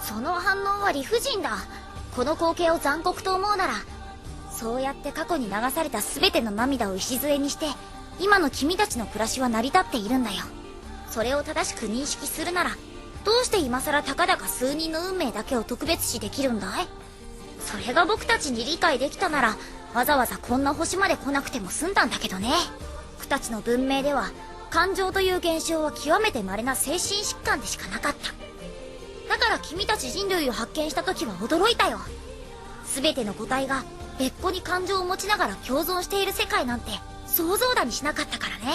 その反応は理不尽だ。この光景を残酷と思うなら、そうやって過去に流された全ての涙を礎にして今の君たちの暮らしは成り立っているんだよ。それを正しく認識するなら、どうして今さらたかだか数人の運命だけを特別視できるんだい？それが僕たちに理解できたなら、わざわざこんな星まで来なくても済んだんだけどね。僕たちの文明では感情という現象は極めて稀な精神疾患でしかなかった。だから君たち人類を発見した時は驚いたよ。全ての個体が別個に感情を持ちながら共存している世界なんて想像だにしなかったからね。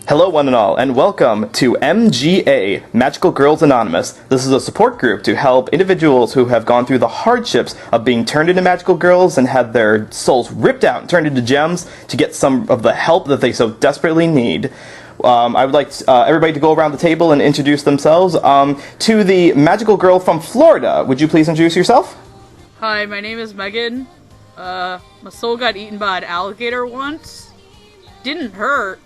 Hello one and all, and welcome to MGA, Magical Girls Anonymous. This is a support group to help individuals who have gone through the hardships of being turned into magical girls and had their souls ripped out and turned into gems to get some of the help that they so desperately need. I would like everybody to go around the table and introduce themselves. To the magical girl from Florida, would you please introduce yourself? Hi, my name is Megan. My soul got eaten by an alligator once. Didn't hurt.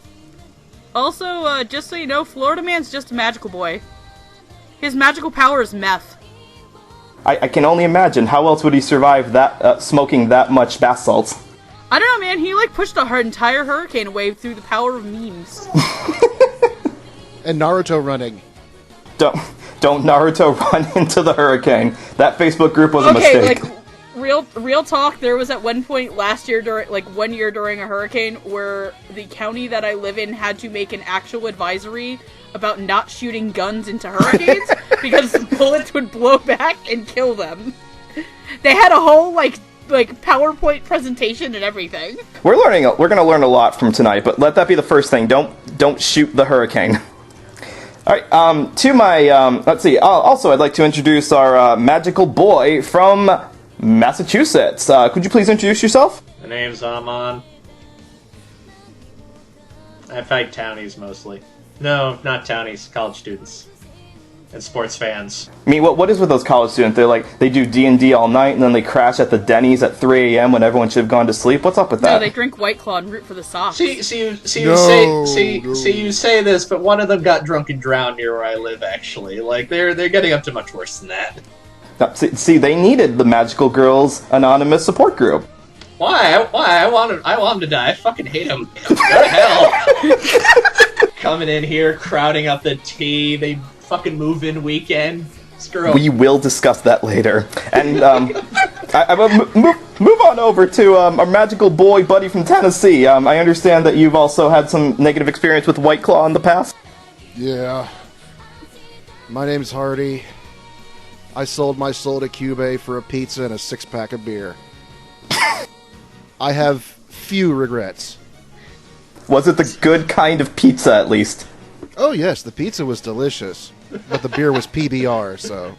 Also, just so you know, Florida Man's just a magical boy. His magical power is meth. I can only imagine. How else would he survive that smoking that much bath salts? I don't know, man. He, pushed an entire hurricane wave through the power of memes. And Naruto running. Don't Naruto run into the hurricane. That Facebook group was a mistake. Real talk, there was at one point last year, one year during a hurricane, where the county that I live in had to make an actual advisory about not shooting guns into hurricanes because bullets would blow back and kill them. They had a whole, PowerPoint presentation and everything. We're gonna learn a lot from tonight, but let that be the first thing. Don't shoot the hurricane. Alright, to my, let's see, also I'd like to introduce our magical boy from Massachusetts. Could you please introduce yourself? My name's Amon. I fight townies mostly. No, not townies, college students. And sports fans. I mean, what is with those college students? They do D&D all night and then they crash at the Denny's at 3 a.m. when everyone should have gone to sleep. What's up with that? No, they drink White Claw and root for the Sox. You say this, but one of them got drunk and drowned near where I live, actually. They're getting up to much worse than that. See, they needed the Magical Girls Anonymous support group. Why? I want them to die. I fucking hate them. Go to hell. Coming in here, crowding up the tea. They fucking move in weekend. Screw 'em. We will discuss that later. And I will move on over to our magical boy buddy from Tennessee. I understand that you've also had some negative experience with White Claw in the past. Yeah. My name's Hardy. I sold my soul to Cube for a pizza and a 6-pack of beer. I have few regrets. Was it the good kind of pizza, at least? Oh yes, the pizza was delicious. But the beer was PBR, so...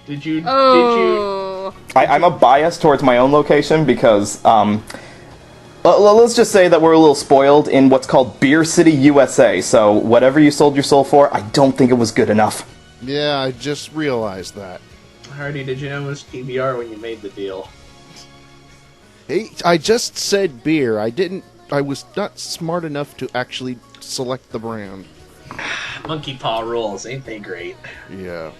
Did you... I'm a bias towards my own location because, let's just say that we're a little spoiled in what's called Beer City, USA. So whatever you sold your soul for, I don't think it was good enough. Yeah, I just realized that. Hardy, did you know it was PBR when you made the deal? Hey, I just said beer. I was not smart enough to actually select the brand. Monkey paw rules, ain't they great? Yeah.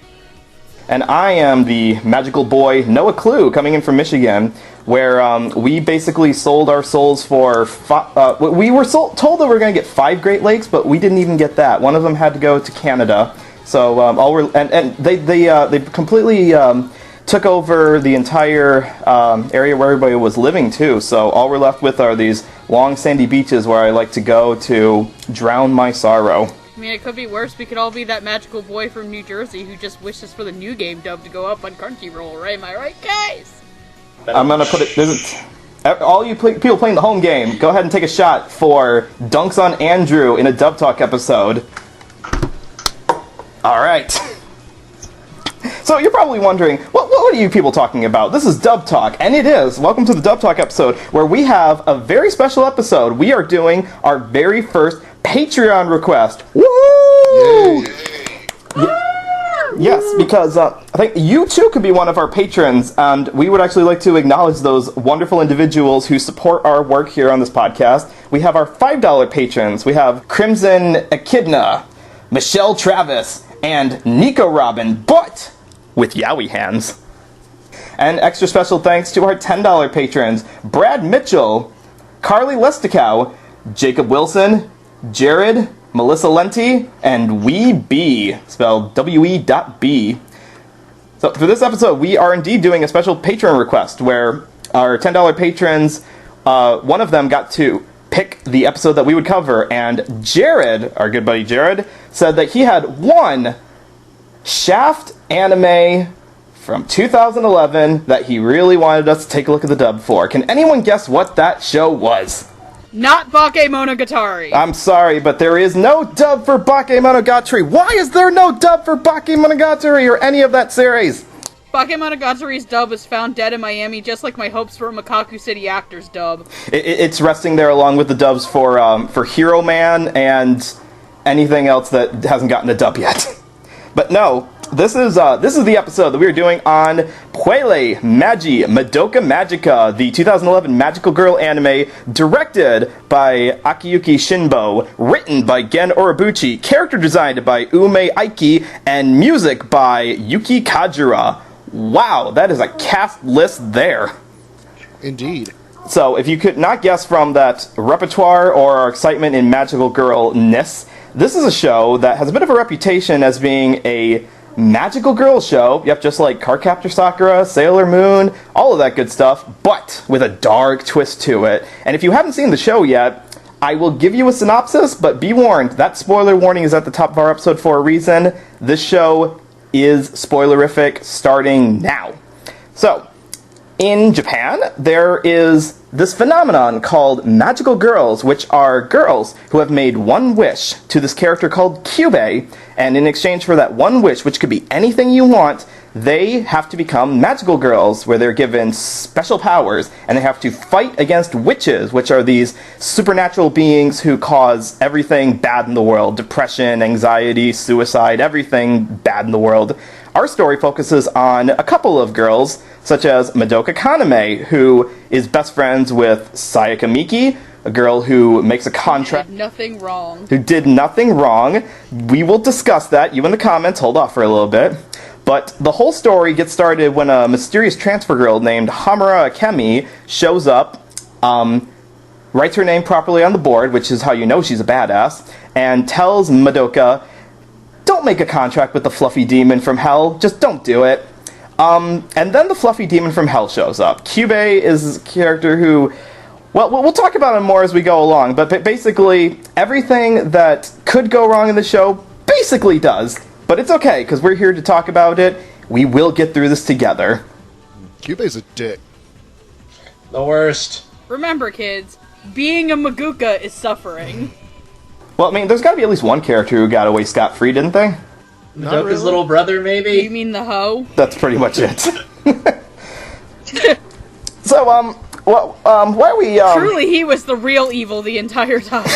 And I am the magical boy NoahClue, coming in from Michigan, where we basically sold our souls for... we were told that we were going to get 5 Great Lakes, but we didn't even get that. One of them had to go to Canada. So they completely took over the entire area where everybody was living too. So all we're left with are these long sandy beaches where I like to go to drown my sorrow. I mean, it could be worse. We could all be that magical boy from New Jersey who just wishes for the new game dub to go up on Crunchyroll, right? Am I right, guys? I'm gonna put it... all you people playing the home game, go ahead and take a shot for Dunks on Andrew in a Dub Talk episode. Alright. So you're probably wondering, what are you people talking about? This is Dub Talk, and it is. Welcome to the Dub Talk episode, where we have a very special episode. We are doing our very first Patreon request. Woo! Yes, because I think you too could be one of our patrons, and we would actually like to acknowledge those wonderful individuals who support our work here on this podcast. We have our $5 patrons. We have Crimson Echidna, Michelle Travis, and Nico Robin, but with Yowie hands. And extra special thanks to our $10 patrons, Brad Mitchell, Carly Lesticow, Jacob Wilson, Jared, Melissa Lenti, and Wee B, spelled W-E.B. So for this episode, we are indeed doing a special Patreon request where our $10 patrons, one of them got to pick the episode that we would cover, and Jared, our good buddy Jared, said that he had one Shaft anime from 2011 that he really wanted us to take a look at the dub for. Can anyone guess what that show was? Not Bakemonogatari. I'm sorry, but there is no dub for Bakemonogatari. Why is there no dub for Bakemonogatari or any of that series? Bakemonogatari's dub was found dead in Miami, just like my hopes for a Makaku City Actors dub. It's resting there along with the dubs for Hero Man and anything else that hasn't gotten a dub yet. But no, this is the episode that we are doing on Puella Magi Madoka Magica, the 2011 magical girl anime, directed by Akiyuki Shinbo, written by Gen Oribuchi, character designed by Ume Aiki, and music by Yuki Kajiura. Wow, that is a cast list there. Indeed. So, if you could not guess from that repertoire or our excitement in magical girl-ness, this is a show that has a bit of a reputation as being a magical girl show, yep, just like Cardcaptor Sakura, Sailor Moon, all of that good stuff, but with a dark twist to it. And if you haven't seen the show yet, I will give you a synopsis, but be warned, that spoiler warning is at the top of our episode for a reason. This show is spoilerific starting now. So, in Japan, there is this phenomenon called magical girls, which are girls who have made one wish to this character called Kyubey, and in exchange for that one wish, which could be anything you want, they have to become magical girls, where they're given special powers, and they have to fight against witches, which are these supernatural beings who cause everything bad in the world. Depression, anxiety, suicide, everything bad in the world. Our story focuses on a couple of girls, such as Madoka Kaname, who is best friends with Sayaka Miki, a girl who makes a contract... Nothing wrong. Who did nothing wrong. We will discuss that. You in the comments, hold off for a little bit. But the whole story gets started when a mysterious transfer girl named Hamara Chemi shows up, writes her name properly on the board, which is how you know she's a badass, and tells Madoka, don't make a contract with the fluffy demon from hell, just don't do it. And then the fluffy demon from hell shows up. Kyubey is a character who, well, we'll talk about him more as we go along, but basically everything that could go wrong in the show basically does. But it's okay, because we're here to talk about it. We will get through this together. Kyubey's a dick. The worst. Remember, kids, being a Maguka is suffering. Well, I mean, there's got to be at least one character who got away scot-free, didn't they? Madoka's really. little brother, maybe? You mean the hoe? That's pretty much it. So, why are we, Truly, he was the real evil the entire time.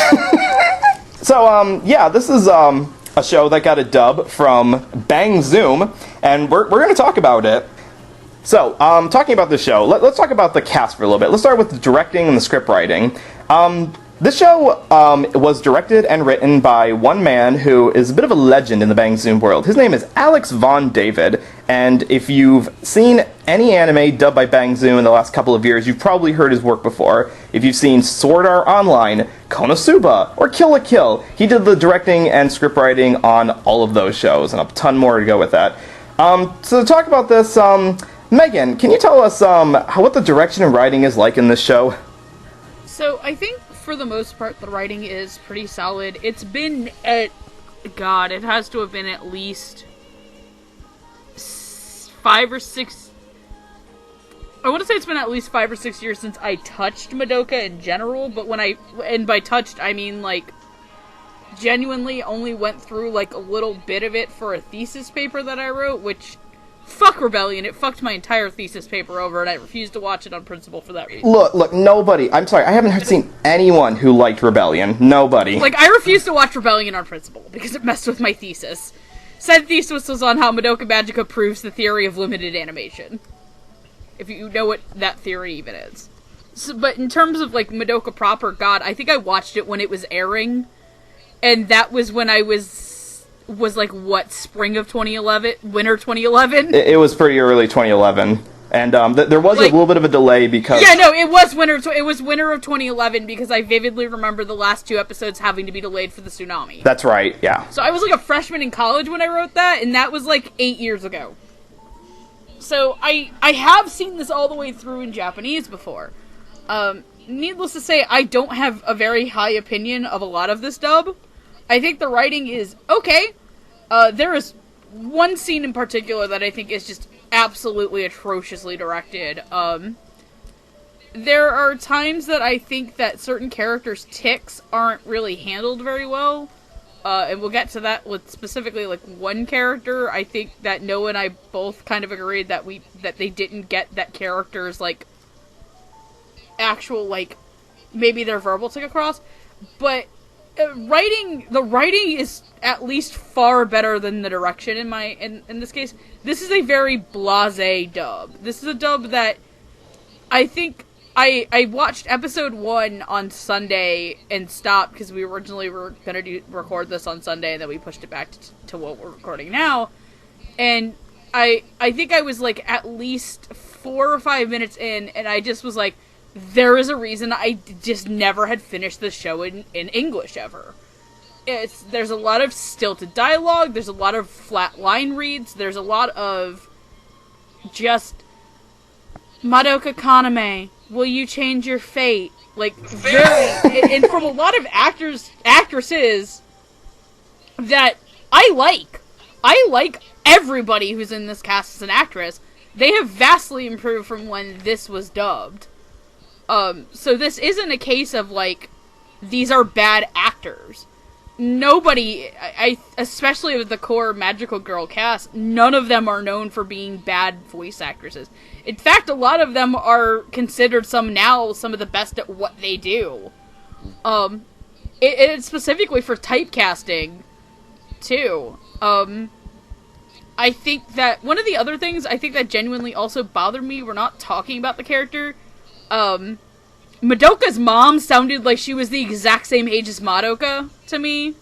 So, yeah, this is, a show that got a dub from Bang Zoom, and we're going to talk about it. So, talking about the show, let's talk about the cast for a little bit. Let's start with the directing and the script writing. This show was directed and written by one man who is a bit of a legend in the Bang Zoom world. His name is Alex Von David, and if you've seen any anime dubbed by Bang Zoom in the last couple of years, you've probably heard his work before. If you've seen Sword Art Online, Konosuba, or Kill la Kill, he did the directing and script writing on all of those shows, and a ton more to go with that. So to talk about this, Megan, can you tell us what the direction and writing is like in this show? So, I think, for the most part, the writing is pretty solid. It's been it has to have been at least 5 or 6... I want to say it's been at least 5 or 6 years since I touched Madoka in general, but and by touched, I mean, like, genuinely only went through, like, a little bit of it for a thesis paper that I wrote, which... Fuck Rebellion, it fucked my entire thesis paper over, and I refused to watch it on principle for that reason. Look, nobody, I'm sorry, I haven't seen anyone who liked Rebellion. Nobody. Like, I refused to watch Rebellion on principle, because it messed with my thesis. said thesis was on how Madoka Magica proves the theory of limited animation. If you know what that theory even is. So, but in terms of, like, Madoka proper, God, I think I watched it when it was airing. And that was when I was like, what, spring of 2011? Winter 2011? It was pretty early 2011. And there was a little bit of a delay because... Yeah, no, it was winter of 2011 because I vividly remember the last 2 episodes having to be delayed for the tsunami. That's right, yeah. So I was like a freshman in college when I wrote that, and that was like 8 years ago. So I have seen this all the way through in Japanese before. Needless to say, I don't have a very high opinion of a lot of this dub. I think the writing is okay. There is one scene in particular that I think is just absolutely atrociously directed. There are times that I think that certain characters' tics aren't really handled very well. And we'll get to that with specifically, like, one character. I think that Noah and I both kind of agreed that they didn't get that character's, like, actual, like, maybe their verbal tick across. But the writing is at least far better than the direction in this case. This is a very blasé dub. This is a dub that I think I watched episode 1 on Sunday and stopped because we originally were going to record this on Sunday and then we pushed it back to what we're recording now. And I think I was like at least 4 or 5 minutes in and I just was like, there is a reason I just never had finished the show in English ever. There's a lot of stilted dialogue, there's a lot of flat line reads, there's a lot of just, Madoka Kaname, will you change your fate? Like, very, and from a lot of actresses that I like everybody who's in this cast as an actress. They have vastly improved from when this was dubbed. So this isn't a case of, like, these are bad actors. Nobody, especially with the core Magical Girl cast, none of them are known for being bad voice actresses. In fact, a lot of them are considered some of the best at what they do. It's specifically for typecasting, too. I think that one of the other things I think that genuinely also bothered me, we're not talking about the character, Madoka's mom sounded like she was the exact same age as Madoka to me.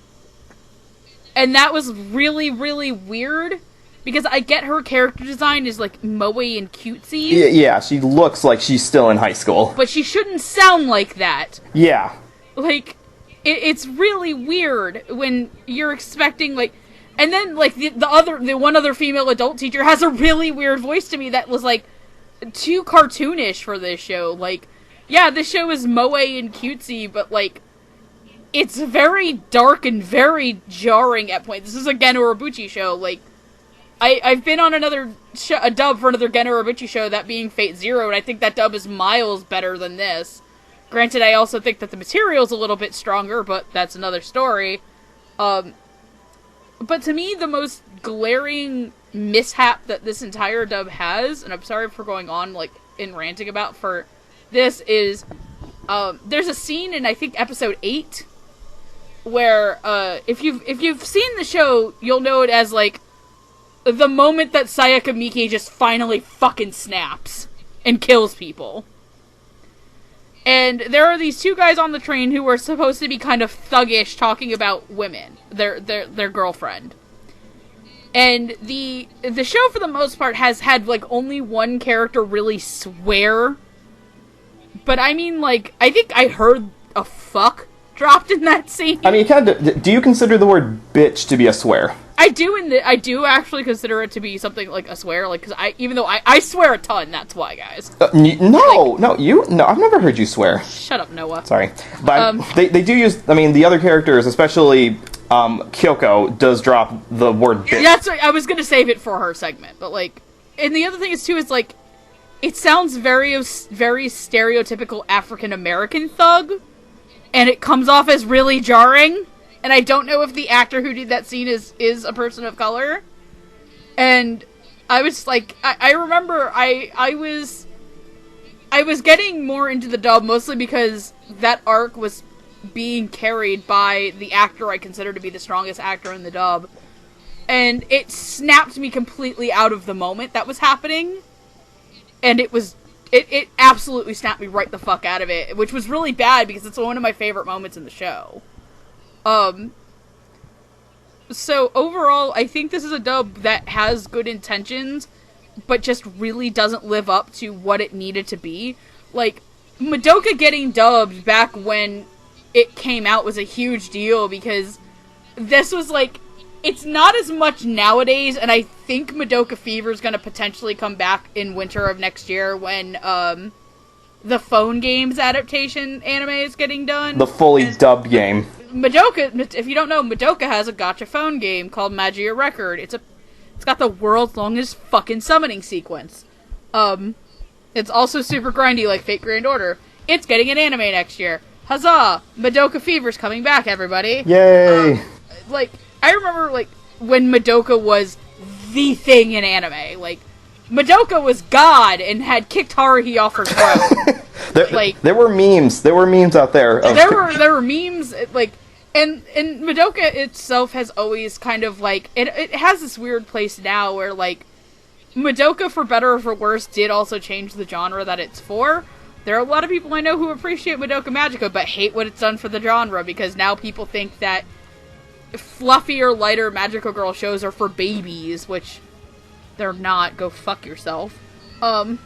And that was really, really weird. Because I get her character design is like moe and cutesy. Yeah, she looks like she's still in high school. But she shouldn't sound like that. Yeah. Like, it's really weird when you're expecting, like... And then, like, the one other female adult teacher has a really weird voice to me that was, like, too cartoonish for this show. Like, yeah, this show is moe and cutesy, but, like, it's very dark and very jarring at points. This is a Gen Urobuchi show. Like, I've been on a dub for another Gen Urobuchi show, that being Fate Zero, and I think that dub is miles better than this. Granted, I also think that the material's a little bit stronger, but that's another story. But to me, the most glaring mishap that this entire dub has, and I'm sorry for going on, like, and ranting about for this, is, there's a scene in, I think, episode 8, where, if you've seen the show, you'll know it as, like, the moment that Sayaka Miki just finally fucking snaps and kills people. And there are these 2 guys on the train who are supposed to be kind of thuggish talking about women, their girlfriend. And the show, for the most part, has had, like, only one character really swear. But I mean, like, I think I heard a fuck dropped in that scene. I mean, do you consider the word bitch to be a swear? I do actually consider it to be something like a swear, like, because even though I swear a ton, that's why, guys. No, I've never heard you swear. Shut up, Noah. Sorry. But they do use, I mean, the other characters, especially Kyoko, does drop the word bitch. Yeah, that's right, I was gonna save it for her segment, but, like, and the other thing is, too, is, like, it sounds very, very stereotypical African-American thug, and it comes off as really jarring. And I don't know if the actor who did that scene is a person of color. And I was like, I remember I was getting more into the dub mostly because that arc was being carried by the actor I consider to be the strongest actor in the dub. And it snapped me completely out of the moment that was happening. And it absolutely snapped me right the fuck out of it, which was really bad because it's one of my favorite moments in the show. So overall, I think this is a dub that has good intentions, but just really doesn't live up to what it needed to be. Like, Madoka getting dubbed back when it came out was a huge deal because this was like, it's not as much nowadays, and I think Madoka Fever is going to potentially come back in winter of next year when the phone games adaptation anime is getting done. The fully dubbed game. Madoka, if you don't know, Madoka has a gacha phone game called Magia Record. It's got the world's longest fucking summoning sequence. It's also super grindy like Fate Grand Order. It's getting an anime next year. Huzzah! Madoka Fever's coming back, everybody. Yay! I remember, when Madoka was the thing in anime. Madoka was God and had kicked Haruhi off her throne. There were memes. There were memes out there. There were memes, and Madoka itself has always kind of, it has this weird place now where, Madoka, for better or for worse, did also change the genre that it's for. There are a lot of people I know who appreciate Madoka Magica, but hate what it's done for the genre, because now people think that fluffier, lighter Magical Girl shows are for babies, which they're not. Go fuck yourself. That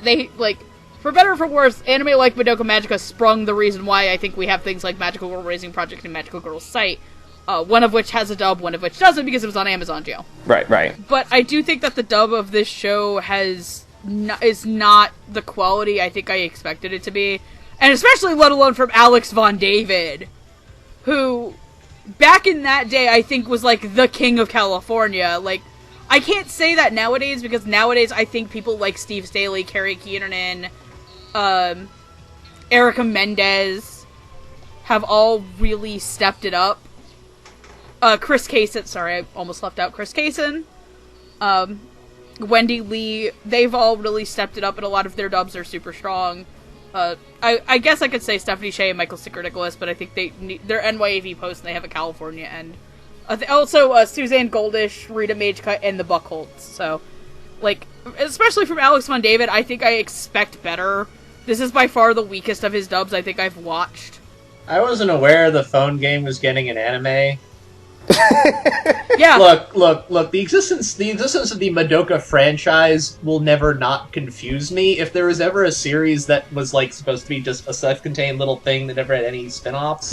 they, for better or for worse, anime like Madoka Magica sprung the reason why I think we have things like Magical Girl Raising Project and Magical Girl Sight, one of which has a dub, one of which doesn't, because it was on Amazon Jail. Right. But I do think that the dub of this show is not the quality I think I expected it to be. And especially let alone from Alex Von David, who, back in that day, I think was, the king of California. I can't say that nowadays, because nowadays I think people like Steve Staley, Carrie Kiernan, Erica Mendez have all really stepped it up. Chris Kaysen, sorry, I almost left out Chris Kaysen. Wendy Lee, they've all really stepped it up, and a lot of their dubs are super strong. I guess I could say Stephanie Shea and Michael Sicker-Nicholas, but I think they're NYAV posts and they have a California end. Also, Suzanne Goldish, Rita Magecut, and the Buckholts. So, especially from Alex Von David, I think I expect better. This is by far the weakest of his dubs I think I've watched. I wasn't aware the phone game was getting an anime. Yeah. Look. The existence of the Madoka franchise will never not confuse me. If there was ever a series that was supposed to be just a self-contained little thing that never had any spin-offs,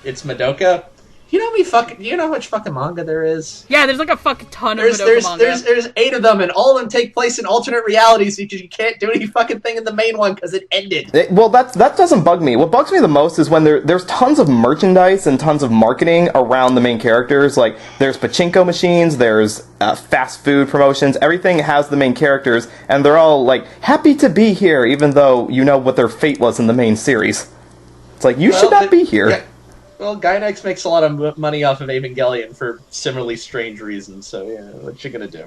it's Madoka. You know how much fucking manga there is? Yeah, there's a fucking ton of Madoka manga. There's 8 of them, and all of them take place in alternate realities because you can't do any fucking thing in the main one because it ended. That doesn't bug me. What bugs me the most is when there's tons of merchandise and tons of marketing around the main characters. There's pachinko machines, there's fast food promotions, everything has the main characters, and they're all, happy to be here, even though you know what their fate was in the main series. It's you should not be here. Yeah. Well, Gainax makes a lot of money off of Evangelion for similarly strange reasons, so yeah, what you gonna do?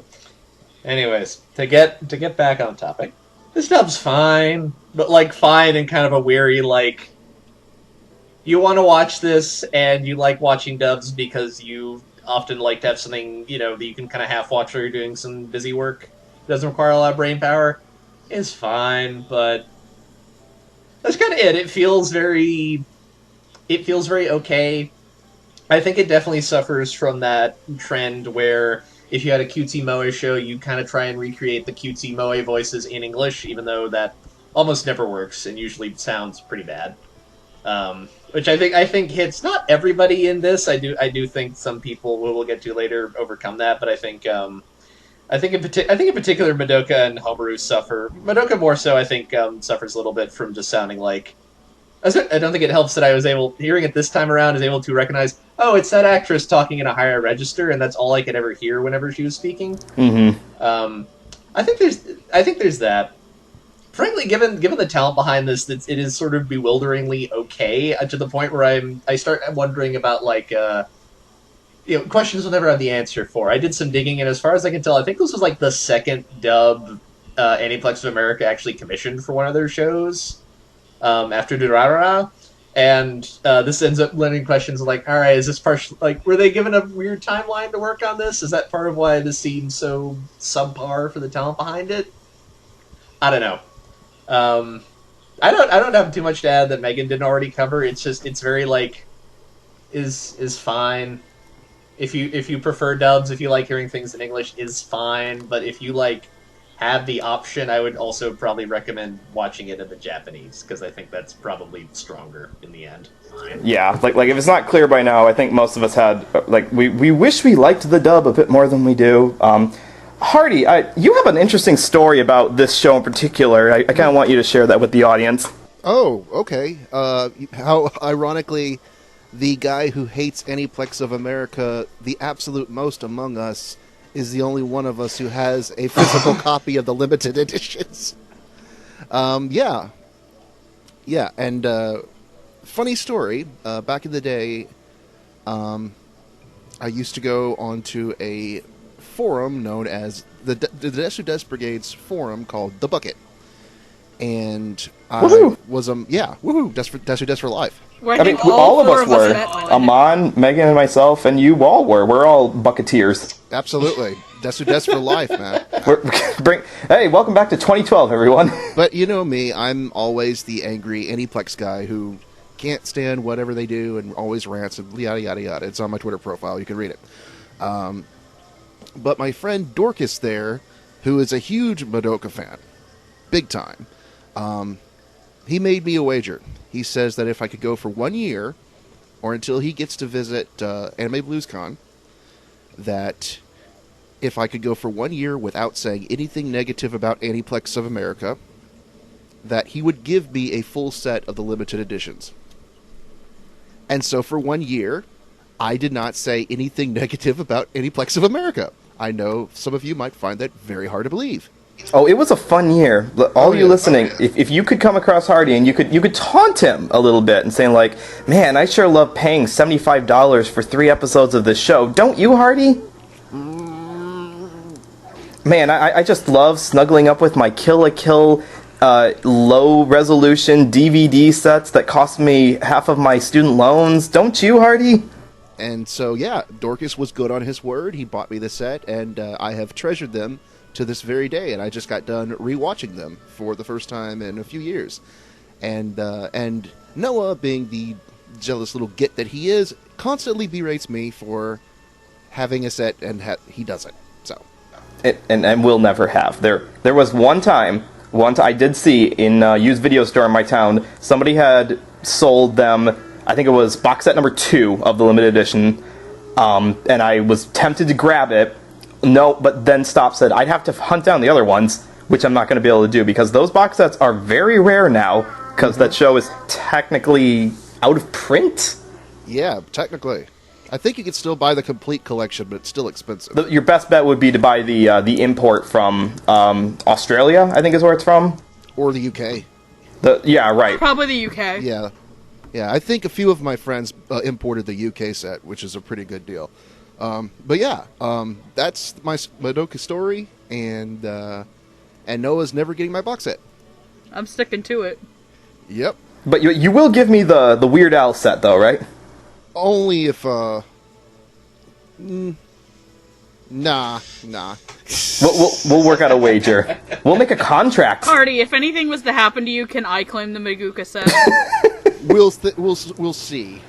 Anyways, to get back on topic, this dub's fine, but fine in kind of a weary you want to watch this and you like watching dubs because you often like to have something that you can kind of half watch while you're doing some busy work. Doesn't require a lot of brain power. It's fine, but that's kind of it. It feels very okay. I think it definitely suffers from that trend where if you had a cutesy Moe show, you kind of try and recreate the cutesy Moe voices in English, even though that almost never works and usually sounds pretty bad. Which I think hits not everybody in this. I do think some people we'll get to later overcome that, but I think in particular Madoka and Homaru suffer. Madoka more so, I think, suffers a little bit from just sounding like. I don't think it helps that I was hearing it this time around, is able to recognize, oh, it's that actress talking in a higher register, and that's all I could ever hear whenever she was speaking. Mm-hmm. I think there's that. Frankly, given the talent behind this, it is sort of bewilderingly okay, to the point where I start wondering about questions I'll never have the answer for. I did some digging, and as far as I can tell, I think this was the second dub Aniplex of America actually commissioned for one of their shows. After Durarara, And this ends up lending questions like, all right, is this partial? Like, were they given a weird timeline to work on this? Is that part of why this seems so subpar for the talent behind it? I don't know. I don't have too much to add that Megan didn't already cover. It's just it's very like is fine. If you prefer dubs, if you like hearing things in English, is fine. But if you like have the option, I would also probably recommend watching it in the Japanese, because I think that's probably stronger in the end. Yeah, like if it's not clear by now, I think most of us had like we wish we liked the dub a bit more than we do. Hardy, you have an interesting story about this show in particular. I kind of want you to share that with the audience. Oh, okay. How ironically, the guy who hates Aniplex of America the absolute most among us is the only one of us who has a physical copy of the limited editions. Yeah, and funny story, back in the day, I used to go onto a forum known as the Desu Des Brigade's forum called The Bucket. And I was, woohoo, Desu Des for life. Where I mean, all of us were. Amon, Megan, and myself, and you all were. We're all Bucketeers. Absolutely. Desu Des for life, man. Hey, welcome back to 2012, everyone. But you know me, I'm always the angry Aniplex guy who can't stand whatever they do and always rants and yada, yada, yada. It's on my Twitter profile. You can read it. But my friend Dorcas there, who is a huge Madoka fan, big time, he made me a wager. He says that if I could go for 1 year, or until he gets to visit Anime BluesCon, that if I could go for 1 year without saying anything negative about Aniplex of America, that he would give me a full set of the limited editions. And so for 1 year, I did not say anything negative about Aniplex of America. I know some of you might find that very hard to believe. Oh, it was a fun year. All you listening, if you could come across Hardy and you could taunt him a little bit and saying like, man, I sure love paying $75 for 3 episodes of this show. Don't you, Hardy? Man, I just love snuggling up with my Kill la Kill low-resolution DVD sets that cost me half of my student loans. Don't you, Hardy? And so, yeah, Dorcas was good on his word. He bought me the set, and I have treasured them to this very day, and I just got done rewatching them for the first time in a few years. And Noah, being the jealous little git that he is, constantly berates me for having a set, and he doesn't. So, and will never have. There was one time I did see in a used video store in my town, somebody had sold them, I think it was box set number 2 of the limited edition, and I was tempted to grab it. No, but then said I'd have to hunt down the other ones, which I'm not going to be able to do, because those box sets are very rare now, because that show is technically out of print. Yeah, technically. I think you could still buy the complete collection, but it's still expensive. Your best bet would be to buy the import from Australia, I think is where it's from. Or the UK. Yeah, right. Probably the UK. Yeah, I think a few of my friends imported the UK set, which is a pretty good deal. But yeah, that's my Madoka story, and Noah's never getting my box set. I'm sticking to it. Yep. But you will give me the Weird Al set, though, right? Only if, nah. We'll work out a wager. We'll make a contract. Hardy, if anything was to happen to you, can I claim the Maguka set? We'll see.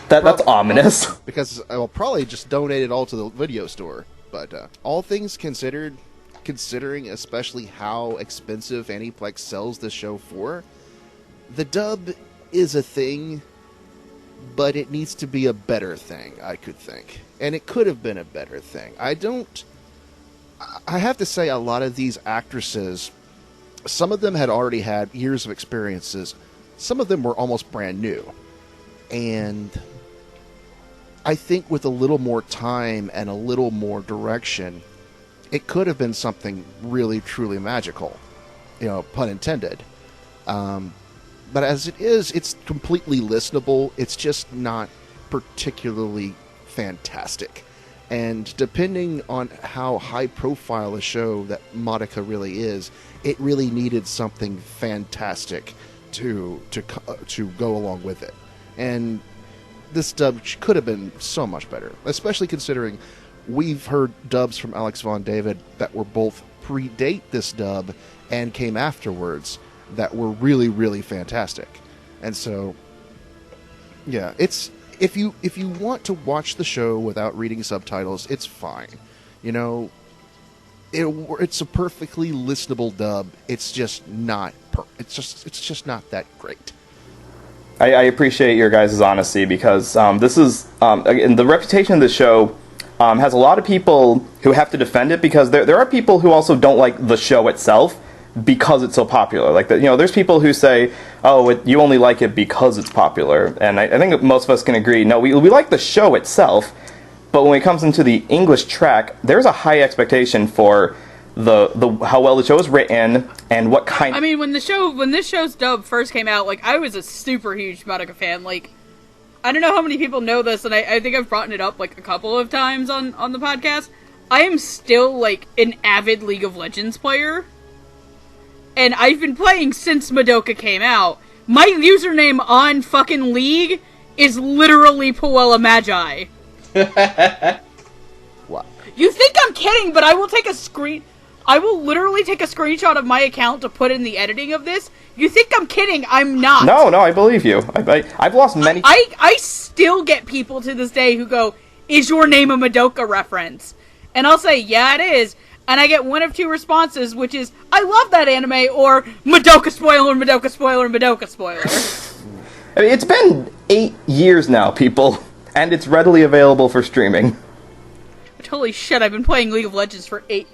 That's ominous. Because I'll probably just donate it all to the video store. But all things considered, considering especially how expensive Aniplex sells this show for, the dub is a thing, but it needs to be a better thing, I could think. And it could have been a better thing. I have to say, a lot of these actresses, some of them had already had years of experiences. Some of them were almost brand new. And I think with a little more time and a little more direction, it could have been something really, truly magical. Pun intended. But as it is, it's completely listenable. It's just not particularly fantastic. And depending on how high profile a show that Madoka really is, it really needed something fantastic to go along with it. And this dub could have been so much better, especially considering we've heard dubs from Alex Von David that were both predate this dub and came afterwards that were really, really fantastic. And so, yeah, it's if you want to watch the show without reading subtitles, it's fine. You know, it's a perfectly listenable dub. It's just not it's just not that great. I appreciate your guys' honesty, because this is again, the reputation of the show has a lot of people who have to defend it, because there are people who also don't like the show itself because it's so popular. Like, there's people who say, "Oh, you only like it because it's popular," and I think most of us can agree. No, we like the show itself, but when it comes into the English track, there's a high expectation for the how well the show is written and what kind. I mean, when this show's dub first came out, like, I was a super huge Madoka fan. Like, I don't know how many people know this, and I think I've brought it up like a couple of times on the podcast. I am still like an avid League of Legends player, and I've been playing since Madoka came out. My username on fucking League is literally Puella Magi. What? You think I'm kidding, but I will literally take a screenshot of my account to put in the editing of this. You think I'm kidding? I'm not. No, I believe you. I've lost many. I still get people to this day who go, "Is your name a Madoka reference?" And I'll say, "Yeah, it is." And I get one of two responses, which is, "I love that anime," or "Madoka spoiler, Madoka spoiler, Madoka spoiler." I mean, it's been 8 years now, people, and it's readily available for streaming. But holy shit, I've been playing League of Legends for 8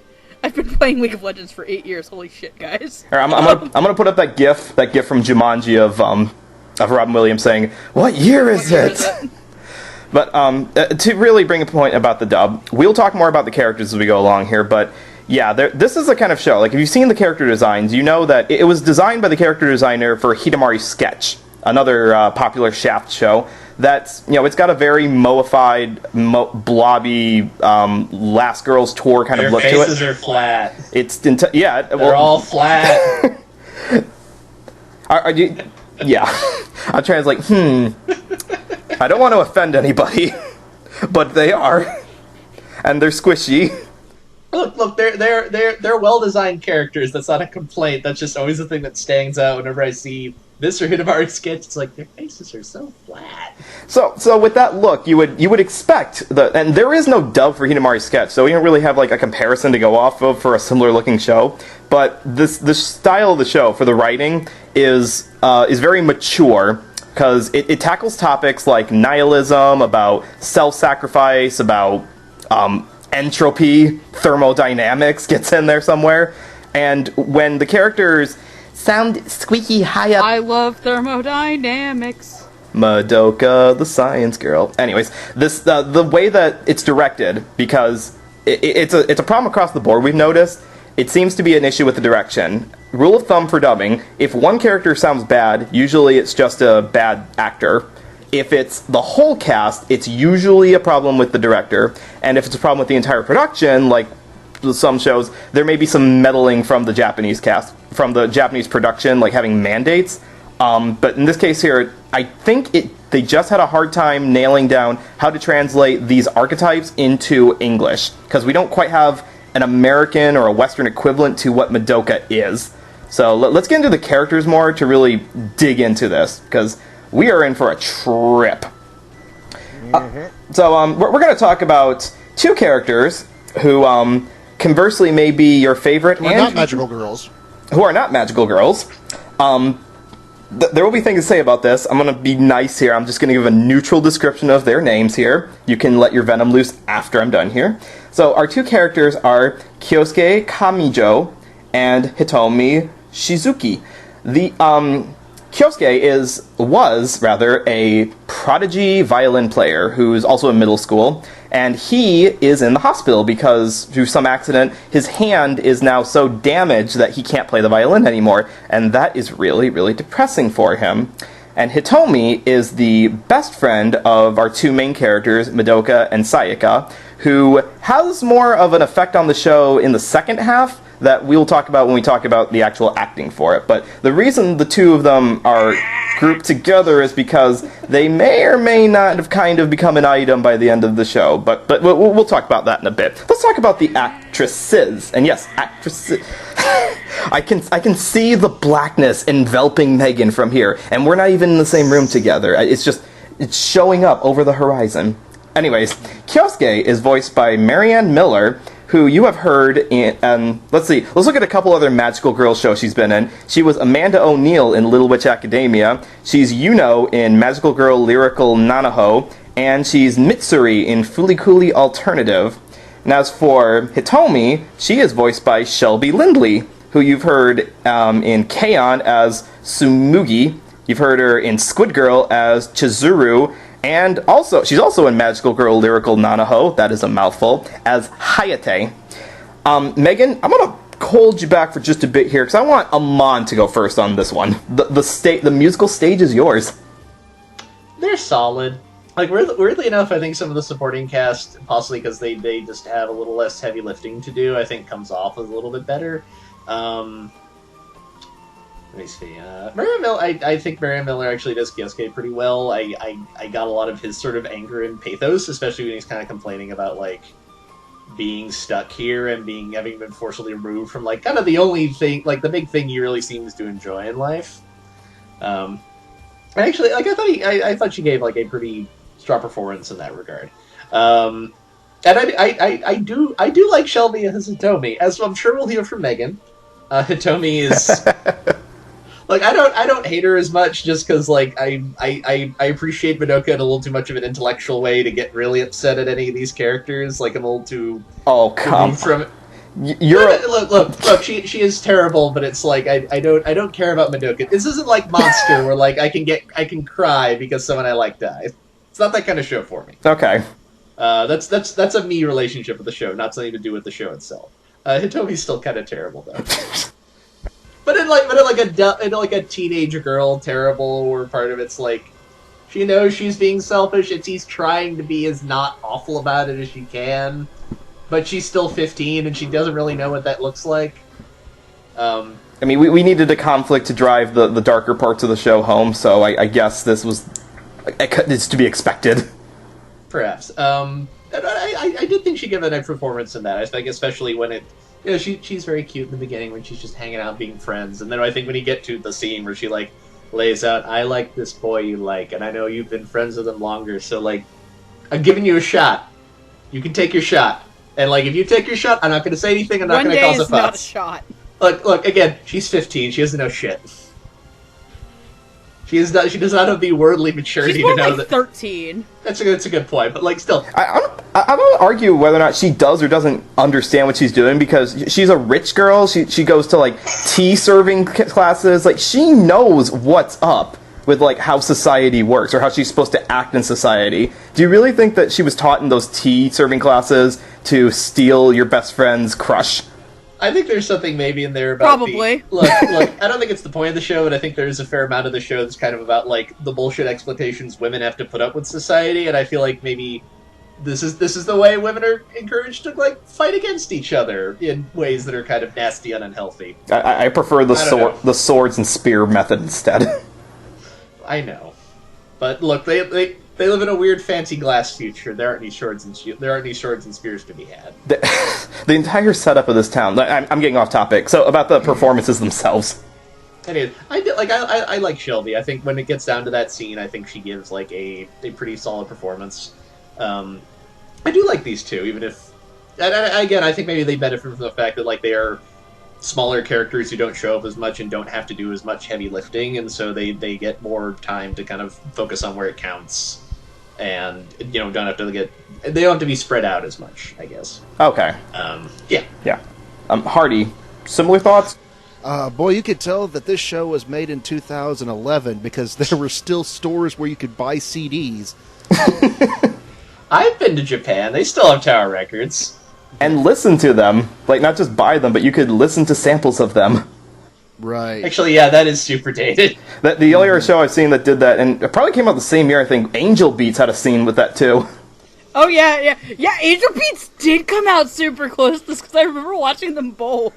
years. Holy shit, guys. All right, I'm gonna put up that GIF from Jumanji of Robin Williams saying, "What year is it?" But to really bring a point about the dub, we'll talk more about the characters as we go along here. But yeah, this is the kind of show. Like, if you've seen the character designs, you know that it was designed by the character designer for Hidamari's Sketch, another popular Shaft show. That's, it's got a very moified, blobby, Last Girls Tour kind of look to it. Their faces are flat. They're all flat. Are you? Yeah, I'll translate. I don't want to offend anybody, but they are, and they're squishy. Look, they're well-designed characters. That's not a complaint. That's just always the thing that stands out whenever I see this or Hidamari Sketch. It's like, their faces are so flat. So with that look, you would expect and there is no dub for Hidamari Sketch, so we don't really have like a comparison to go off of for a similar looking show. But the style of the show for the writing is very mature, because it tackles topics like nihilism, about self-sacrifice, about entropy, thermodynamics gets in there somewhere, and when the characters sound squeaky high up. I love thermodynamics. Madoka, the science girl. Anyways, this the way that it's directed, because it's a problem across the board. We've noticed it seems to be an issue with the direction. Rule of thumb for dubbing: if one character sounds bad, usually it's just a bad actor. If it's the whole cast, it's usually a problem with the director. And if it's a problem with the entire production, like some shows, there may be some meddling from the Japanese cast, from the Japanese production, like having mandates. But in this case here, I think they just had a hard time nailing down how to translate these archetypes into English, because we don't quite have an American or a Western equivalent to what Madoka is. So let's get into the characters more to really dig into this, because we are in for a trip. So we're going to talk about two characters who conversely may be your favorite, Who are not magical girls. Who are not magical girls. There will be things to say about this. I'm going to be nice here. I'm just going to give a neutral description of their names here. You can let your venom loose after I'm done here. So our two characters are Kyosuke Kamijo and Hitomi Shizuki. The Kyosuke was a prodigy violin player who's also in middle school, and he is in the hospital because, through some accident, his hand is now so damaged that he can't play the violin anymore, and that is really, really depressing for him. And Hitomi is the best friend of our two main characters, Madoka and Sayaka, who has more of an effect on the show in the second half that we'll talk about when we talk about the actual acting for it. But the reason the two of them are grouped together is because they may or may not have kind of become an item by the end of the show. But we'll talk about that in a bit. Let's talk about the actresses. And yes, actresses. I can see the blackness enveloping Megan from here, and we're not even in the same room together. It's showing up over the horizon. Anyways, Kyosuke is voiced by Marianne Miller, who you have heard in, let's look at a couple other magical girl shows she's been in. She was Amanda O'Neill in Little Witch Academia, she's Yuno in Magical Girl Lyrical Nanaho, and she's Mitsuri in Fulikuli Alternative. And as for Hitomi, she is voiced by Shelby Lindley, who you've heard in K-On! As Sumugi, you've heard her in Squid Girl as Chizuru, and she's also in Magical Girl Lyrical Nanaho, that is a mouthful, as Hayate. Megan, I'm going to hold you back for just a bit here, because I want Amon to go first on this one. The musical stage is yours. They're solid. Like, weirdly enough, I think some of the supporting cast, possibly because they just have a little less heavy lifting to do, I think comes off as a little bit better. Let me see. Marianne Miller, I think Marianne Miller actually does Kyosuke pretty well. I got a lot of his sort of anger and pathos, especially when he's kind of complaining about, like, being stuck here and having been forcibly removed from, like, kind of the only thing, like, the big thing he really seems to enjoy in life. Actually, like, I thought she gave, like, a pretty strong performance in that regard. And I do like Shelby as Hitomi, as I'm sure we'll hear from Megan. Hitomi is like, I don't hate her as much just because, like, I appreciate Madoka in a little too much of an intellectual way to get really upset at any of these characters. Like, I'm a little too come from it. Look. She is terrible, but it's like I don't care about Madoka. This isn't like Monster where, like, I can cry because someone I like died. It's not that kind of show for me. Okay. That's a me relationship with the show, not something to do with the show itself. Hitomi's still kind of terrible though. But in like a teenage girl terrible, where part of it's like she knows she's being selfish and she's trying to be as not awful about it as she can, but she's still 15 and she doesn't really know what that looks like. I mean, we needed a conflict to drive the darker parts of the show home, so I guess it's to be expected. Perhaps. I did think she gave a nice performance in that. I think especially when it, she's very cute in the beginning when she's just hanging out being friends, and then I think when you get to the scene where she, like, lays out, I like this boy you like, and I know you've been friends with him longer, so, like, I'm giving you a shot. You can take your shot. And, like, if you take your shot, I'm not going to say anything, I'm not going to cause a fuss. One day is not a shot. Look, again, she's 15, she doesn't know shit. She does not have the worldly maturity to know that. 13. That's a good point, but, like, still. I don't argue whether or not she does or doesn't understand what she's doing, because she's a rich girl. She goes to, like, tea serving classes. Like, she knows what's up with, like, how society works or how she's supposed to act in society. Do you really think that she was taught in those tea serving classes to steal your best friend's crush? I think there's something maybe in there about probably. Look, I don't think it's the point of the show, but I think there's a fair amount of the show that's kind of about, like, the bullshit expectations women have to put up with society, and I feel like maybe this is the way women are encouraged to, like, fight against each other in ways that are kind of nasty and unhealthy. I prefer the swords and spear method instead. I know, but look, they live in a weird fancy glass future. There aren't any swords and spears to be had. The entire setup of this town. I'm getting off topic. So about the performances themselves. Anyways, I like Shelby. I think when it gets down to that scene, I think she gives, like, a pretty solid performance. I do like these two, even if, and again, I think maybe they benefit from the fact that, like, they are smaller characters who don't show up as much and don't have to do as much heavy lifting, and so they get more time to kind of focus on where it counts. And, don't have to be spread out as much, I guess. Okay. Yeah. Hardy, similar thoughts? Boy, you could tell that this show was made in 2011 because there were still stores where you could buy CDs. I've been to Japan. They still have Tower Records. And listen to them. Like, not just buy them, but you could listen to samples of them. Right. Actually, yeah, that is super dated. The only other show I've seen that did that, and it probably came out the same year, I think, Angel Beats had a scene with that, too. Oh, yeah, Angel Beats did come out super close to this, because I remember watching them both.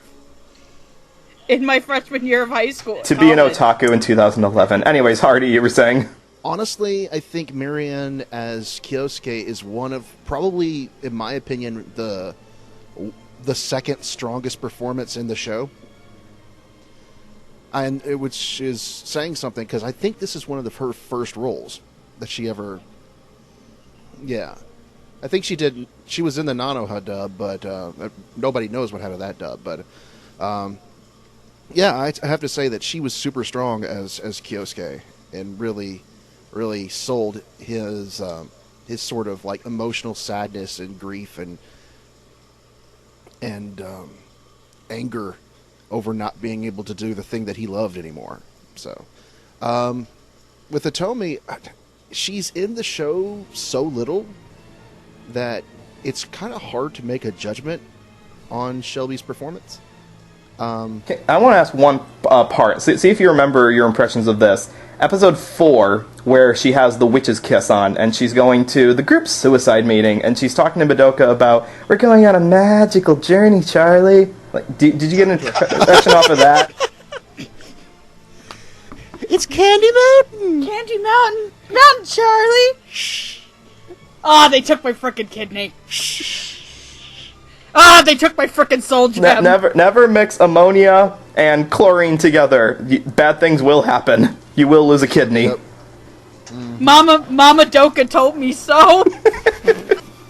in my freshman year of high school. To be an otaku in 2011. Anyways, Hardy, you were saying? Honestly, I think Marianne as Kyosuke is one of, probably, in my opinion, the second strongest performance in the show. And which is saying something, because I think this is one of her first roles that she ever... Yeah. I think she was in the Nanoha dub, but nobody knows what happened to that dub. But, yeah, I have to say that she was super strong as Kyosuke, and really sold his sort of like emotional sadness and grief and anger over not being able to do the thing that he loved anymore. So, with Hitomi, she's in the show so little that it's kind of hard to make a judgment on Shelby's performance. Okay, I want to ask one part. See if you remember your impressions of this. Episode 4, where she has the witch's kiss on, and she's going to the group's suicide meeting, and she's talking to Madoka about, we're going on a magical journey, Charlie. Like, did you get an impression off of that? It's Candy Mountain! Candy Mountain! Mountain, Charlie! Shh! Ah, they took my frickin' kidney. Shh! Ah, they took my frickin' soul gem. Never mix ammonia and chlorine together. Bad things will happen. You will lose a kidney. Yep. Mama Doka told me so.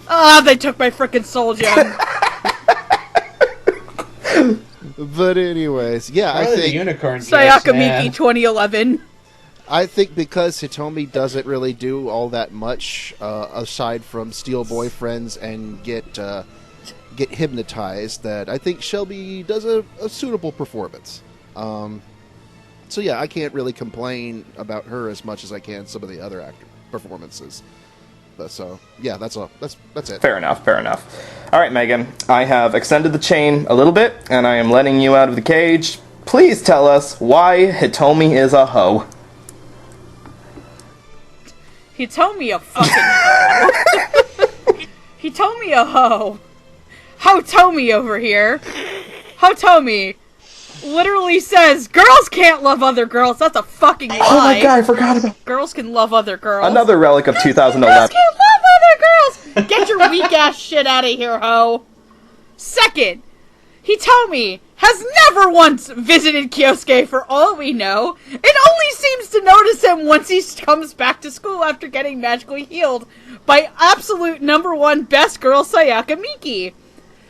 Ah, they took my frickin' soul gem. But anyways, yeah, I Probably think the unicorn Sayaka Miki 2011. I think because Hitomi doesn't really do all that much aside from steal boyfriends and get hypnotized, that I think Shelby does a suitable performance. So yeah, I can't really complain about her as much as I can some of the other actor performances. But so yeah, that's all. That's it. Fair enough. All right, Megan, I have extended the chain a little bit, and I am letting you out of the cage. Please tell us why Hitomi is a hoe. He told me a fucking hoe. He told me a hoe. Hotomi over here. Hotomi literally says, girls can't love other girls. That's a fucking lie. Oh my god, I forgot about... Girls can love other girls. Another relic of 2011. Girls can't love other girls. Get your weak ass shit out of here, ho. Second, Hitomi has never once visited Kyosuke for all we know. It only seems to notice him once he comes back to school after getting magically healed by absolute #1 best girl Sayaka Miki.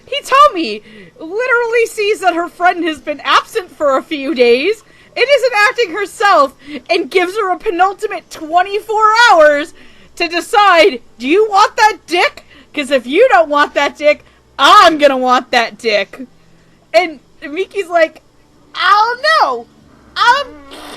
Hitomi literally sees that her friend has been absent for a few days and isn't acting herself and gives her a penultimate 24 hours to decide, do you want that dick? Because if you don't want that dick, I'm gonna want that dick. And Miki's like, I don't know. I'm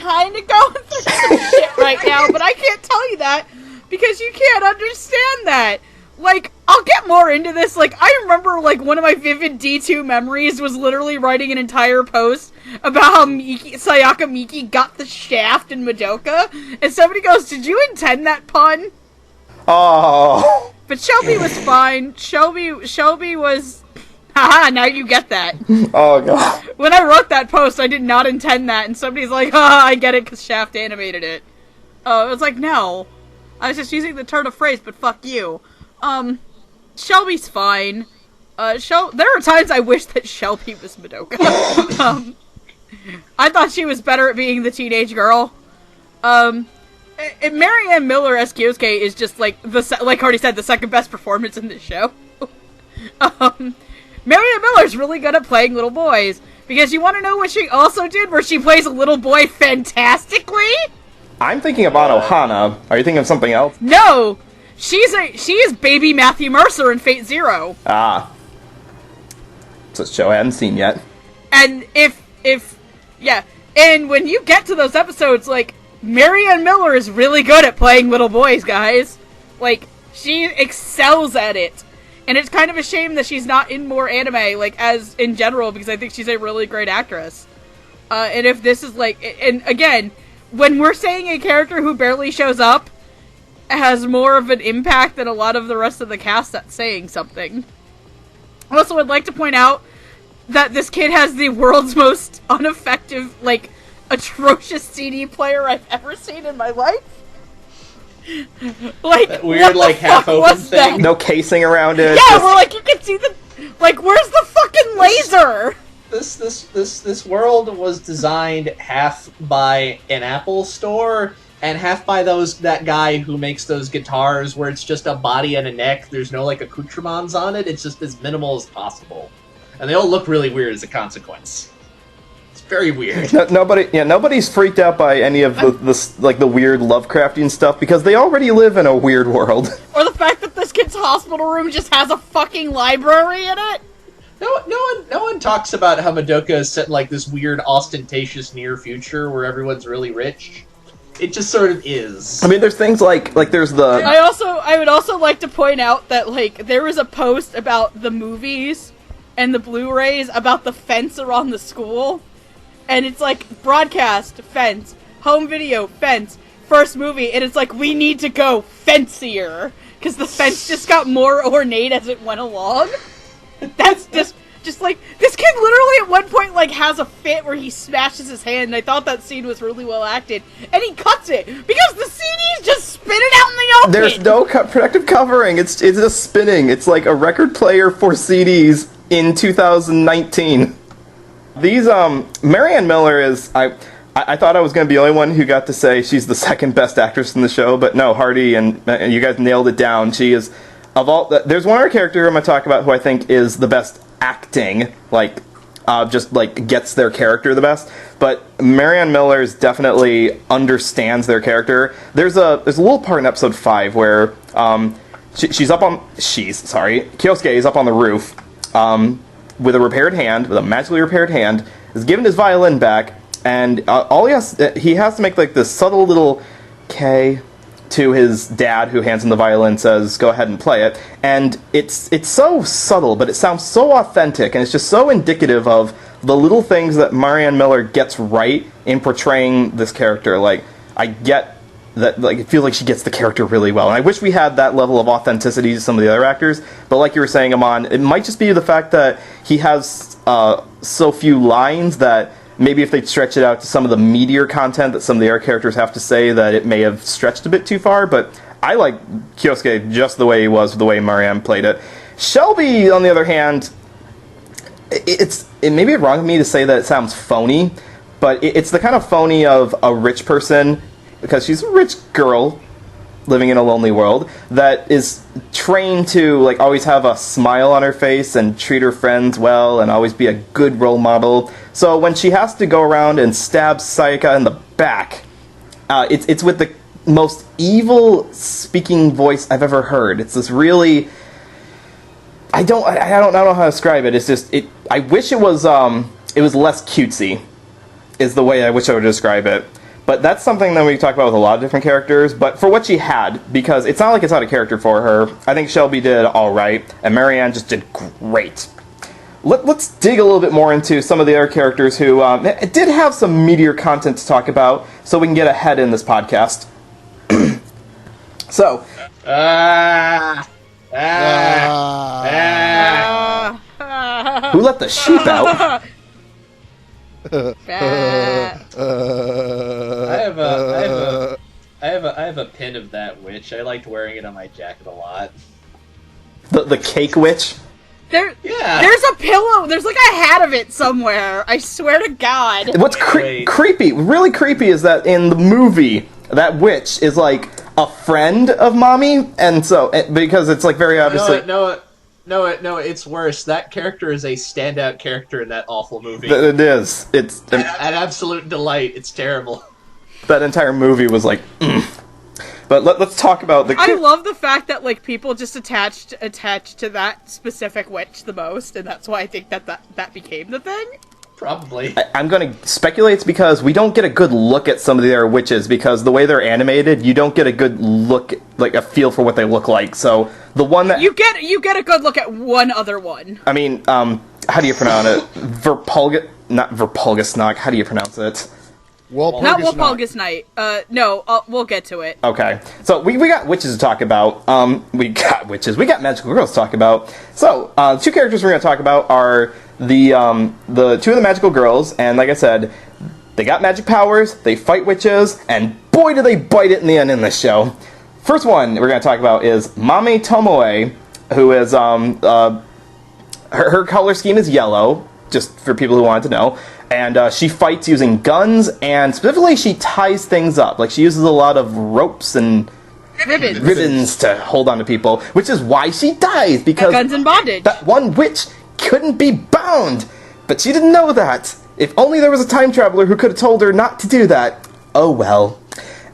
kind of going through some shit right now, but I can't tell you that because you can't understand that. Like, I'll get more into this. Like, I remember, like, one of my vivid D2 memories was literally writing an entire post about how Sayaka Miki got the shaft in Madoka, and somebody goes, did you intend that pun? Oh. But Shelby was fine. Shelby was... Haha, now you get that. Oh god. When I wrote that post, I did not intend that, and somebody's like, haha, I get it, because Shaft animated it. It was like, no. I was just using the turn of phrase, but fuck you. Shelby's fine. There are times I wish that Shelby was Madoka. I thought she was better at being the teenage girl. Marianne Miller as Kyosuke is just, like, like Hardy said, the second best performance in this show. Marianne Miller's really good at playing little boys. Because you want to know what she also did, where she plays a little boy fantastically? I'm thinking of Anohana. Are you thinking of something else? No! She is baby Matthew Mercer in Fate Zero. Ah. It's a show I haven't seen yet. And and when you get to those episodes, like, Marianne Miller is really good at playing little boys, guys. Like, she excels at it. And it's kind of a shame that she's not in more anime, like, as in general, because I think she's a really great actress. And if this is, like, and again, when we're saying a character who barely shows up has more of an impact than a lot of the rest of the cast, that's saying something. Also, I'd like to point out that this kid has the world's most ineffective, like, atrocious CD player I've ever seen in my life. Like, that weird, like, half-open thing. No casing around it. Yeah, where, like, you can see the... Like, where's the fucking laser? This world was designed half by an Apple store and half by that guy who makes those guitars where it's just a body and a neck. There's no, like, accoutrements on it. It's just as minimal as possible. And they all look really weird as a consequence. It's very weird. Nobody's freaked out by any of the weird Lovecraftian stuff because they already live in a weird world. Or the fact that this kid's hospital room just has a fucking library in it. No one talks about how Madoka is set in, like, this weird, ostentatious near future where everyone's really rich. It just sort of is. I mean, there's things like there's the... I would also like to point out that, like, there was a post about the movies and the Blu-rays about the fence around the school. And it's like, broadcast, fence, home video, fence, first movie, and it's like, we need to go fancier. Because the fence just got more ornate as it went along. That's just like, this kid literally at one point, like, has a fit where he smashes his hand, and I thought that scene was really well acted. And he cuts it, because the CDs just spin it out in the open! There's no protective covering, it's just spinning. It's like a record player for CDs in 2019. These, Marianne Miller is, I thought I was going to be the only one who got to say she's the second best actress in the show, but no, Hardy and you guys nailed it down. She is, of all, there's one other character I'm going to talk about who I think is the best acting, like, just, like, gets their character the best, but Marianne Miller definitely understands their character. There's a little part in episode 5 where, Kyosuke is up on the roof, with a magically repaired hand, is given his violin back, and he has to make, like, this subtle little K to his dad, who hands him the violin, says, go ahead and play it, and it's so subtle, but it sounds so authentic, and it's just so indicative of the little things that Marianne Miller gets right in portraying this character. Like, I get that, like, it feels like she gets the character really well, and I wish we had that level of authenticity to some of the other actors, but like you were saying, Amon, it might just be the fact that he has so few lines that maybe if they stretch it out to some of the meatier content that some of the other characters have to say, that it may have stretched a bit too far, but I like Kyosuke just the way he was, the way Marianne played it. Shelby, on the other hand, it may be wrong of me to say that it sounds phony, but it's the kind of phony of a rich person, because she's a rich girl living in a lonely world, that is trained to, like, always have a smile on her face and treat her friends well and always be a good role model. So when she has to go around and stab Sayaka in the back, it's with the most evil speaking voice I've ever heard. It's this really... I don't know how to describe it. It's just... I wish it was less cutesy, is the way I wish I would describe it. But that's something that we talk about with a lot of different characters. But for what she had, because it's not like it's out of character for her, I think Shelby did all right, and Marianne just did great. Let's dig a little bit more into some of the other characters who did have some meatier content to talk about, so we can get ahead in this podcast. So, who let the sheep out? I have a pin of that witch. I liked wearing it on my jacket a lot. The cake witch? There's a pillow. There's like a hat of it somewhere. I swear to God. What's creepy, really creepy, is that in the movie, that witch is like a friend of Mami, and so because it's like very obviously. No, it's worse. That character is a standout character in that awful movie. It is. It's an absolute delight. It's terrible. That entire movie was like, But let's talk about the... I love the fact that, like, people just attached to that specific witch the most, and that's why I think that became the thing. Probably. I'm going to speculate it's because we don't get a good look at some of the other witches, because the way they're animated, you don't get a good look, like a feel for what they look like. So the one that... You get a good look at one other one. I mean, how do you pronounce it? Not Verpulgasnog. How do you pronounce it? Not Walpurgis Night. We'll get to it. Okay. So we got witches to talk about. We got magical girls to talk about. So, two characters we're going to talk about are the two of the magical girls, and like I said, they got magic powers, they fight witches, and boy do they bite it in the end in this show. First one we're going to talk about is Mami Tomoe, who is, her color scheme is yellow, just for people who wanted to know, and she fights using guns, and specifically she ties things up. Like, she uses a lot of ropes and ribbons to hold on to people, which is why she dies, because guns and bondage. That one witch couldn't be bound, but she didn't know that. If only there was a time traveler who could have told her not to do that. Oh well.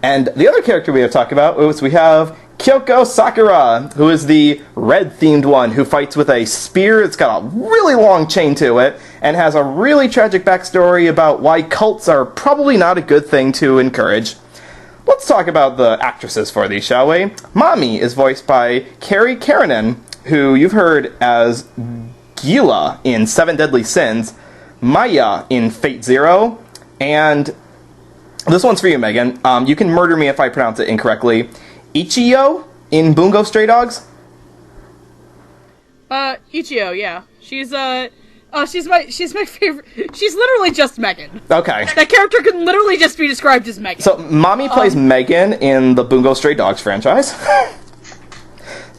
And the other character we have talked about is we have Kyoko Sakura, who is the red-themed one who fights with a spear. It's got a really long chain to it, and has a really tragic backstory about why cults are probably not a good thing to encourage. Let's talk about the actresses for these, shall we? Mami is voiced by Kari Karanen, who you've heard as Gila in Seven Deadly Sins, Maya in Fate Zero, and this one's for you, Megan. You can murder me if I pronounce it incorrectly. Ichiyo in Bungo Stray Dogs? Ichiyo, yeah. She's my favorite. She's literally just Megan. Okay. That character can literally just be described as Megan. So, Mami plays Megan in the Bungo Stray Dogs franchise.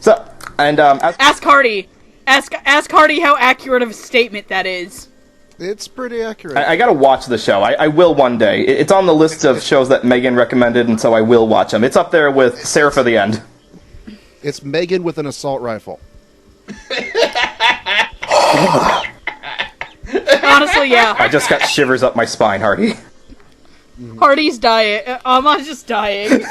So, and, ask Hardy. Ask Hardy how accurate of a statement that is. It's pretty accurate. I gotta watch the show. I will one day. It's on the list of shows that Megan recommended, and so I will watch them. It's up there with Sarah for the End. It's Megan with an assault rifle. Honestly, yeah. I just got shivers up my spine, Hardy. Hardy's dying. Amon's just dying.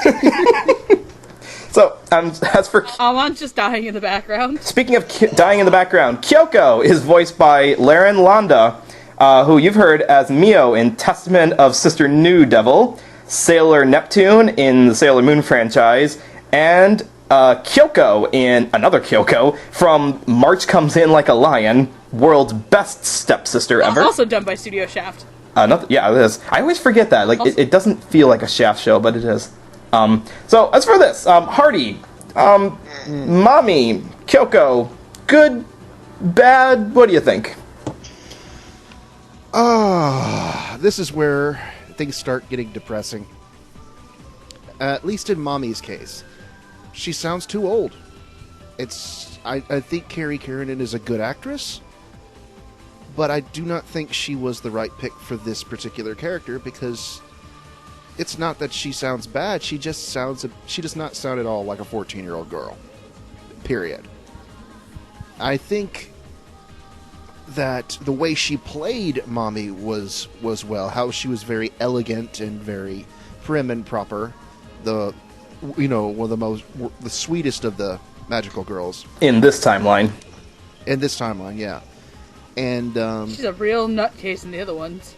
So, as for... Amon's just dying in the background. Speaking of dying in the background, Kyoko is voiced by Laren Landa, who you've heard as Mio in Testament of Sister New Devil, Sailor Neptune in the Sailor Moon franchise, and Kyoko in another Kyoko from March Comes In Like a Lion, world's best stepsister ever. Also done by Studio Shaft. Yeah, it is. I always forget that. Like, it doesn't feel like a Shaft show, but it is. So, as for this, Hardy, Mami, Kyoko, good, bad, what do you think? This is where things start getting depressing. At least in Mami's case. She sounds too old. I think Kari Karanen is a good actress, but I do not think she was the right pick for this particular character, because it's not that she sounds bad, she does not sound at all like a 14-year-old girl. Period. I think that the way she played Mami was well, how she was very elegant and very prim and proper. One of the sweetest of the magical girls. In this timeline. Yeah. And she's a real nutcase in the other ones.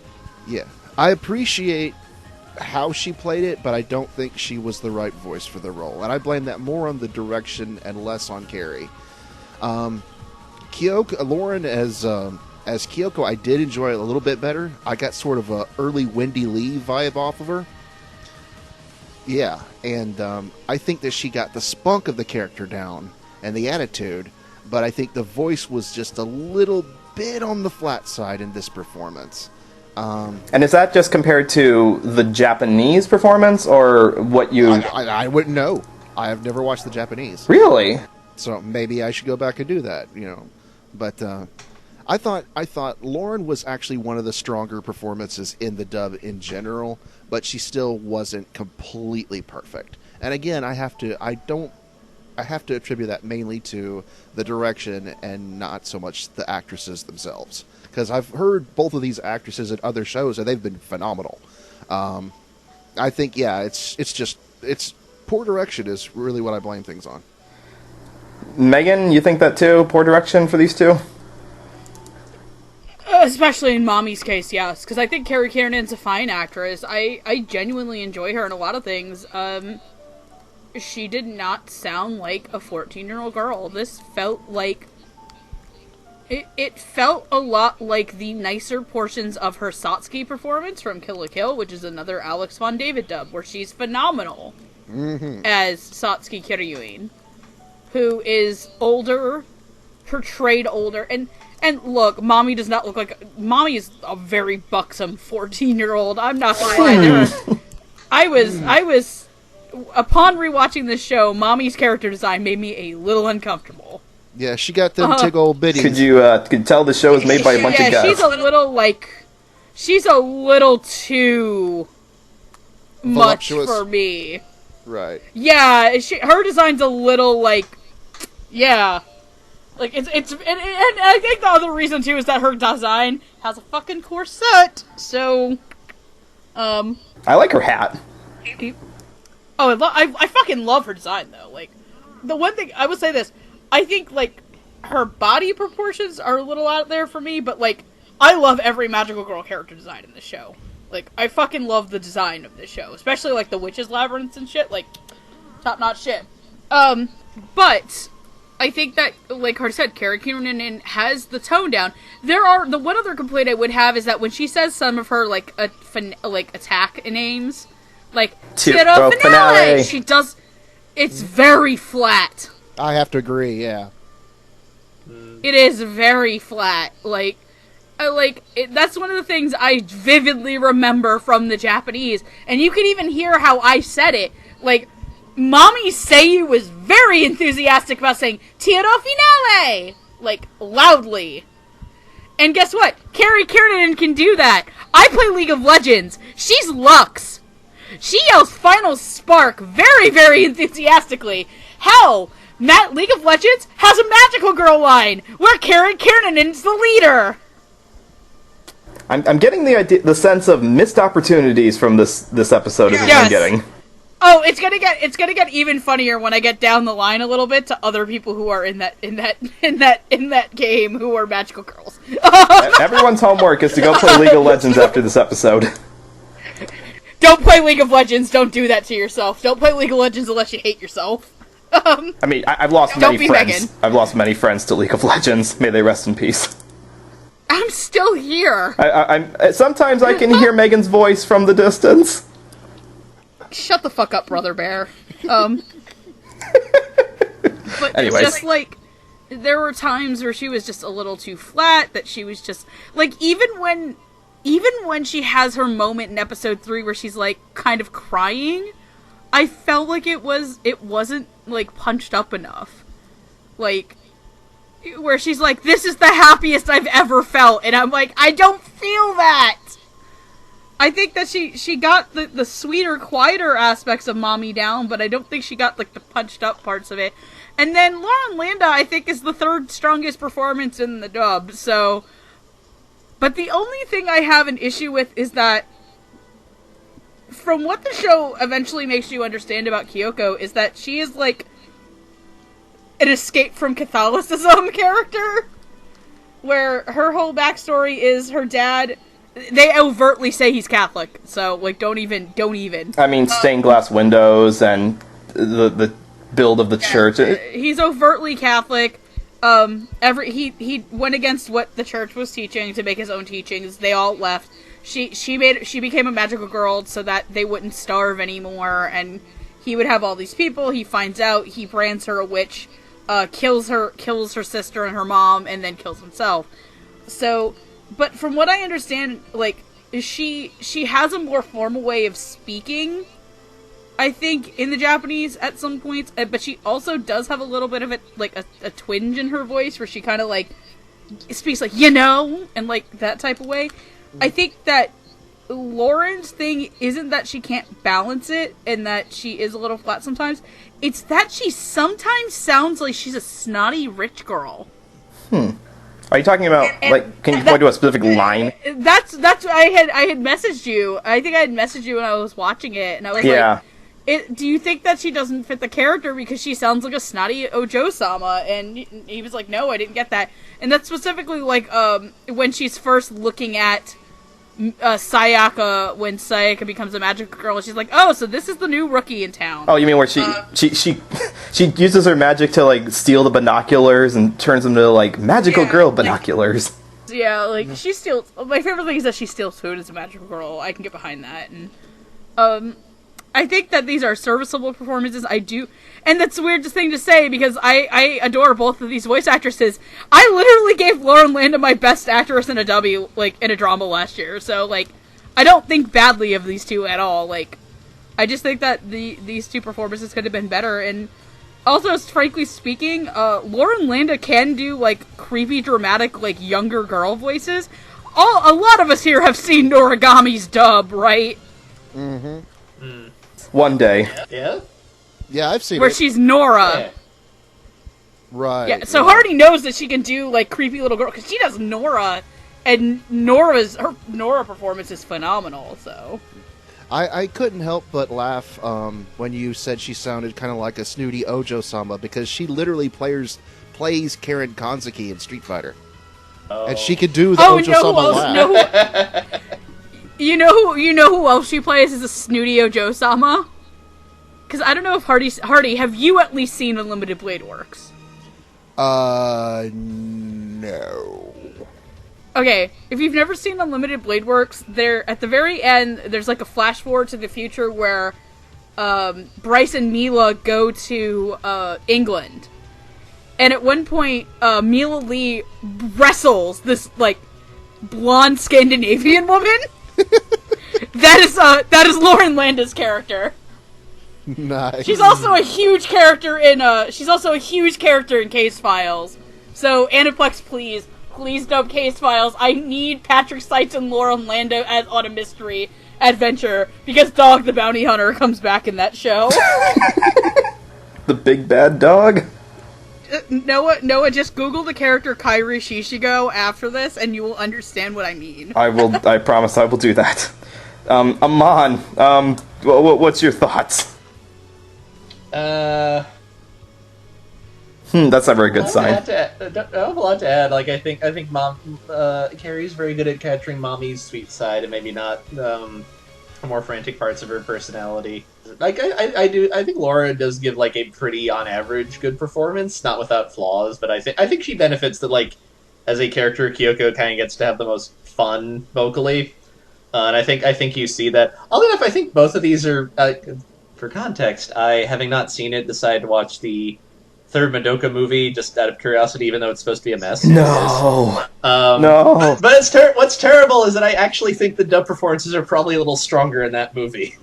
Yeah. I appreciate how she played it, but I don't think she was the right voice for the role. And I blame that more on the direction and less on Kari. Lauren as Kyoko, I did enjoy it a little bit better. I got sort of a early Wendy Lee vibe off of her. Yeah, and I think that she got the spunk of the character down and the attitude, but I think the voice was just a little bit on the flat side in this performance. And is that just compared to the Japanese performance, or what you... I wouldn't know. I have never watched the Japanese. Really? So maybe I should go back and do that, But I thought Lauren was actually one of the stronger performances in the dub in general, but she still wasn't completely perfect. And again, I have to attribute that mainly to the direction and not so much the actresses themselves. Because I've heard both of these actresses in other shows and they've been phenomenal. I think, it's poor direction is really what I blame things on. Megan, you think that too? Poor direction for these two? Especially in Mami's case, yes. Because I think Kari Karanen's a fine actress. I genuinely enjoy her in a lot of things. She did not sound like a 14-year-old girl. This felt like... It felt a lot like the nicer portions of her Satsuki performance from Kill la Kill, which is another Alex Von David dub, where she's phenomenal as Satsuki Kiryuin, who is older, portrayed older, and And look, Mami does not look like... Mami is a very buxom 14-year-old. I'm not gonna lie. I was... Upon rewatching this show, Mami's character design made me a little uncomfortable. Yeah, she got them tig old bitties. Could tell the show is made by a bunch of guys. She's a little too much for me. Right. Yeah, her design's a little yeah. Like and I think the other reason too is that her design has a fucking corset. So, I like her hat. I fucking love her design though. Like, the one thing I would say this, I think her body proportions are a little out there for me, but I love every magical girl character design in this show. Like, I fucking love the design of this show, especially the witches' labyrinths and shit. Top notch shit. But I think that, like Hardy said, Kara Kiernan has the tone down. The one other complaint I would have is that when she says some of her attack names, Tiro Finale, she does. It's very flat. I have to agree. Yeah. It is very flat. That's one of the things I vividly remember from the Japanese, and you can even hear how I said it. Mami Seiyu was very enthusiastic about saying Tiro Finale, loudly. And guess what? Kari Kiernan can do that. I play League of Legends. She's Lux. She yells Final Spark very, very enthusiastically. Hell, League of Legends has a magical girl line where Kari Kiernan is the leader. I'm getting the sense of missed opportunities from this episode. Is what I'm getting. Oh, it's gonna get even funnier when I get down the line a little bit to other people who are in that game who are magical girls. Everyone's homework is to go play League of Legends after this episode. Don't play League of Legends. Don't do that to yourself. Don't play League of Legends unless you hate yourself. I've lost many friends. Megan. I've lost many friends to League of Legends. May they rest in peace. I'm still here. Sometimes I can hear Megan's voice from the distance. Shut the fuck up, Brother Bear. But anyways. Just there were times where she was just a little too flat, that she was just even when she has her moment in episode 3 where she's kind of crying, I felt like it wasn't punched up enough. Where she's this is the happiest I've ever felt, and I'm I don't feel that. I think that she got the sweeter, quieter aspects of Mami down, but I don't think she got the punched up parts of it. And then Lauren Landa, I think, is the third strongest performance in the dub. So, but the only thing I have an issue with is that, from what the show eventually makes you understand about Kyoko, is that she is an escape from Catholicism character, where her whole backstory is her dad. They overtly say he's Catholic, so don't even. I mean, stained glass windows and the build of the church. He's overtly Catholic. He went against what the church was teaching to make his own teachings. They all left. She became a magical girl so that they wouldn't starve anymore, and he would have all these people. He finds out, he brands her a witch, kills her sister and her mom, and then kills himself. So. But from what I understand, she has a more formal way of speaking, I think, in the Japanese at some points, but she also does have a little bit of a twinge in her voice where she kind of speaks and that type of way. I think that Lauren's thing isn't that she can't balance it and that she is a little flat sometimes. It's that she sometimes sounds like she's a snotty rich girl. Are you talking about, can you point to a specific line? That's I had messaged you. I think I had messaged you when I was watching it, and I was do you think that she doesn't fit the character because she sounds like a snotty Ojo-sama? And he was like, no, I didn't get that. And that's specifically, when she's first looking at Sayaka, when Sayaka becomes a magical girl, she's like, oh, so this is the new rookie in town. Oh, you mean where she uses her magic to steal the binoculars and turns them to magical girl binoculars. Yeah, she steals. My favorite thing is that she steals food as a magical girl. I can get behind that. And I think that these are serviceable performances. I do, and that's the weirdest thing to say because I adore both of these voice actresses. I literally gave Lauren Landa my best actress in a W, like, in a drama last year. So, like, I don't think badly of these two at all. Like, I just think that these two performances could have been better. And also, frankly speaking, Lauren Landa can do, like, creepy, dramatic, like, younger girl voices. A lot of us here have seen Noragami's dub, right? Mm-hmm. Mm. One day. Yeah? Yeah, I've seen Where it. she's Nora. Yeah. Right. Yeah, so right. Hardy knows that she can do, like, creepy little girl, because she does Nora, and her Nora performance is phenomenal, so. I couldn't help but laugh when you said she sounded kind of like a snooty Ojo-sama, because she literally plays Karen Kanzuki in Street Fighter. Oh. And she could do the Ojo-sama laugh. You know who else she plays as a snooty Ojo-sama? Because I don't know if Hardy, have you at least seen Unlimited Blade Works? No. Okay, if you've never seen Unlimited Blade Works, there at the very end, there's like a flash forward to the future where Bryce and Mila go to England. And at one point, Mila Lee wrestles this, like, blonde Scandinavian woman. That is Lauren Landa's character. Nice. She's also a huge character in Case Files. So Aniplex, please dub Case Files. I need Patrick Seitz and Lauren Landa on a mystery adventure because Dog the Bounty Hunter comes back in that show. The big bad dog? Noah, just Google the character Kairi Shishigo after this, and you will understand what I mean. I promise I will do that. Amon, what's your thoughts? I That's not a very good sign. I don't have a lot to add. Like, I think Carrie's very good at capturing Mommy's sweet side and maybe not the more frantic parts of her personality. Like, I think Laura does give, like, a pretty, on average, good performance, not without flaws, but I think she benefits that, like, as a character, Kyoko kind of gets to have the most fun vocally, and I think you see that. Oddly enough, I think both of these are, for context, I, having not seen it, decided to watch the third Madoka movie just out of curiosity, even though it's supposed to be a mess. No. No. But what's terrible is that I actually think the dub performances are probably a little stronger in that movie.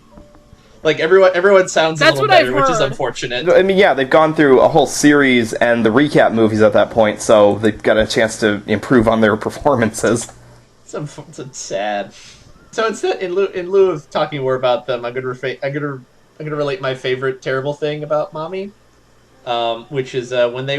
Like, everyone sounds a little better, which is unfortunate. I mean, yeah, they've gone through a whole series and the recap movies at that point, so they've got a chance to improve on their performances. It's sad. So instead, in lieu of talking more about them, I'm gonna relate my favorite terrible thing about Mami, which is when the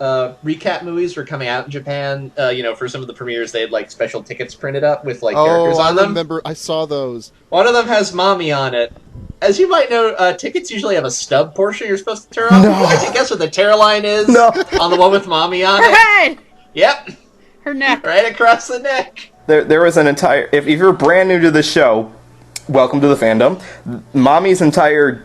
recap movies were coming out in Japan. For some of the premieres, they had like special tickets printed up with like characters on them. I remember. I saw those. One of them has Mami on it. As you might know, tickets usually have a stub portion you're supposed to tear off. No. Would you like to guess what the tear line is? No. On the one with Mami on Her it? head! Yep. Her neck. Right across the neck. There was an entire... If you're brand new to the show, welcome to the fandom. Mami's entire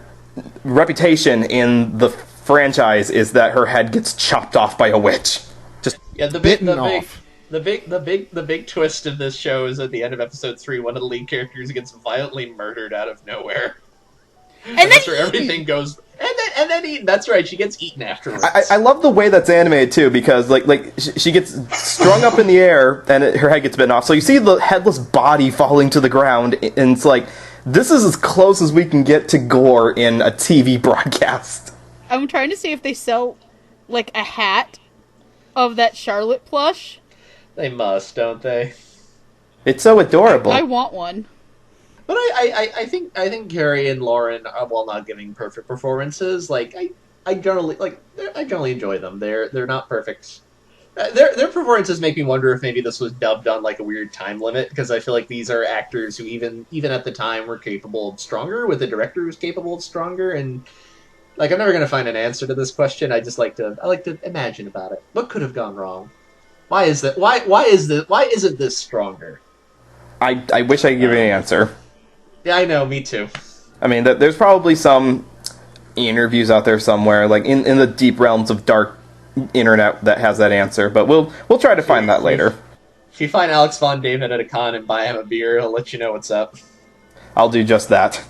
reputation in the franchise is that her head gets chopped off by a witch. Just The big twist of this show is at the end of episode 3, one of the lead characters gets violently murdered out of nowhere. And that's where everything goes. And then eaten. That's right, she gets eaten afterwards. I love the way that's animated too, because like she gets strung up in the air and her head gets bitten off. So you see the headless body falling to the ground, and it's like, this is as close as we can get to gore in a TV broadcast. I'm trying to see if they sell, like, a hat of that Charlotte plush. They must, don't they? It's so adorable. I want one. But I think Carrie and Lauren, while not giving perfect performances, like I generally enjoy them. They're not perfect. Their performances make me wonder if maybe this was dubbed on like a weird time limit, because I feel like these are actors who even at the time were capable of stronger, with a director who's capable of stronger, and like I'm never gonna find an answer to this question. I like to imagine about it. What could have gone wrong? Why is that? Why isn't this stronger? I wish I could give you an answer. Yeah, I know, me too. I mean, there's probably some interviews out there somewhere, like in the deep realms of dark internet, that has that answer. But we'll try to find that later. If you find Alex Von David at a con and buy him a beer, he'll let you know what's up. I'll do just that.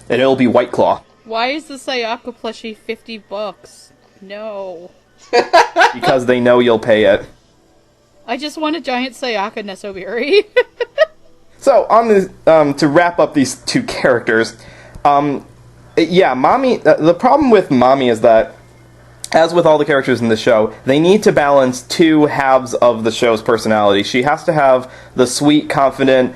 And it'll be White Claw. Why is the Sayaka plushie $50? No. Because they know you'll pay it. I just want a giant Sayaka Nesobiri. So, on this, to wrap up these two characters, Mami, the problem with Mami is that, as with all the characters in the show, they need to balance two halves of the show's personality. She has to have the sweet, confident,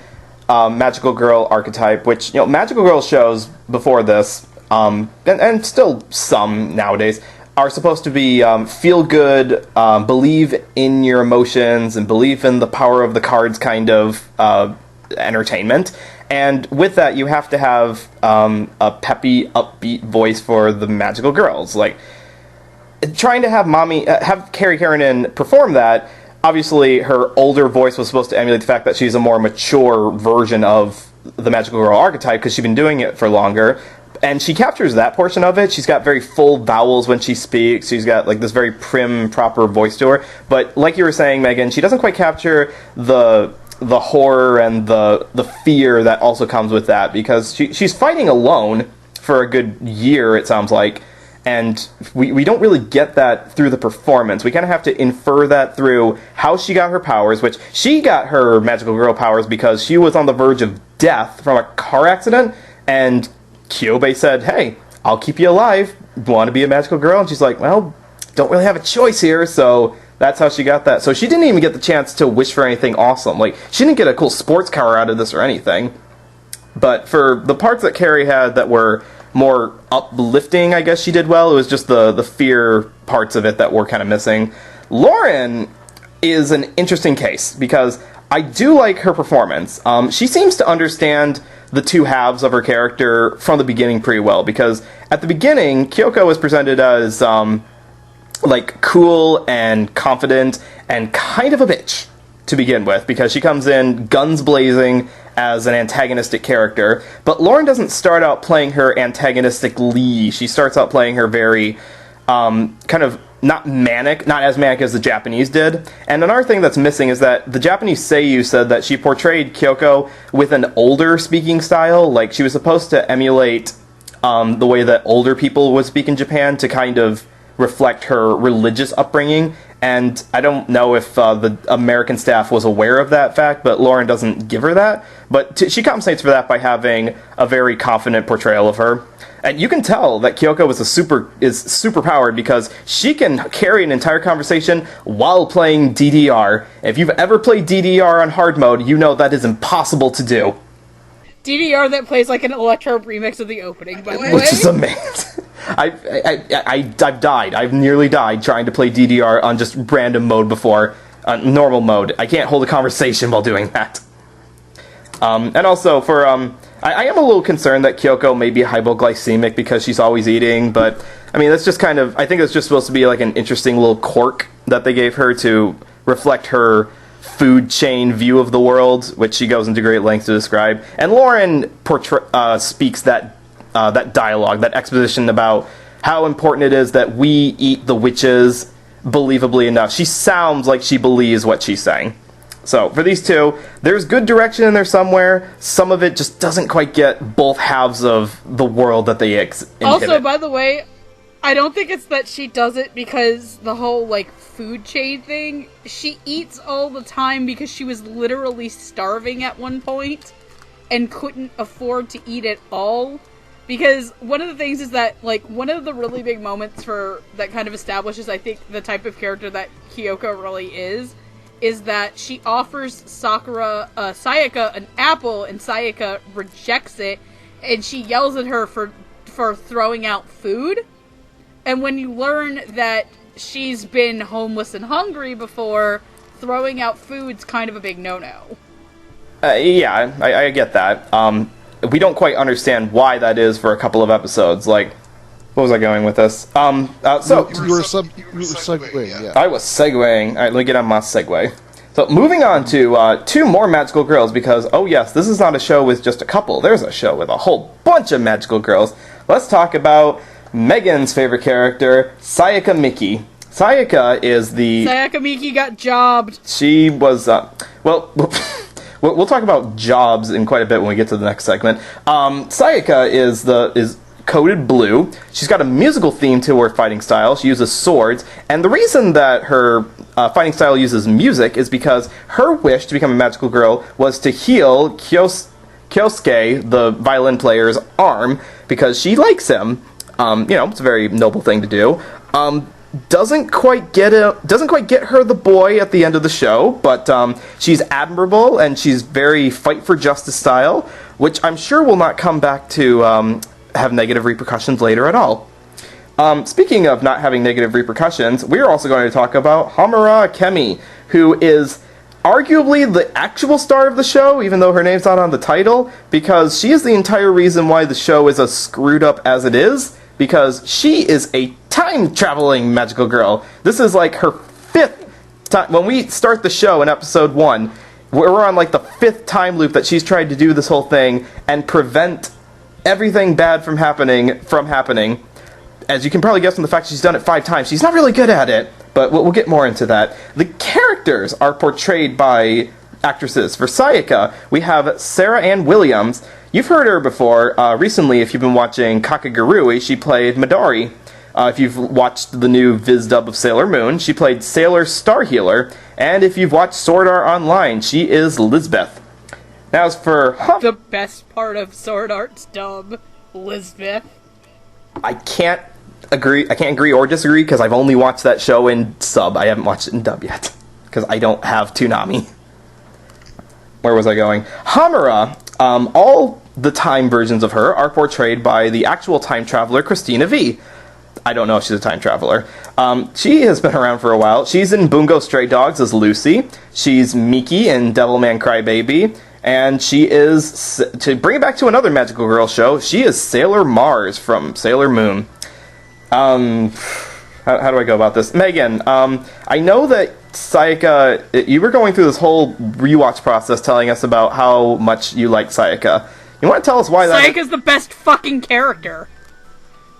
magical girl archetype, which, magical girl shows before this, and still some nowadays, are supposed to be feel good, believe in your emotions, and believe in the power of the cards kind of entertainment. And with that, you have to have a peppy, upbeat voice for the magical girls. Like, trying to have Carrie Keranen perform that, obviously her older voice was supposed to emulate the fact that she's a more mature version of the magical girl archetype because she's been doing it for longer. And she captures that portion of it. She's got very full vowels when she speaks. She's got like this very prim, proper voice to her. But like you were saying, Megan, she doesn't quite capture the horror and the fear that also comes with that, because she's fighting alone for a good year, it sounds like. And we don't really get that through the performance. We kind of have to infer that through how she got her powers, which she got her magical girl powers because she was on the verge of death from a car accident, and Kyobei said, "Hey, I'll keep you alive. Want to be a magical girl?" And she's like, "Well, don't really have a choice here," so that's how she got that. So she didn't even get the chance to wish for anything awesome. Like, she didn't get a cool sports car out of this or anything. But for the parts that Carrie had that were more uplifting, I guess she did well. It was just the fear parts of it that were kind of missing. Lauren is an interesting case, because I do like her performance. She seems to understand the two halves of her character from the beginning pretty well, because at the beginning, Kyoko was presented as, cool and confident and kind of a bitch to begin with, because she comes in guns blazing as an antagonistic character. But Lauren doesn't start out playing her antagonistically. She starts out playing her very kind of not as manic as the Japanese did. And another thing that's missing is that the Japanese seiyuu said that she portrayed Kyoko with an older speaking style. Like, she was supposed to emulate the way that older people would speak in Japan to kind of reflect her religious upbringing. And I don't know if the American staff was aware of that fact, but Lauren doesn't give her that. But she compensates for that by having a very confident portrayal of her. And you can tell that Kyoko is super powered, because she can carry an entire conversation while playing DDR. If you've ever played DDR on hard mode, you know that is impossible to do. DDR that plays like an electro remix of the opening, by the way. Which is amazing. I've died. I've nearly died trying to play DDR on just random mode before. Normal mode. I can't hold a conversation while doing that. And also, for I am a little concerned that Kyoko may be hypoglycemic because she's always eating, but I mean, that's just kind of, I think it's just supposed to be like an interesting little quirk that they gave her to reflect her food chain view of the world, which she goes into great lengths to describe. And Lauren speaks that dialogue, that exposition about how important it is that we eat the witches believably enough. She sounds like she believes what she's saying. So, for these two, there's good direction in there somewhere. Some of it just doesn't quite get both halves of the world that they inhibit. Also, by the way, I don't think it's that she does it because the whole, food chain thing. She eats all the time because she was literally starving at one point and couldn't afford to eat at all. Because one of the things is that, one of the really big moments that kind of establishes, I think, the type of character that Kyoko really is that she offers Sayaka an apple, and Sayaka rejects it, and she yells at her for throwing out food. And when you learn that she's been homeless and hungry before, throwing out food's kind of a big no-no. Yeah, I get that. We don't quite understand why that is for a couple of episodes. What was I going with this? You were segueing, yeah. I was segueing. All right, let me get on my segue. So, moving on to two more magical girls, because, oh yes, this is not a show with just a couple. There's a show with a whole bunch of magical girls. Let's talk about Megan's favorite character, Sayaka Miki. Sayaka is the... Sayaka Miki got jobbed. She was, well, we'll talk about jobs in quite a bit when we get to the next segment. Sayaka is coded blue. She's got a musical theme to her fighting style. She uses swords, and the reason that her fighting style uses music is because her wish to become a magical girl was to heal Kyosuke, the violin player's arm, because she likes him. It's a very noble thing to do. Doesn't quite get her the boy at the end of the show, but she's admirable and she's very fight for justice style, which I'm sure will not come back to have negative repercussions later at all. Speaking of not having negative repercussions, we're also going to talk about Hamara Chemi, who is arguably the actual star of the show, even though her name's not on the title, because she is the entire reason why the show is as screwed up as it is, because she is a time-traveling magical girl. This is like her 5th time. When we start the show in episode 1, we're on like the 5th time loop that she's tried to do this whole thing and prevent everything bad from happening. As you can probably guess from the fact she's done it 5 times, she's not really good at it, but we'll get more into that. The characters are portrayed by actresses. For Sayaka, we have Sarah Ann Williams. You've heard her before. Recently, if you've been watching Kakagurui, she played Midori. If you've watched the new Viz dub of Sailor Moon, she played Sailor Star Healer. And if you've watched Sword Art Online, she is Lisbeth. Now, as for... The best part of Sword Art's dub, Lisbeth. I can't agree or disagree, because I've only watched that show in sub. I haven't watched it in dub yet, because I don't have Toonami. Where was I going? Hamara, all the time versions of her are portrayed by the actual time traveler, Christina V. I don't know if she's a time traveler. She has been around for a while. She's in Bungo Stray Dogs as Lucy. She's Miki in Devilman Crybaby. And she is, to bring it back to another magical girl show, she is Sailor Mars from Sailor Moon. How do I go about this? Megan, I know that Sayaka, you were going through this whole rewatch process telling us about how much you like Sayaka. You want to tell us why that... Sayaka's the best fucking character.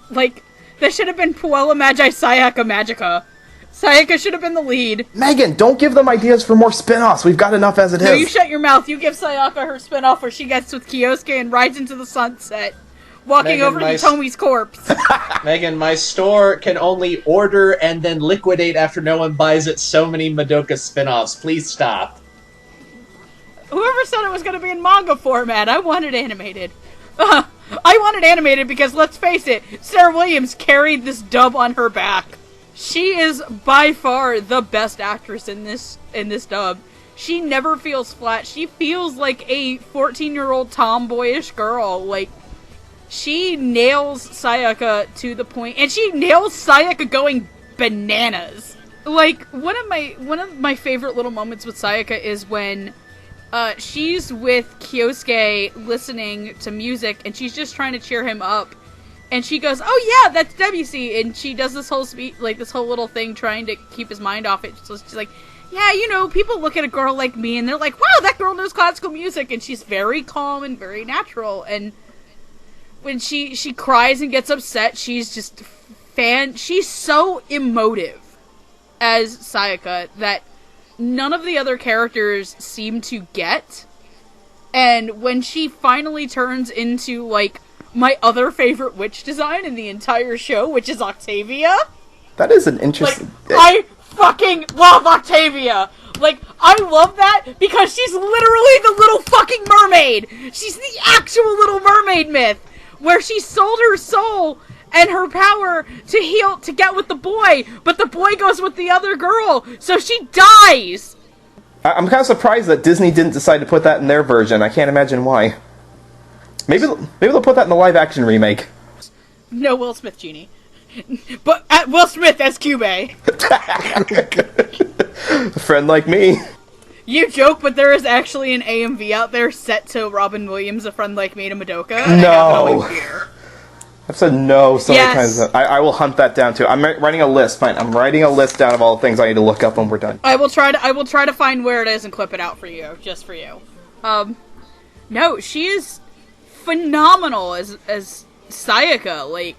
Like, this should have been Puella Magi Sayaka Magica. Sayaka should have been the lead. Megan, don't give them ideas for more spin-offs. We've got enough as it is. No, you shut your mouth. You give Sayaka her spin-off where she gets with Kyosuke and rides into the sunset, walking Megan, over to Tomi's corpse. Megan, my store can only order and then liquidate after no one buys it so many Madoka spin-offs. Please stop. Whoever said it was going to be in manga format, I want it animated. I want it animated because, let's face it, Sarah Williams carried this dub on her back. She is by far the best actress in this dub. She never feels flat. She feels like a 14-year-old tomboyish girl. Like, she nails Sayaka to the point, and she nails Sayaka going bananas. Like, one of my favorite little moments with Sayaka is when she's with Kyosuke listening to music, and she's just trying to cheer him up. And she goes, "Oh yeah, that's WC," and she does this whole this whole little thing trying to keep his mind off it. So she's like, "Yeah, people look at a girl like me, and they're like, wow, that girl knows classical music," and she's very calm and very natural. And when she cries and gets upset, she's just she's so emotive as Sayaka that none of the other characters seem to get. And when she finally turns into, like, my other favorite witch design in the entire show, which is Octavia. That is an interesting... Like, I fucking love Octavia! Like, I love that because she's literally the little fucking mermaid! She's the actual Little Mermaid myth! Where she sold her soul and her power to get with the boy, but the boy goes with the other girl, so she dies! I'm kind of surprised that Disney didn't decide to put that in their version. I can't imagine why. Maybe they'll put that in the live-action remake. No Will Smith genie. But Will Smith as Cube. A friend like me. You joke, but there is actually an AMV out there set to Robin Williams, A Friend Like Me to Madoka. No. I've said no so many times. I will hunt that down too. I'm writing a list. Fine, I'm writing a list down of all the things I need to look up when we're done. I will try to find where it is and clip it out for you, just for you. No, she is phenomenal as Sayaka. Like,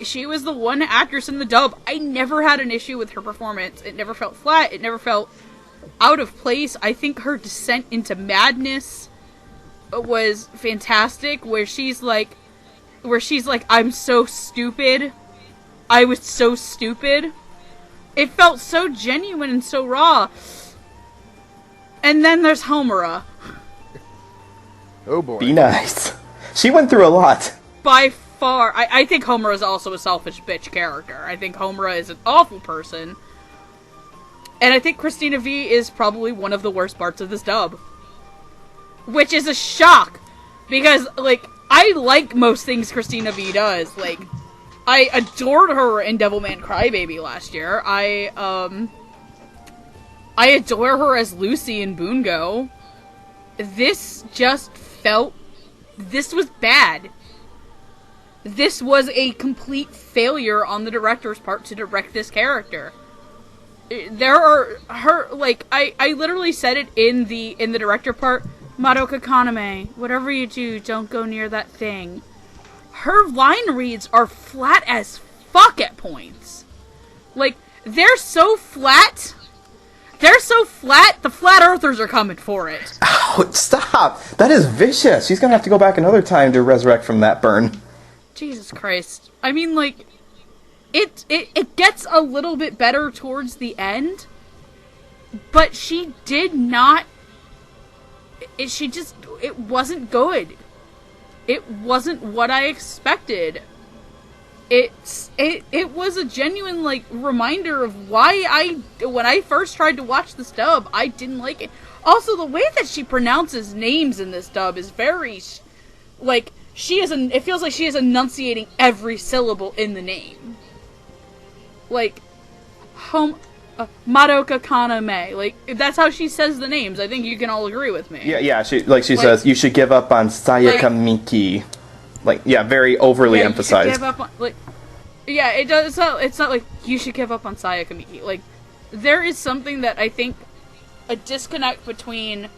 she was the one actress in the dub. I never had an issue with her performance. It never felt flat. It never felt out of place. I think her descent into madness was fantastic, where she's like, I'm so stupid. I was so stupid. It felt so genuine and so raw. And then there's Hamara. Oh boy. Be nice. She went through a lot. By far, I think Hamara is also a selfish bitch character. I think Hamara is an awful person. And I think Christina V is probably one of the worst parts of this dub. Which is a shock. Because, like, I like most things Christina V does. Like, I adored her in Devilman Crybaby last year. I adore her as Lucy in Bungo. This just felt... This was bad. This was a complete failure on the director's part to direct this character. There are... I literally said it in the director part. Madoka Kaname, whatever you do, don't go near that thing. Her line reads are flat as fuck at points. Like, they're so flat. They're so flat, the flat earthers are coming for it. Oh, stop. That is vicious. She's gonna have to go back another time to resurrect from that burn. Jesus Christ. I mean, like, it gets a little bit better towards the end, but she did not... It wasn't good. It wasn't what I expected. It was a genuine, like, reminder of why when I first tried to watch this dub, I didn't like it. Also, the way that she pronounces names in this dub is very, like, it feels like she is enunciating every syllable in the name. Like, Madoka Kaname. Like, that's how she says the names. I think you can all agree with me. Yeah, she says, you should give up on Sayaka Miki. Like, yeah, very overly emphasized. You should give up on, like, yeah, it does. It's not like, you should give up on Sayaka Miki. Like, there is something that I think, a disconnect between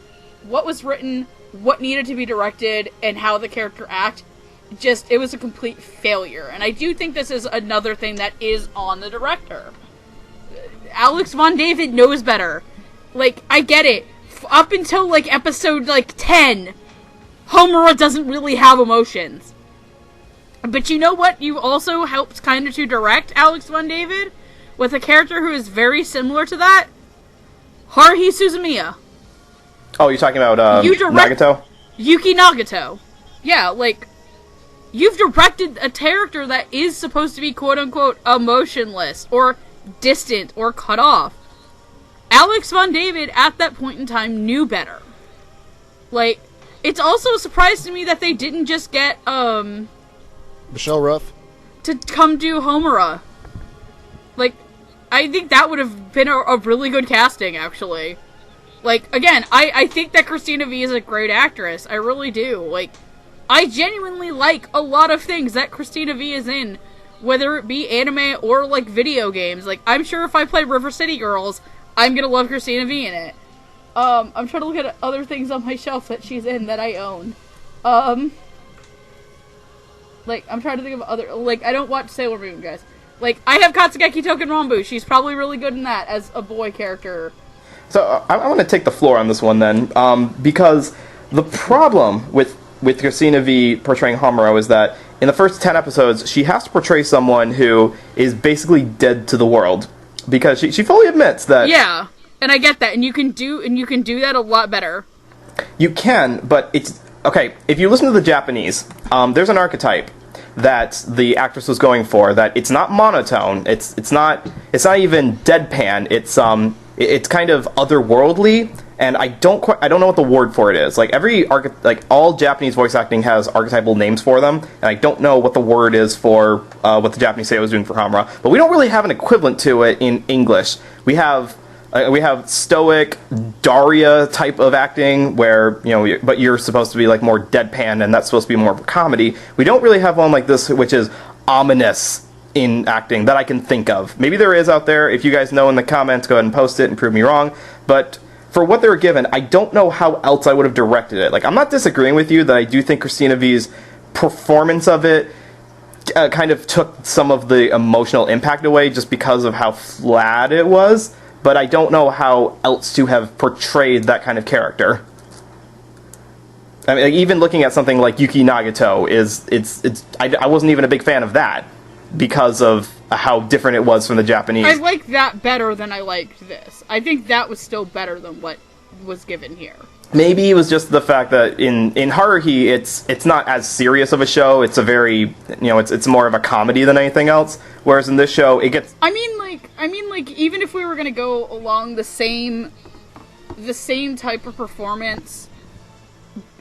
what was written, what needed to be directed, and how the character act. It was a complete failure. And I do think this is another thing that is on the director. Alex Von David knows better. Like, I get it. Up until, like, episode, like, 10, Hamara doesn't really have emotions. But you know what? You also helped kind of to direct Alex Von David with a character who is very similar to that. Haruhi Suzumiya. Oh, you're talking about Nagato? Yuki Nagato. Yeah, like, you've directed a character that is supposed to be quote-unquote emotionless, or distant, or cut off. Alex Von David, at that point in time, knew better. Like, it's also a surprise to me that they didn't just get, Michelle Ruff? to come do Hamara. Like, I think that would have been a really good casting, actually. Like, again, I think that Christina V is a great actress. I really do. Like, I genuinely like a lot of things that Christina V is in, whether it be anime or, like, video games. Like, I'm sure if I play River City Girls, I'm gonna love Christina V in it. I'm trying to look at other things on my shelf that she's in that I own. Like, I'm trying to think of other... Like, I don't watch Sailor Moon, guys. Like, I have Katsugeki Token Rambu. She's probably really good in that as a boy character. So, I want to take the floor on this one, then. Because the problem with Christina V portraying Hamara is that in the first 10 episodes, she has to portray someone who is basically dead to the world. Because she fully admits that... Yeah, and I get that. And you can do that a lot better. You can, but it's... Okay, if you listen to the Japanese, there's an archetype that the actress was going for, that it's not monotone, it's not even deadpan, it's kind of otherworldly, and I don't know what the word for it is. Like, all Japanese voice acting has archetypal names for them, and I don't know what the word is for what the Japanese say I was doing for Hamara, but we don't really have an equivalent to it in English. We have stoic Daria type of acting where, but you're supposed to be like more deadpan, and that's supposed to be more of a comedy. We don't really have one like this, which is ominous in acting that I can think of. Maybe there is out there. If you guys know in the comments, go ahead and post it and prove me wrong. But for what they were given, I don't know how else I would have directed it. Like, I'm not disagreeing with you that I do think Christina V's performance of it kind of took some of the emotional impact away just because of how flat it was. but I don't know how else to have portrayed that kind of character. I mean, like, even looking at something like Yuki Nagato I wasn't even a big fan of that because of how different it was from the Japanese. I like that better than I liked this. I think that was still better than what was given here. Maybe it was just the fact that in Haruhi, it's not as serious of a show. It's a very, it's more of a comedy than anything else. Whereas in this show, it gets. I mean, even if we were gonna go along the same type of performance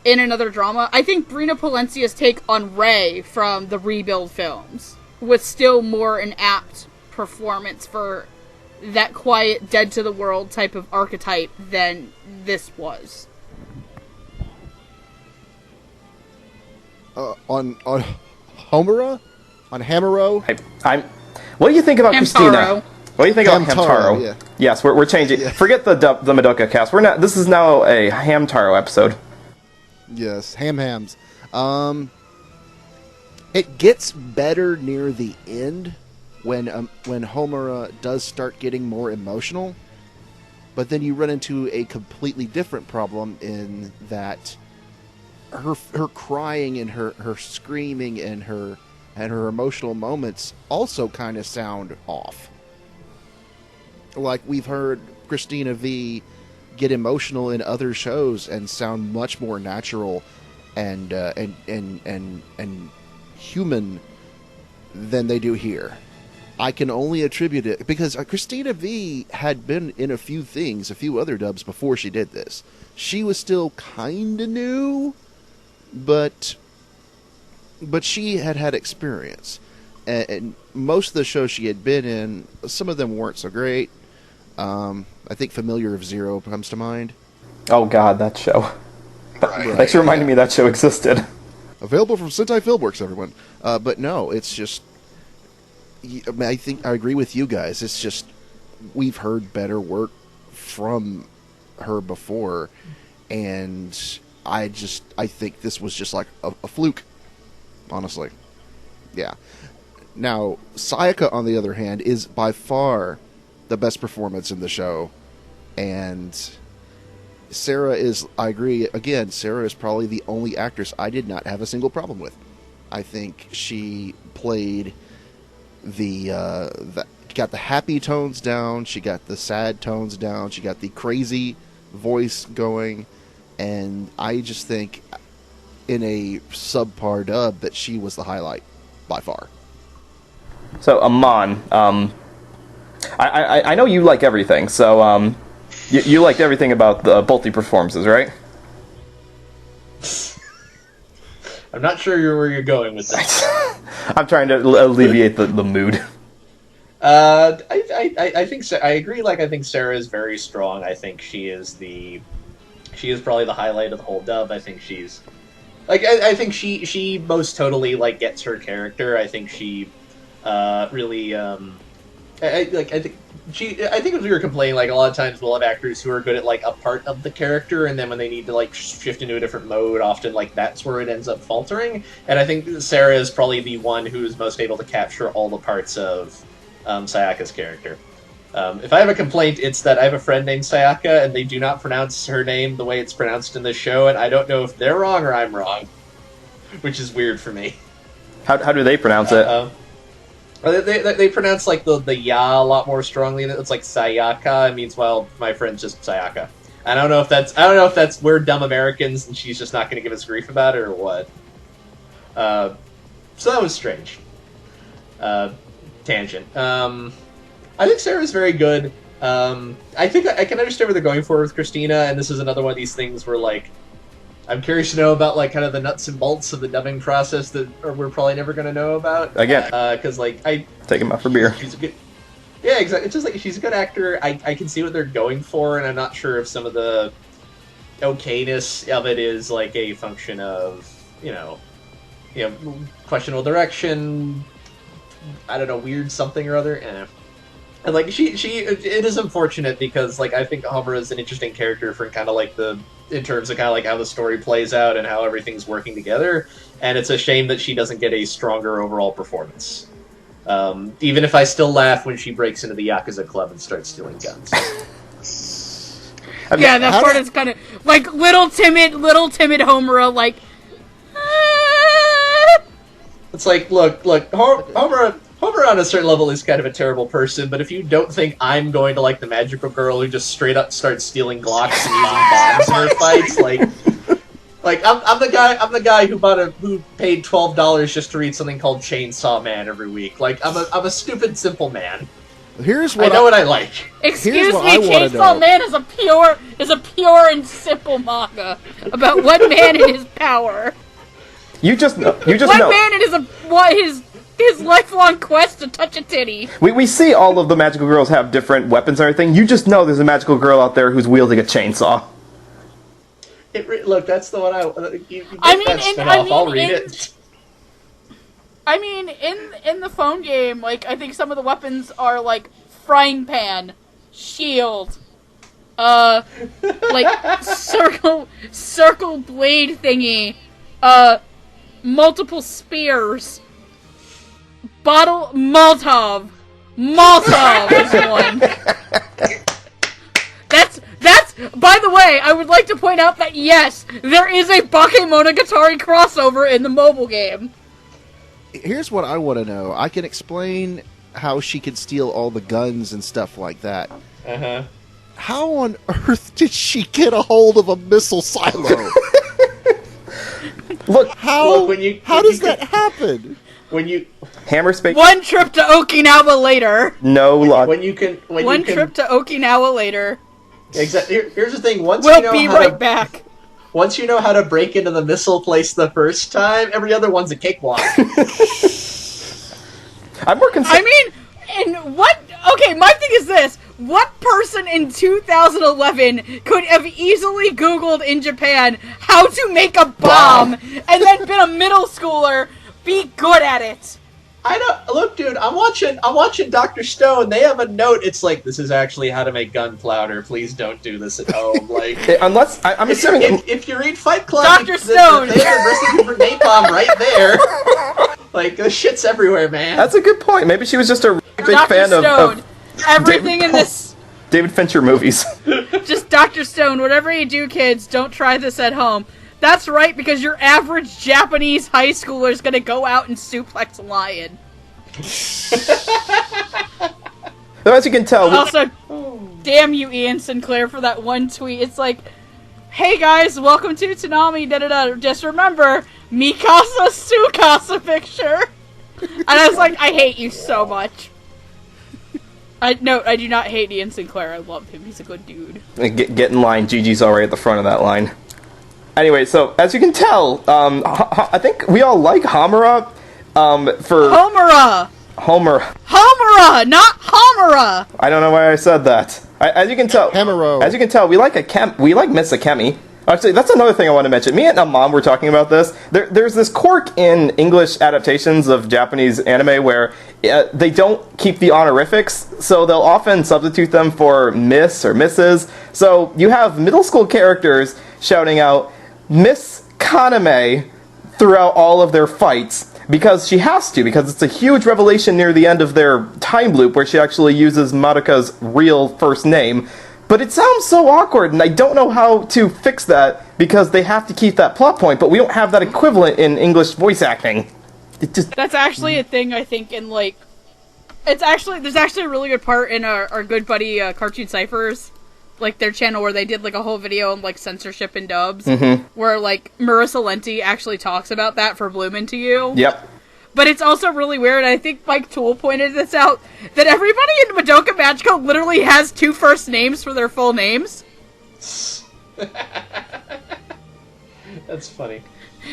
in another drama, I think Brina Palencia's take on Rei from the Rebuild films was still more an apt performance for that quiet, dead to the world type of archetype than this was. On Homura? On Hamaro? What do you think about Christina? What do you think about Hamtaro? Yeah. Yes, we're changing. Yeah. Forget the Madoka cast. We're not. This is now a Hamtaro episode. Yes, hams. It gets better near the end when Homura does start getting more emotional, but then you run into a completely different problem in that her crying and her screaming and her emotional moments also kind of sound off. Like we've heard Christina V get emotional in other shows and sound much more natural and human than they do here. I can only attribute it because Christina V had been in a few other dubs before she did this. She was still kind of new, but she had experience. And most of the shows she had been in, some of them weren't so great. I think Familiar of Zero comes to mind. Oh god, that show. Right. Thanks for reminding me that show existed. Available from Sentai Filmworks, everyone. But no, it's just... I think I agree with you guys. It's just we've heard better work from her before, and I think this was just like a fluke, honestly. Yeah. Now, Sayaka, on the other hand, is by far the best performance in the show, and Sarah is, I agree, again, Sarah is probably the only actress I did not have a single problem with. I think she played got the happy tones down, she got the sad tones down, she got the crazy voice going, and I just think in a subpar dub that she was the highlight by far. So Amon, I know you like everything, so you liked everything about both the performances, right? I'm not sure where you're going with this. I'm trying to alleviate the mood. I think I agree. Like, I think Sarah is very strong. I think she is probably the highlight of the whole dub. I think she's like I think she most totally like gets her character. I think she really I think as we were complaining, like a lot of times we'll have actors who are good at like a part of the character, and then when they need to like shift into a different mode, often like that's where it ends up faltering. And I think Sarah is probably the one who's most able to capture all the parts of Sayaka's character. If I have a complaint, it's that I have a friend named Sayaka, and they do not pronounce her name the way it's pronounced in this show, and I don't know if they're wrong or I'm wrong, which is weird for me. How do they pronounce it? They pronounce like the ya a lot more strongly. It's like Sayaka. It means, well, my friend's just Sayaka. I don't know if that's we're dumb Americans and she's just not going to give us grief about it or what. So that was strange. Tangent. I think Sarah's very good. I think I can understand where they're going for with Christina, and this is another one of these things where like I'm curious to know about like kind of the nuts and bolts of the dubbing process that we're probably never going to know about. Again, because like take him out for beer. She's a good, yeah, exactly. It's just like she's a good actor. I can see what they're going for, and I'm not sure if some of the okayness of it is like a function of questionable direction. I don't know, weird something or other. And like it is unfortunate because like I think Hamara is an interesting character for kind of like in terms of kind of like how the story plays out and how everything's working together, and it's a shame that she doesn't get a stronger overall performance. Even if I still laugh when she breaks into the Yakuza club and starts stealing guns. Yeah, that part is kind of like little timid Homura, like. It's like, look, Homura on a certain level is kind of a terrible person, but if you don't think I'm going to like the magical girl who just straight up starts stealing Glocks and using bombs in her fights, like I'm the guy who paid $12 just to read something called Chainsaw Man every week. Like I'm a stupid simple man. Here's what I know what I like. Excuse me, Chainsaw Man is a pure and simple manga about one man and his power. You just know. One man and his lifelong quest to touch a titty. We see all of the magical girls have different weapons and everything. You just know there's a magical girl out there who's wielding a chainsaw. Look, that's the one I'll read it. I mean, in the phone game, like, I think some of the weapons are, like, frying pan, shield, like, circle blade thingy, multiple spears, bottle, Molotov is one. That's, by the way, I would like to point out that, yes, there is a Bakemonogatari crossover in the mobile game. Here's what I want to know. I can explain how she can steal all the guns and stuff like that. Uh-huh. How on earth did she get a hold of a missile silo? How does that happen? When you Hammer Space. One trip to Okinawa later. No luck. One trip to Okinawa later. Exactly. Here's the thing. We'll be right back. Once you know how to break into the missile place the first time, every other one's a cakewalk. I'm more concerned. I mean, okay, my thing is this. What person in 2011 could have easily Googled in Japan how to make a bomb and then been a middle schooler, be good at it? I don't look, dude. I'm watching Dr. Stone. They have a note. It's like, this is actually how to make gunpowder. Please don't do this at home. Like, unless I'm assuming if you read Fight Club, Dr. Stone, they have a recipe for napalm right there. Like, the shit's everywhere, man. That's a good point. Maybe she was just a really big Dr. fan Stone, of everything in this. David Fincher movies. Just Dr. Stone. Whatever you do, kids, don't try this at home. That's right, because your average Japanese high schooler is gonna go out and suplex a lion. So as you can tell, also, damn you, Ian Sinclair, for that one tweet. It's like, hey guys, welcome to Toonami, da-da-da. Just remember, Mikasa Tsukasa picture. And I was like, I hate you so much. I do not hate Ian Sinclair. I love him. He's a good dude. Get in line. Gigi's already at the front of that line. Anyway, so as you can tell, I think we all like Hamara. For Homura, not Hamara. I don't know why I said that. As you can tell, we like Miss Akemi. Actually, that's another thing I want to mention. Me and Amon were talking about this. There's this quirk in English adaptations of Japanese anime where they don't keep the honorifics, so they'll often substitute them for Miss or Mrs. So you have middle school characters shouting out Miss Kaname throughout all of their fights. Because she has to, because it's a huge revelation near the end of their time loop where she actually uses Madoka's real first name. But it sounds so awkward, and I don't know how to fix that, because they have to keep that plot point, but we don't have that equivalent in English voice acting. That's actually a thing, I think, in, like... there's actually a really good part in our good buddy Cartoon Cyphers, like, their channel where they did, like, a whole video on, like, censorship and dubs, where, like, Marissa Lenti actually talks about that for Bloomin' to You. Yep. But it's also really weird, I think Mike Toole pointed this out, that everybody in Madoka Magica literally has two first names for their full names. That's funny.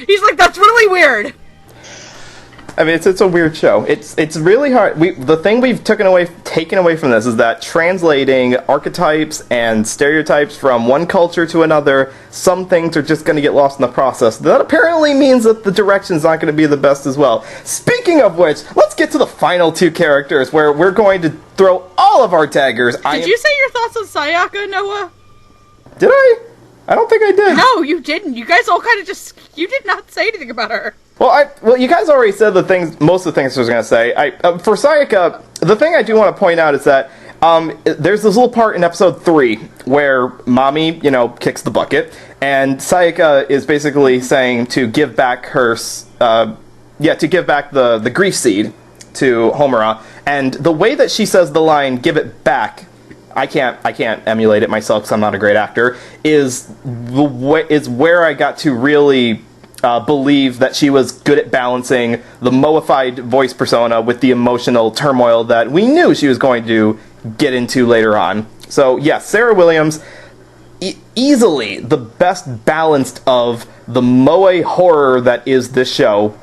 He's like, that's really weird! I mean, it's a weird show. It's really hard. The thing we've taken away from this is that translating archetypes and stereotypes from one culture to another, some things are just going to get lost in the process. That apparently means that the direction's not going to be the best as well. Speaking of which, let's get to the final two characters where we're going to throw all of our daggers. Did you say your thoughts on Sayaka, Noah? Did I? I don't think I did. No, you didn't. You guys all kind of you did not say anything about her. Well, you guys already said most of the things I was going to say. For Sayaka, the thing I do want to point out is that there's this little part in episode 3 where Mami, kicks the bucket, and Sayaka is basically saying to give back the grief seed to Hamara, and the way that she says the line "give it back," I can't emulate it myself because I'm not a great actor, is where I got to really believe that she was good at balancing the moified voice persona with the emotional turmoil that we knew she was going to get into later on. So yes, Sarah Williams, easily the best balanced of the moe horror that is this show.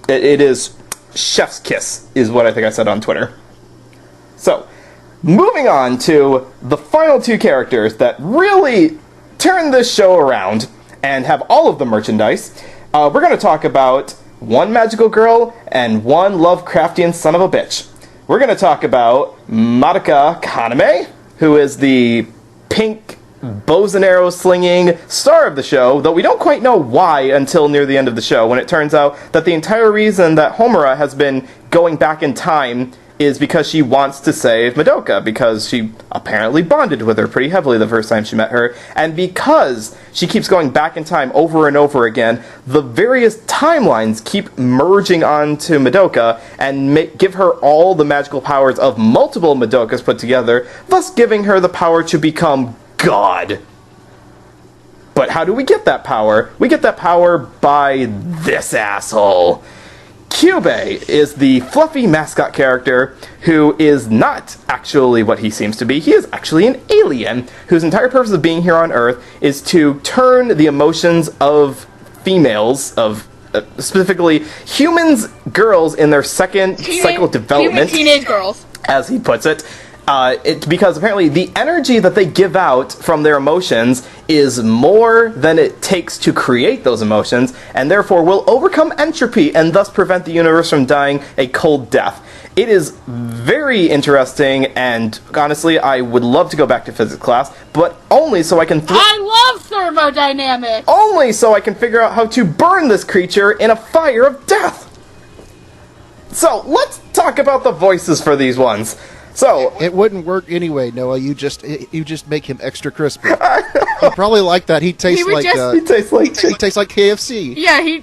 It is chef's kiss, is what I think I said on Twitter. So, moving on to the final 2 characters that really turn this show around and have all of the merchandise. We're going to talk about one magical girl and one Lovecraftian son of a bitch. We're going to talk about Madoka Kaname, who is the pink bows and arrows slinging star of the show, though we don't quite know why until near the end of the show, when it turns out that the entire reason that Hamara has been going back in time is because she wants to save Madoka, because she apparently bonded with her pretty heavily the first time she met her, and because she keeps going back in time over and over again, the various timelines keep merging onto Madoka and give her all the magical powers of multiple Madokas put together, thus giving her the power to become God. But how do we get that power? We get that power by this asshole. Kyubey is the fluffy mascot character who is not actually what he seems to be. He is actually an alien whose entire purpose of being here on Earth is to turn the emotions of females, of specifically humans, girls in their second cycle of development. Teenage girls. As he puts it. Because apparently the energy that they give out from their emotions is more than it takes to create those emotions, and therefore will overcome entropy and thus prevent the universe from dying a cold death. It is very interesting, and honestly, I would love to go back to physics class, but only so I can... I love thermodynamics! Only so I can figure out how to burn this creature in a fire of death! So, let's talk about the voices for these ones. So it wouldn't work anyway, Noah. You just make him extra crispy. He'd probably like that. He tastes like KFC. Yeah,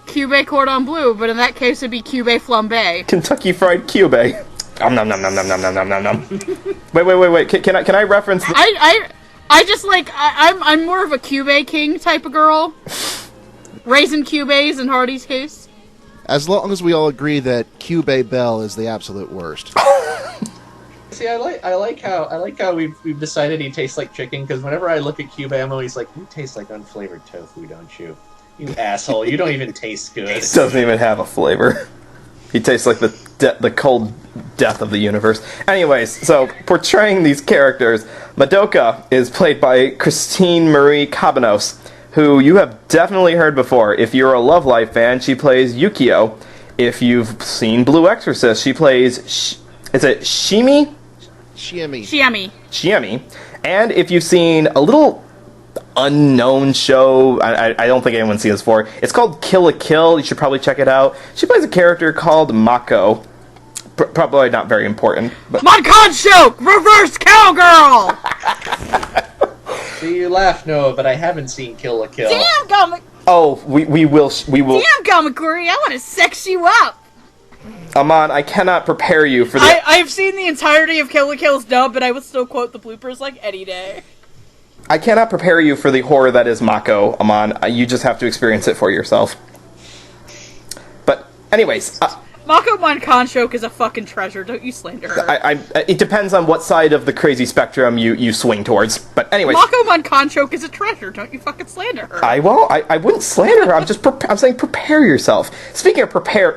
Cube cordon bleu, but in that case it'd be Cube flambe. Kentucky Fried Cube. Nom nom nom nom nom nom nom nom nom. Wait. Can I reference? I'm more of a Cube King type of girl. Raisin Cubes in Hardy's case. As long as we all agree that Cube Bell is the absolute worst. See, I like how we've decided he tastes like chicken, because whenever I look at Cube, I'm always like, you taste like unflavored tofu, don't you? You asshole! You don't even taste good. He doesn't even have a flavor. He tastes like the cold death of the universe. Anyways, so portraying these characters, Madoka is played by Christine Marie Cabanos, who you have definitely heard before. If you're a Love Live fan, she plays Yukio. If you've seen Blue Exorcist, she plays... is it Shiemi? Shiemi. And if you've seen a little unknown show, I don't think anyone's seen this before, it's called Kill la Kill. You should probably check it out. She plays a character called Mako. Probably not very important. But... Monconcho! Reverse cowgirl! See, you laugh, Noah, but I haven't seen Kill la Kill. Damn, Gamakuri! Oh, we will. Damn, Gamakuri, I want to sex you up! Amon, I cannot prepare you for that. I've seen the entirety of Kill la Kill's dub, but I would still quote the bloopers like any day. I cannot prepare you for the horror that is Mako, Amon. You just have to experience it for yourself. But, anyways... Mako Monconcho is a fucking treasure, don't you slander her. It depends on what side of the crazy spectrum you swing towards. But anyways... Mako Monconcho is a treasure, don't you fucking slander her. I wouldn't slander her, I'm saying prepare yourself. Speaking of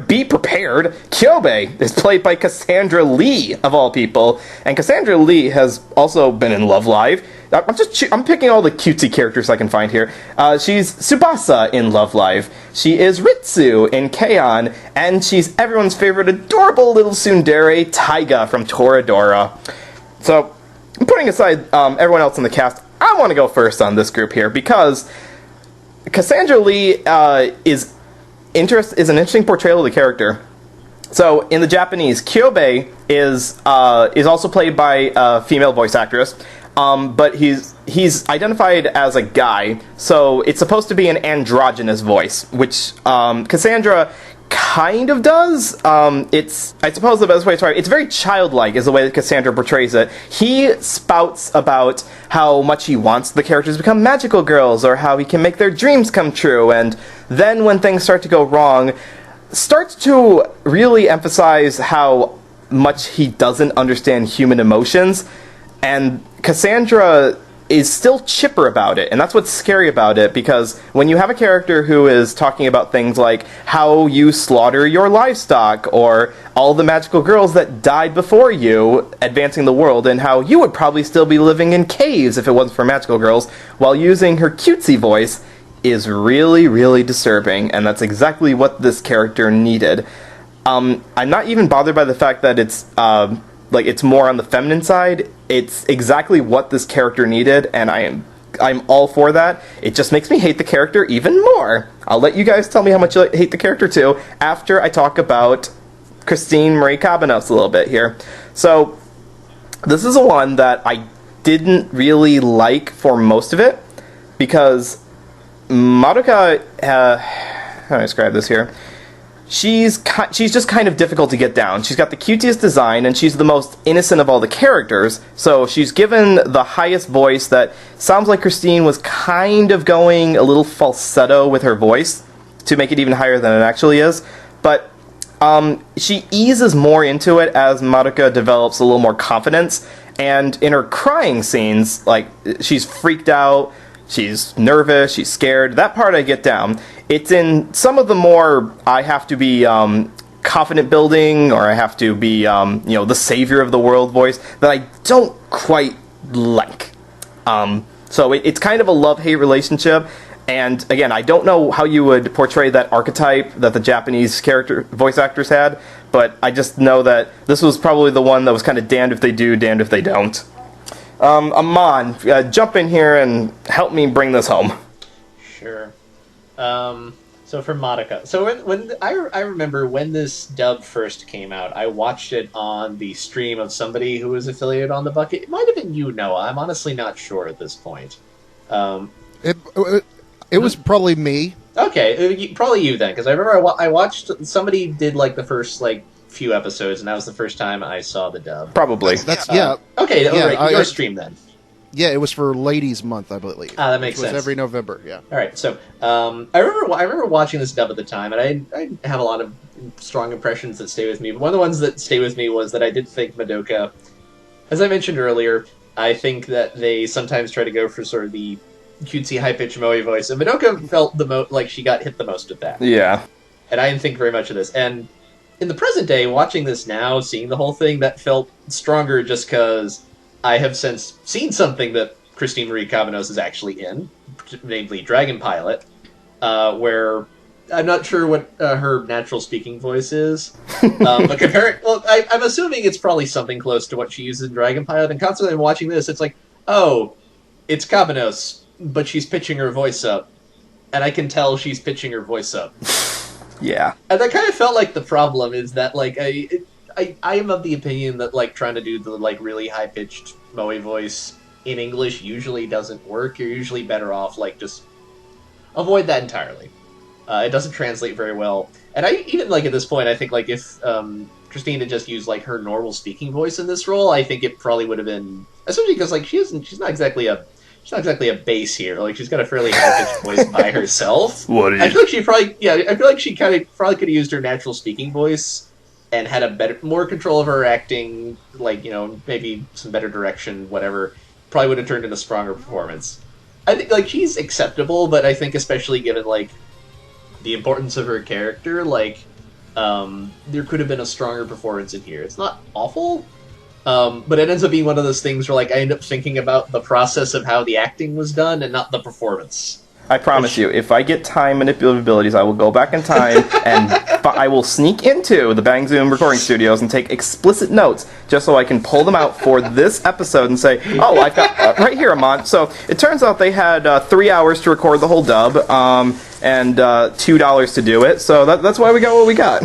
be prepared, Kyubey is played by Cassandra Lee, of all people. And Cassandra Lee has also been in Love Live. I'm picking all the cutesy characters I can find here. She's Tsubasa in Love Live. She is Ritsu in K-On! And she's everyone's favorite adorable little tsundere, Taiga from Toradora. So, putting aside everyone else in the cast, I want to go first on this group here, because Cassandra Lee is is an interesting portrayal of the character. So in the Japanese, Kyobei is also played by a female voice actress, but he's identified as a guy, so it's supposed to be an androgynous voice, which Cassandra kind of does. I suppose the best way to describe it, it's very childlike is the way that Cassandra portrays it. He spouts about how much he wants the characters to become magical girls, or how he can make their dreams come true, and then when things start to go wrong, starts to really emphasize how much he doesn't understand human emotions, and Cassandra is still chipper about it, and that's what's scary about it, because when you have a character who is talking about things like how you slaughter your livestock, or all the magical girls that died before you advancing the world, and how you would probably still be living in caves if it wasn't for magical girls, while using her cutesy voice, is really, really disturbing, and that's exactly what this character needed. I'm not even bothered by the fact that it's more on the feminine side. It's exactly what this character needed, and I'm all for that. It just makes me hate the character even more. I'll let you guys tell me how much you hate the character too after I talk about Christine Marie Cabanos a little bit here. So this is a one that I didn't really like for most of it, because Madoka, how do I describe this here? She's just kind of difficult to get down. She's got the cutest design, and she's the most innocent of all the characters, so she's given the highest voice that sounds like Christine was kind of going a little falsetto with her voice to make it even higher than it actually is, but she eases more into it as Madoka develops a little more confidence, and in her crying scenes, like, she's freaked out, she's nervous, she's scared. That part I get down. It's in some of the more, I have to be confident building, or I have to be, the savior of the world voice, that I don't quite like. So it's kind of a love-hate relationship. And again, I don't know how you would portray that archetype that the Japanese character voice actors had, but I just know that this was probably the one that was kind of damned if they do, damned if they don't. Amon, jump in here and help me bring this home. Sure. So for Madoka, so when I remember when this dub first came out, I watched it on the stream of somebody who was affiliated on the Bucket. It might have been you, Noah. I'm honestly not sure at this point. It was probably me. Okay, probably you then, because I remember I watched somebody did like the first few episodes, and that was the first time I saw the dub. Probably. That's yeah. Okay, yeah, right, your stream then. Yeah, it was for Ladies Month, I believe. That makes sense. It was every November, yeah. All right, so I remember watching this dub at the time, and I have a lot of strong impressions that stay with me. But one of the ones that stay with me was that I did think Madoka, as I mentioned earlier, I think that they sometimes try to go for sort of the cutesy, high-pitched Moe voice, and Madoka felt the most like she got hit the most with that. Yeah. And I didn't think very much of this. And in the present day, watching this now, seeing the whole thing, that felt stronger just because I have since seen something that Christine Marie Cabanos is actually in, namely Dragon Pilot, where I'm not sure what her natural speaking voice is, but I'm assuming it's probably something close to what she uses in Dragon Pilot, and constantly watching this, it's like, oh, it's Cabanos, but she's pitching her voice up, and I can tell she's pitching her voice up. Yeah. And I kind of felt like the problem is that, I am of the opinion that, trying to do the, really high-pitched Moe voice in English usually doesn't work. You're usually better off, just avoid that entirely. It doesn't translate very well. And I even, at this point, I think, if Christine had just used, her normal speaking voice in this role, I think it probably would have been... Especially because, she's not exactly a bass here. She's got a fairly high-pitched voice by herself. I feel like she probably... Yeah, I feel like she probably could have used her natural speaking voice and had more control of her acting, maybe some better direction, whatever, probably would have turned in a stronger performance. I think, she's acceptable, but I think especially given, the importance of her character, there could have been a stronger performance in here. It's not awful, but it ends up being one of those things where, I end up thinking about the process of how the acting was done and not the performance. I promise you, if I get time manipulative abilities, I will go back in time and I will sneak into the Bang Zoom recording studios and take explicit notes just so I can pull them out for this episode and say, oh, I've got right here, Amon. So it turns out they had 3 hours to record the whole dub and $2 to do it. So that's why we got what we got.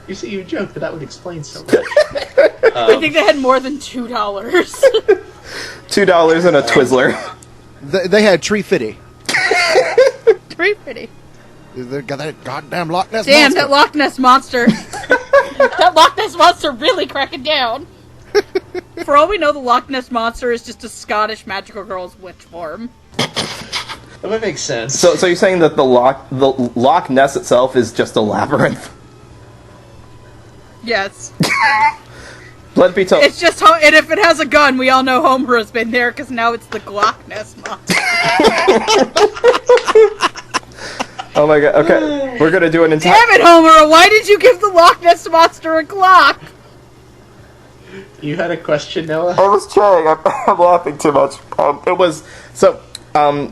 You see, you joke, but that would explain so much. I think they had more than $2. $2 and a Twizzler. They had Tree Fitty. Pretty pretty. They got that goddamn Loch Ness Damn, monster. that Loch Ness monster. That Loch Ness monster really cracking down. For all we know, the Loch Ness monster is just a Scottish magical girl's witch form. That would make sense. So you're saying that the Loch Ness itself is just a labyrinth? Yes. Let it be told. It's just, and if it has a gun, we all know Homer has been there, because now it's the Loch Ness monster. Oh my god, okay. We're gonna do an entire... Damn it, Homer! Why did you give the Loch Ness monster a Glock? You had a question, Noah? I was trying. I'm laughing too much. It was... So,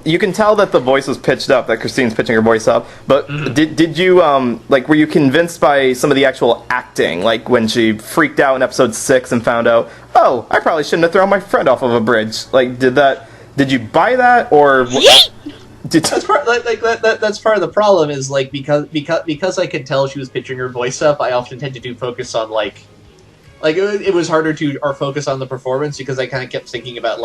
you can tell that the voice was pitched up, that Christine's pitching her voice up, but did you, were you convinced by some of the actual acting? Like, when she freaked out in episode 6 and found out, oh, I probably shouldn't have thrown my friend off of a bridge. Like, did you buy that, or... That's part that's part of the problem is like because I could tell she was pitching her voice up. I often tend to do focus on like it was harder to or focus on the performance because I kind of kept thinking about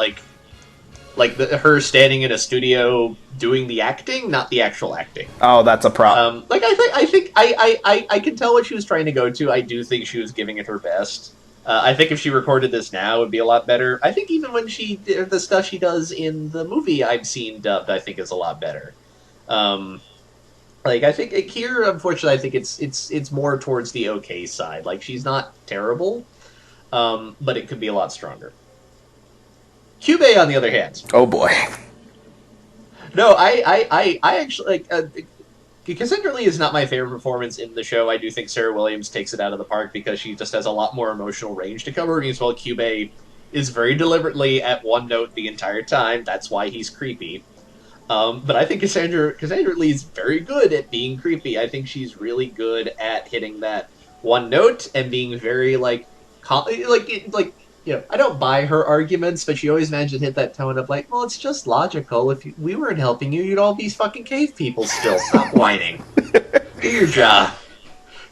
her standing in a studio doing the acting, not the actual acting. Oh, that's a problem. I can tell what she was trying to go to. I do think she was giving it her best. I think if she recorded this now, it would be a lot better. I think even when the stuff she does in the movie I've seen dubbed, I think is a lot better. I think here, unfortunately, I think it's more towards the okay side. Like, she's not terrible, but it could be a lot stronger. Kyubey, on the other hand. Oh boy. No, I actually Cassandra Lee is not my favorite performance in the show. I do think Sarah Williams takes it out of the park because she just has a lot more emotional range to cover. Meanwhile, Kyubey is very deliberately at one note the entire time. That's why he's creepy. But I think Cassandra Lee is very good at being creepy. I think she's really good at hitting that one note and being very I don't buy her arguments, but she always managed to hit that tone of well, it's just logical. If we weren't helping you, you'd all be fucking cave people still. Stop whining. Do your job.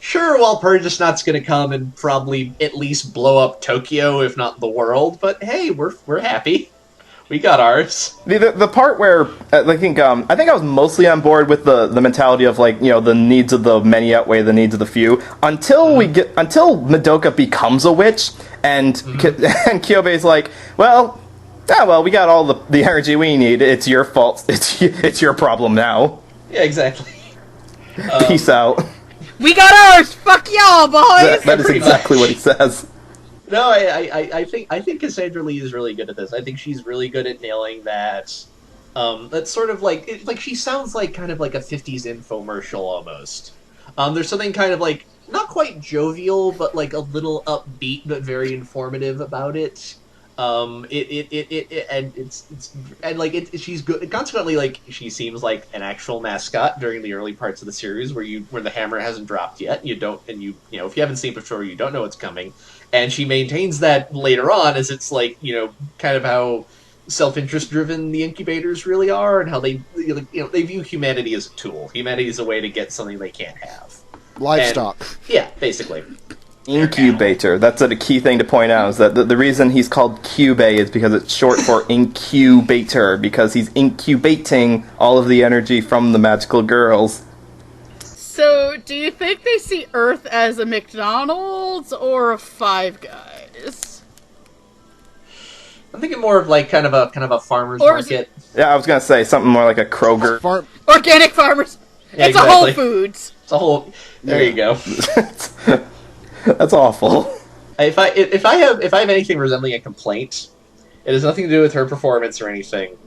Sure, Walpurgis Not's gonna come and probably at least blow up Tokyo, if not the world, but hey, we're happy. We got ours. The part where I think I was mostly on board with the mentality of the needs of the many outweigh the needs of the few until Madoka becomes a witch and Kyubey's like, well, we got all the energy we need. It's your fault. It's your problem now. Yeah, exactly. Peace out. We got ours. Fuck y'all, boys. That is exactly what he says. No, I think Cassandra Lee is really good at this. I think she's really good at nailing that. That's sort of she sounds like kind of like a 50s infomercial almost. There's something kind of not quite jovial, but a little upbeat, but very informative about it. She's good. Consequently, she seems like an actual mascot during the early parts of the series where the hammer hasn't dropped yet. If you haven't seen it before, you don't know what's coming. And she maintains that later on as it's kind of how self-interest driven the incubators really are, and how they view humanity as a tool. Humanity is a way to get something they can't have. Livestock. Yeah, basically. Incubator. That's a key thing to point out, is that the reason he's called Kyubey is because it's short for incubator, because he's incubating all of the energy from the magical girls. So, do you think they see Earth as a McDonald's or a Five Guys? I'm thinking more of kind of a farmer's market. Yeah, I was gonna say something more like a Kroger. Organic farmers. Yeah, it's exactly. a Whole Foods. It's a whole. There you go. That's awful. If I have anything resembling a complaint, it has nothing to do with her performance or anything.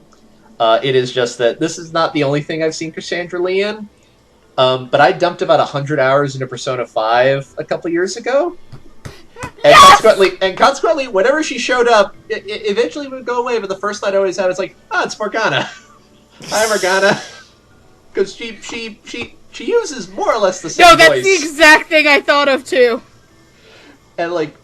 It is just that this is not the only thing I've seen Cassandra Lee in. But I dumped about 100 hours into Persona 5 a couple years ago. And consequently, whenever she showed up, it eventually would go away, but the first thought I always had was it's Morgana. Hi, Morgana. Because she uses more or less the same No, voice. that's the exact thing I thought of, too. And, like...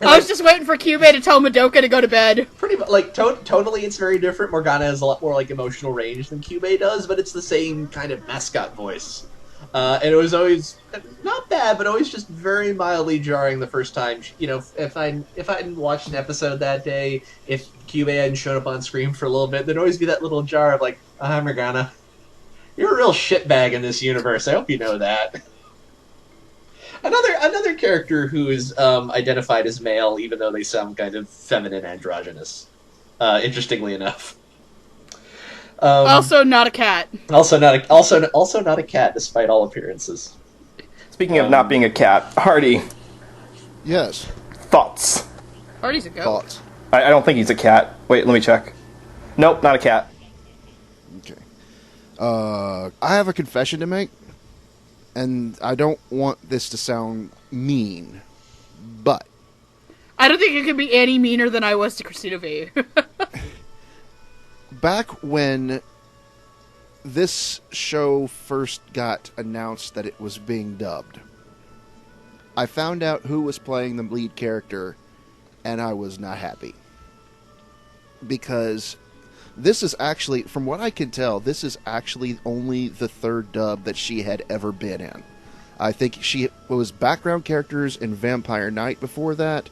I was just waiting for Kyubey to tell Madoka to go to bed. Pretty much, like, totally it's very different. Morgana has a lot more, like, emotional range than Kyubey does, but it's the same kind of mascot voice. And it was always not bad, but always just very mildly jarring the first time. You know, if I hadn't watched an episode that day, if Kyubey hadn't shown up on screen for a little bit, there'd always be that little jar of like, "Hi, Morgana, you're a real shitbag in this universe. I hope you know that." Another character who is identified as male, even though they sound kind of feminine, androgynous. Interestingly enough. Also not a cat. Also not a cat, despite all appearances. Speaking of not being a cat, Hardy, Yes. thoughts? Hardy's a goat. Thoughts. I don't think he's a cat. Wait, let me check. Nope, not a cat. Okay. I have a confession to make, and I don't want this to sound mean, but I don't think it could be any meaner than I was to Christina V. back when this show first got announced that it was being dubbed, I found out who was playing the lead character, and I was not happy. Because this is actually, from what I can tell, this is actually only the third dub that she had ever been in. I think she was background characters in Vampire Knight before that,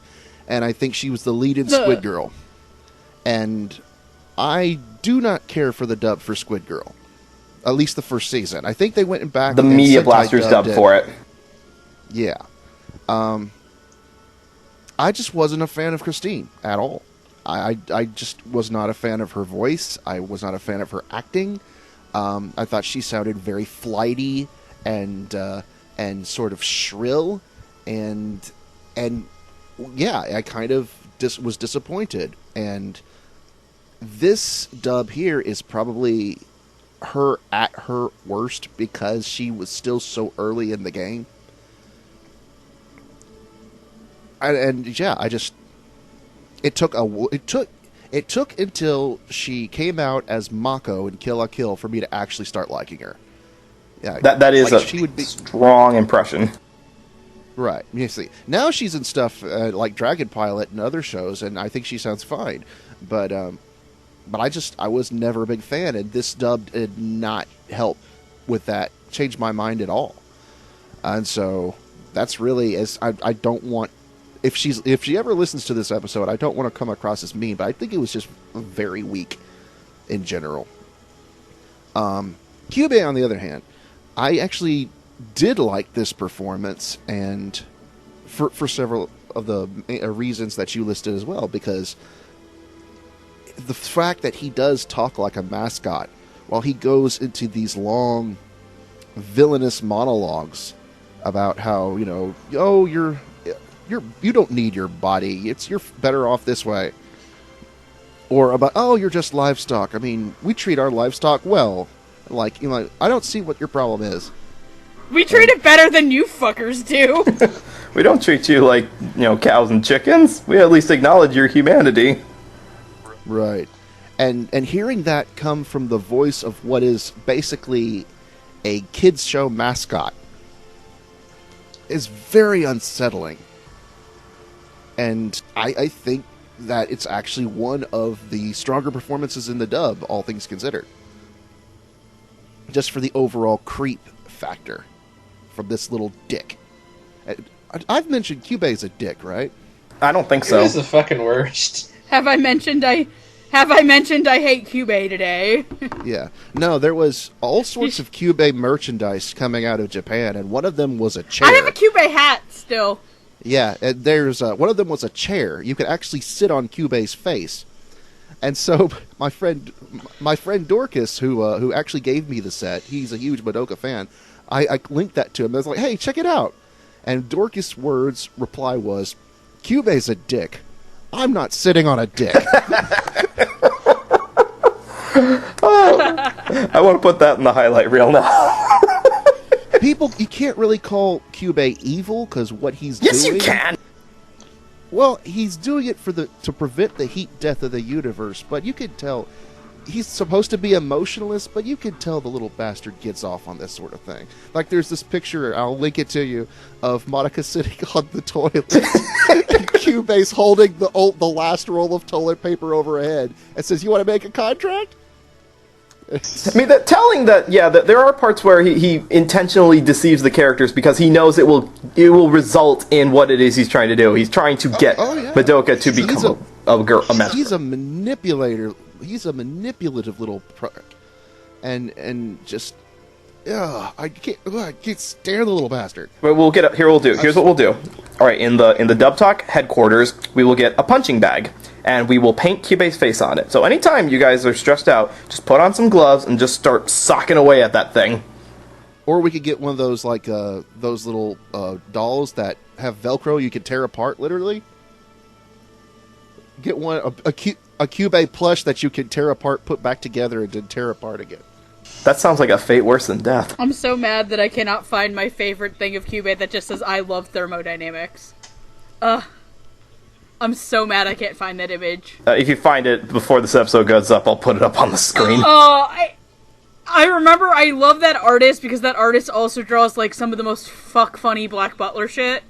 and I think she was the lead in Squid Girl. And I do not care for the dub for Squid Girl. At least the first season. I think they went back The and Media Sentai Blasters dubbed dub for it. Yeah. I just wasn't a fan of Christine at all. I just was not a fan of her voice. I was not a fan of her acting. I thought she sounded very flighty and sort of shrill, and yeah, I kind of was disappointed. And this dub here is probably her at her worst because she was still so early in the game. And yeah, it took until she came out as Mako in Kill la Kill for me to actually start liking her. Yeah, That is like, a she would be strong impression. right. You see, now she's in stuff like Dragon Pilot and other shows, and I think she sounds fine. But I was never a big fan, and this dub did not help with that. Change my mind at all. And so that's really I don't want. If she ever listens to this episode, I don't want to come across as mean, but I think it was just very weak in general. Kyubey, on the other hand, I actually did like this performance, and for several of the reasons that you listed as well, because the fact that he does talk like a mascot while he goes into these long, villainous monologues about how, you don't need your body. You're better off this way. Or about, you're just livestock. I mean, we treat our livestock well. Like, I don't see what your problem is. We treat it better than you fuckers do. We don't treat you like, cows and chickens. We at least acknowledge your humanity. Right. And hearing that come from the voice of what is basically a kids show mascot is very unsettling. And I think that it's actually one of the stronger performances in the dub, all things considered. Just for the overall creep factor from this little dick. I've mentioned Kyubey's a dick, right? I don't think so. It is the fucking worst. Have I mentioned I hate Kyubey today? Yeah. No, there was all sorts of Kyubey merchandise coming out of Japan, and one of them was a chair. I have a Kyubey hat still. Yeah, and there's one of them was a chair. You could actually sit on Kyubey's face. And so my friend Dorcas, who actually gave me the set, he's a huge Madoka fan. I linked that to him. I was like, "Hey, check it out." And Dorcas' reply was, "Kyubey's a dick. I'm not sitting on a dick." I want to put that in the highlight reel now. People, you can't really call Kyubey evil because what he's doing. Yes, you can. Well, he's doing it to prevent the heat death of the universe, but you can tell he's supposed to be emotionless, but you can tell the little bastard gets off on this sort of thing. Like, there's this picture, I'll link it to you, of Madoka sitting on the toilet, and Kyubei's holding the last roll of toilet paper over her head, and says, "You want to make a contract?" I mean, that there are parts where he intentionally deceives the characters because he knows it will result in what it is he's trying to do. He's trying to get Madoka to become a girl, a master. He's a manipulator. He's a manipulative little prick, and just, I can't stand the little bastard. But we'll get here. Here's what we'll do. All right, in the Dub Talk headquarters, we will get a punching bag, and we will paint Kyubei's face on it. So anytime you guys are stressed out, just put on some gloves and just start socking away at that thing. Or we could get one of those those little dolls that have Velcro you can tear apart, literally. Get one a Kyubei plush that you can tear apart, put back together, and then tear apart again. That sounds like a fate worse than death. I'm so mad that I cannot find my favorite thing of Kyubei that just says, "I love thermodynamics." I'm so mad I can't find that image. If you find it before this episode goes up, I'll put it up on the screen. I remember I love that artist because that artist also draws, like, some of the most funny Black Butler shit.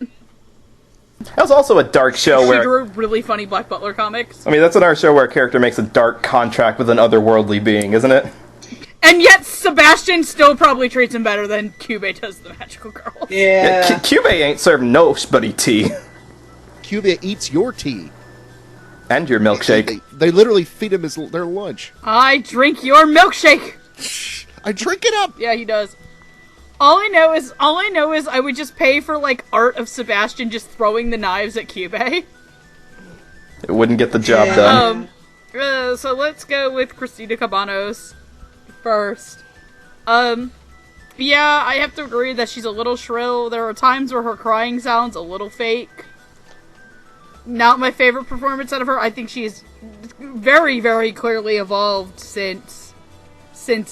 That was also a dark show where... She drew really funny Black Butler comics. I mean, that's another show where a character makes a dark contract with an otherworldly being, isn't it? And yet, Sebastian still probably treats him better than Kyubei does the magical girls. Yeah. Kyubei ain't serving nobody tea. Kyubei eats your tea. And your milkshake. They literally feed him their lunch. I drink your milkshake! I drink it up! Yeah, he does. All I know is I would just pay for, like, art of Sebastian just throwing the knives at Kyubei. It wouldn't get the job done. So let's go with Christina Cabanos first. Yeah, I have to agree that she's a little shrill. There are times where her crying sounds a little fake. Not my favorite performance out of her. I think she's very, very clearly evolved since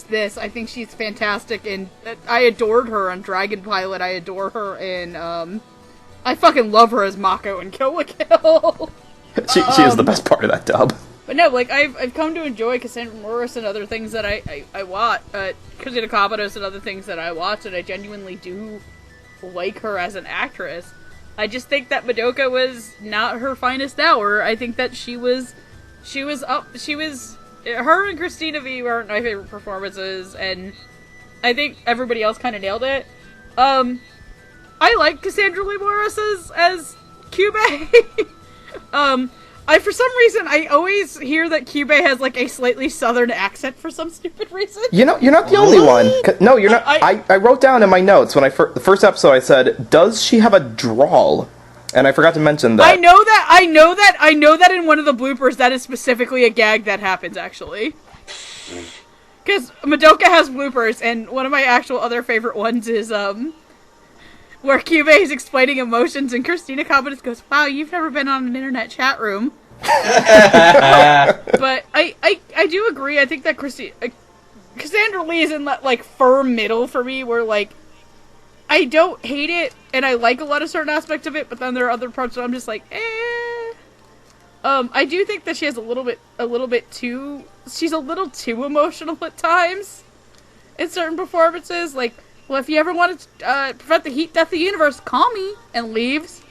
this. I think she's fantastic, and I adored her on Dragon Pilot. I adore her in, I fucking love her as Mako in Kill la Kill. She is the best part of that dub. But no, like, I've come to enjoy Cassandra Morris and other things that I watch, Christina Cabanos and other things that I watch, and I genuinely do like her as an actress. I just think that Madoka was not her finest hour. I think that her and Christina V weren't my favorite performances, and I think everybody else kind of nailed it. I like Cassandra Lee Morris as Kyubei. For some reason, I always hear that Kyubei has, like, a slightly southern accent for some stupid reason. You know, you're not the only one. No, you're not. I wrote down in my notes when the first episode I said, does she have a drawl? And I forgot to mention that. I know that in one of the bloopers that is specifically a gag that happens, actually. Because Madoka has bloopers, and one of my actual other favorite ones is, where Kyubei is explaining emotions, and Christina Cabanos goes, "Wow, you've never been on an internet chat room." But I do agree. I think that Cassandra Lee is in that, like, firm middle for me, where, like, I don't hate it, and I like a lot of certain aspects of it, but then there are other parts where I'm just like, eh. I do think that she has a little bit too, she's a little too emotional at times in certain performances. Like, well, if you ever want to prevent the heat death of the universe, call me, and leaves.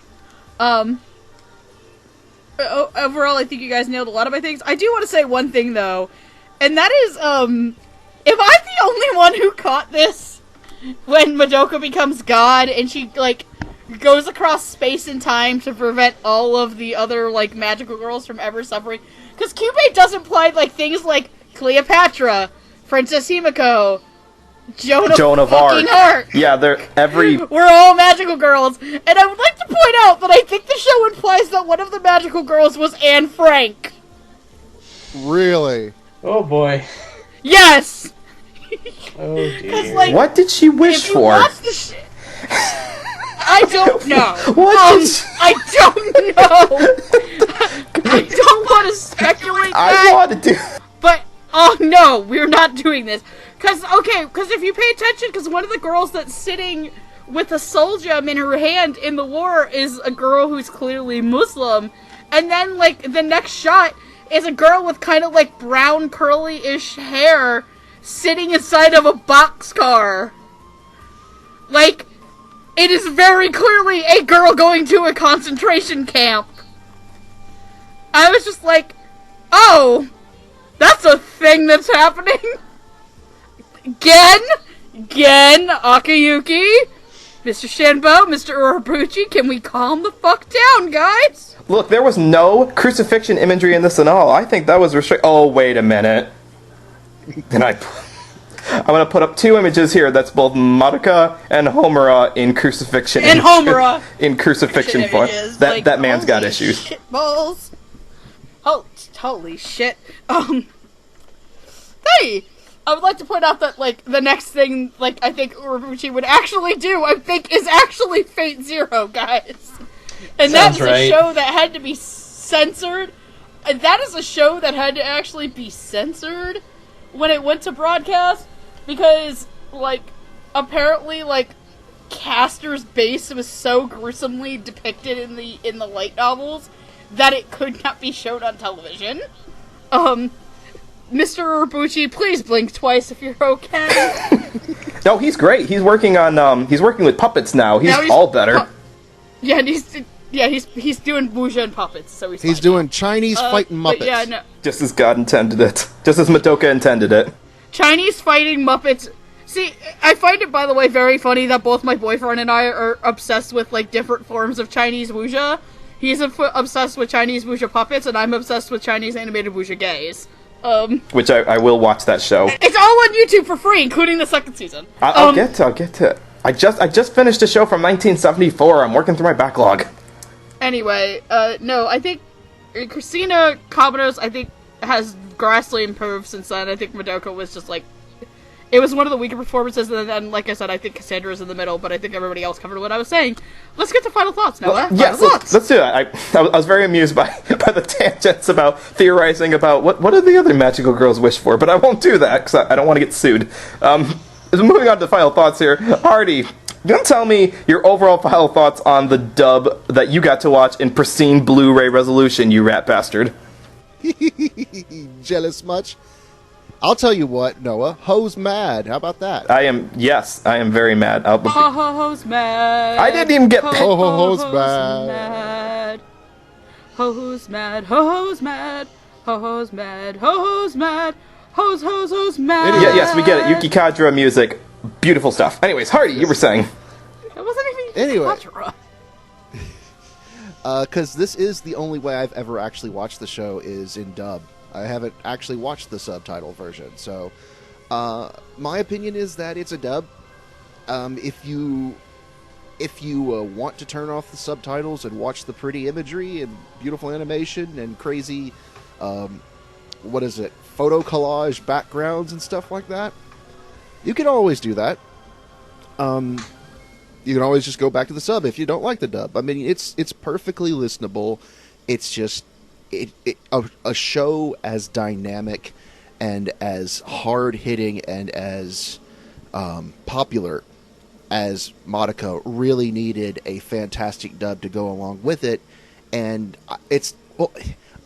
Overall, I think you guys nailed a lot of my things. I do want to say one thing, though, and that is, if I'm the only one who caught this when Madoka becomes God, and she, like, goes across space and time to prevent all of the other, like, magical girls from ever suffering, because Kyubei does imply, like, things like Cleopatra, Princess Himiko, Joan of Arc. Yeah, they're we're all magical girls. And I would like to point out that I think the show implies that one of the magical girls was Anne Frank. Really? Oh boy. Yes! Oh dear. Like, what did she wish for? I don't know. I don't know. I don't want to speculate that. I want to do... But, oh no, we're not doing this. Because if you pay attention, because one of the girls that's sitting with a soul gem in her hand in the war is a girl who's clearly Muslim, and then, like, the next shot is a girl with kind of like brown curly-ish hair sitting inside of a boxcar. Like, it is very clearly a girl going to a concentration camp. I was just like, oh, that's a thing that's happening? Gen, Akiyuki, Mr. Shinbo, Mr. Urabuchi, can we calm the fuck down, guys? Look, there was no crucifixion imagery in this at all. I think that was Oh, wait a minute. And I'm going to put up 2 images here. That's both Madoka and Hamara in crucifixion. And Hamara! In crucifixion form. That man's got issues. Shit balls. Oh, holy shit. Hey! I would like to point out that, like, the next thing, like, I think Urabuchi would actually do, I think, is actually Fate Zero, guys. And that is a show that had to be censored. And that is a show that had to actually be censored when it went to broadcast. Because, like, apparently, like, Castor's base was so gruesomely depicted in the light novels that it could not be shown on television. Mr. Urabuchi, please blink twice if you're okay. No, he's great. He's working with puppets now. He's all better. Yeah, and he's doing Wuja and puppets, so he's fine. doing Chinese fighting Muppets. Yeah, no. Just as God intended it. Just as Madoka intended it. Chinese fighting Muppets. See, I find it, by the way, very funny that both my boyfriend and I are obsessed with, like, different forms of Chinese Wuja. He's obsessed with Chinese Wuja puppets, and I'm obsessed with Chinese animated Wuja gays. Which I will watch that show. It's all on YouTube for free, including the second season. I'll get to it. I just finished a show from 1974. I'm working through my backlog. Anyway, no, I think Christina Kabanos, I think, has vastly improved since then. I think Madoka was just like, it was one of the weaker performances, and then, like I said, I think Cassandra's in the middle, but I think everybody else covered what I was saying. Let's get to final thoughts, Noah. Yes, let's do it. I was very amused by the tangents about theorizing about what do the other magical girls wish for, but I won't do that, because I don't want to get sued. Moving on to final thoughts here. Hardy, you want to tell me your overall final thoughts on the dub that you got to watch in pristine Blu-ray resolution, you rat bastard? Jealous much? I'll tell you what, Noah. Ho's mad. How about that? I am very mad. Ho's mad. I didn't even get Ho's mad. Ho's mad. Ho's mad. Ho's mad. Ho's mad. Ho's mad. Yes, we get it. Yuki Kajiura music. Beautiful stuff. Anyways, Hardy, you were saying. It wasn't even Anyway. Kajiura. Because this is the only way I've ever actually watched the show is in dub. I haven't actually watched the subtitle version, so my opinion is that it's a dub. If you want to turn off the subtitles and watch the pretty imagery and beautiful animation and crazy, photo collage backgrounds and stuff like that, you can always do that. You can always just go back to the sub if you don't like the dub. I mean, it's perfectly listenable. It's just a show as dynamic and as hard-hitting and as popular as Madoka really needed a fantastic dub to go along with it. And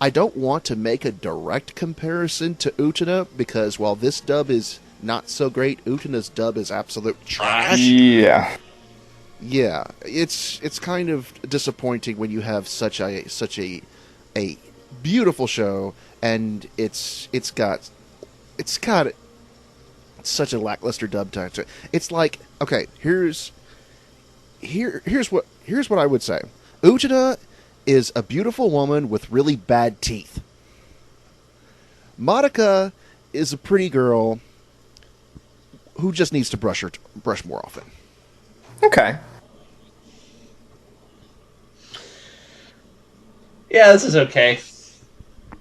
I don't want to make a direct comparison to Utena, because while this dub is not so great, Utena's dub is absolute trash. Yeah, it's kind of disappointing when you have such a beautiful show and it's got such a lackluster dub time to it. It's like, okay, here's what I would say. Utena is a beautiful woman with really bad teeth. Madoka is a pretty girl who just needs to brush more often. Okay. Yeah, this is okay.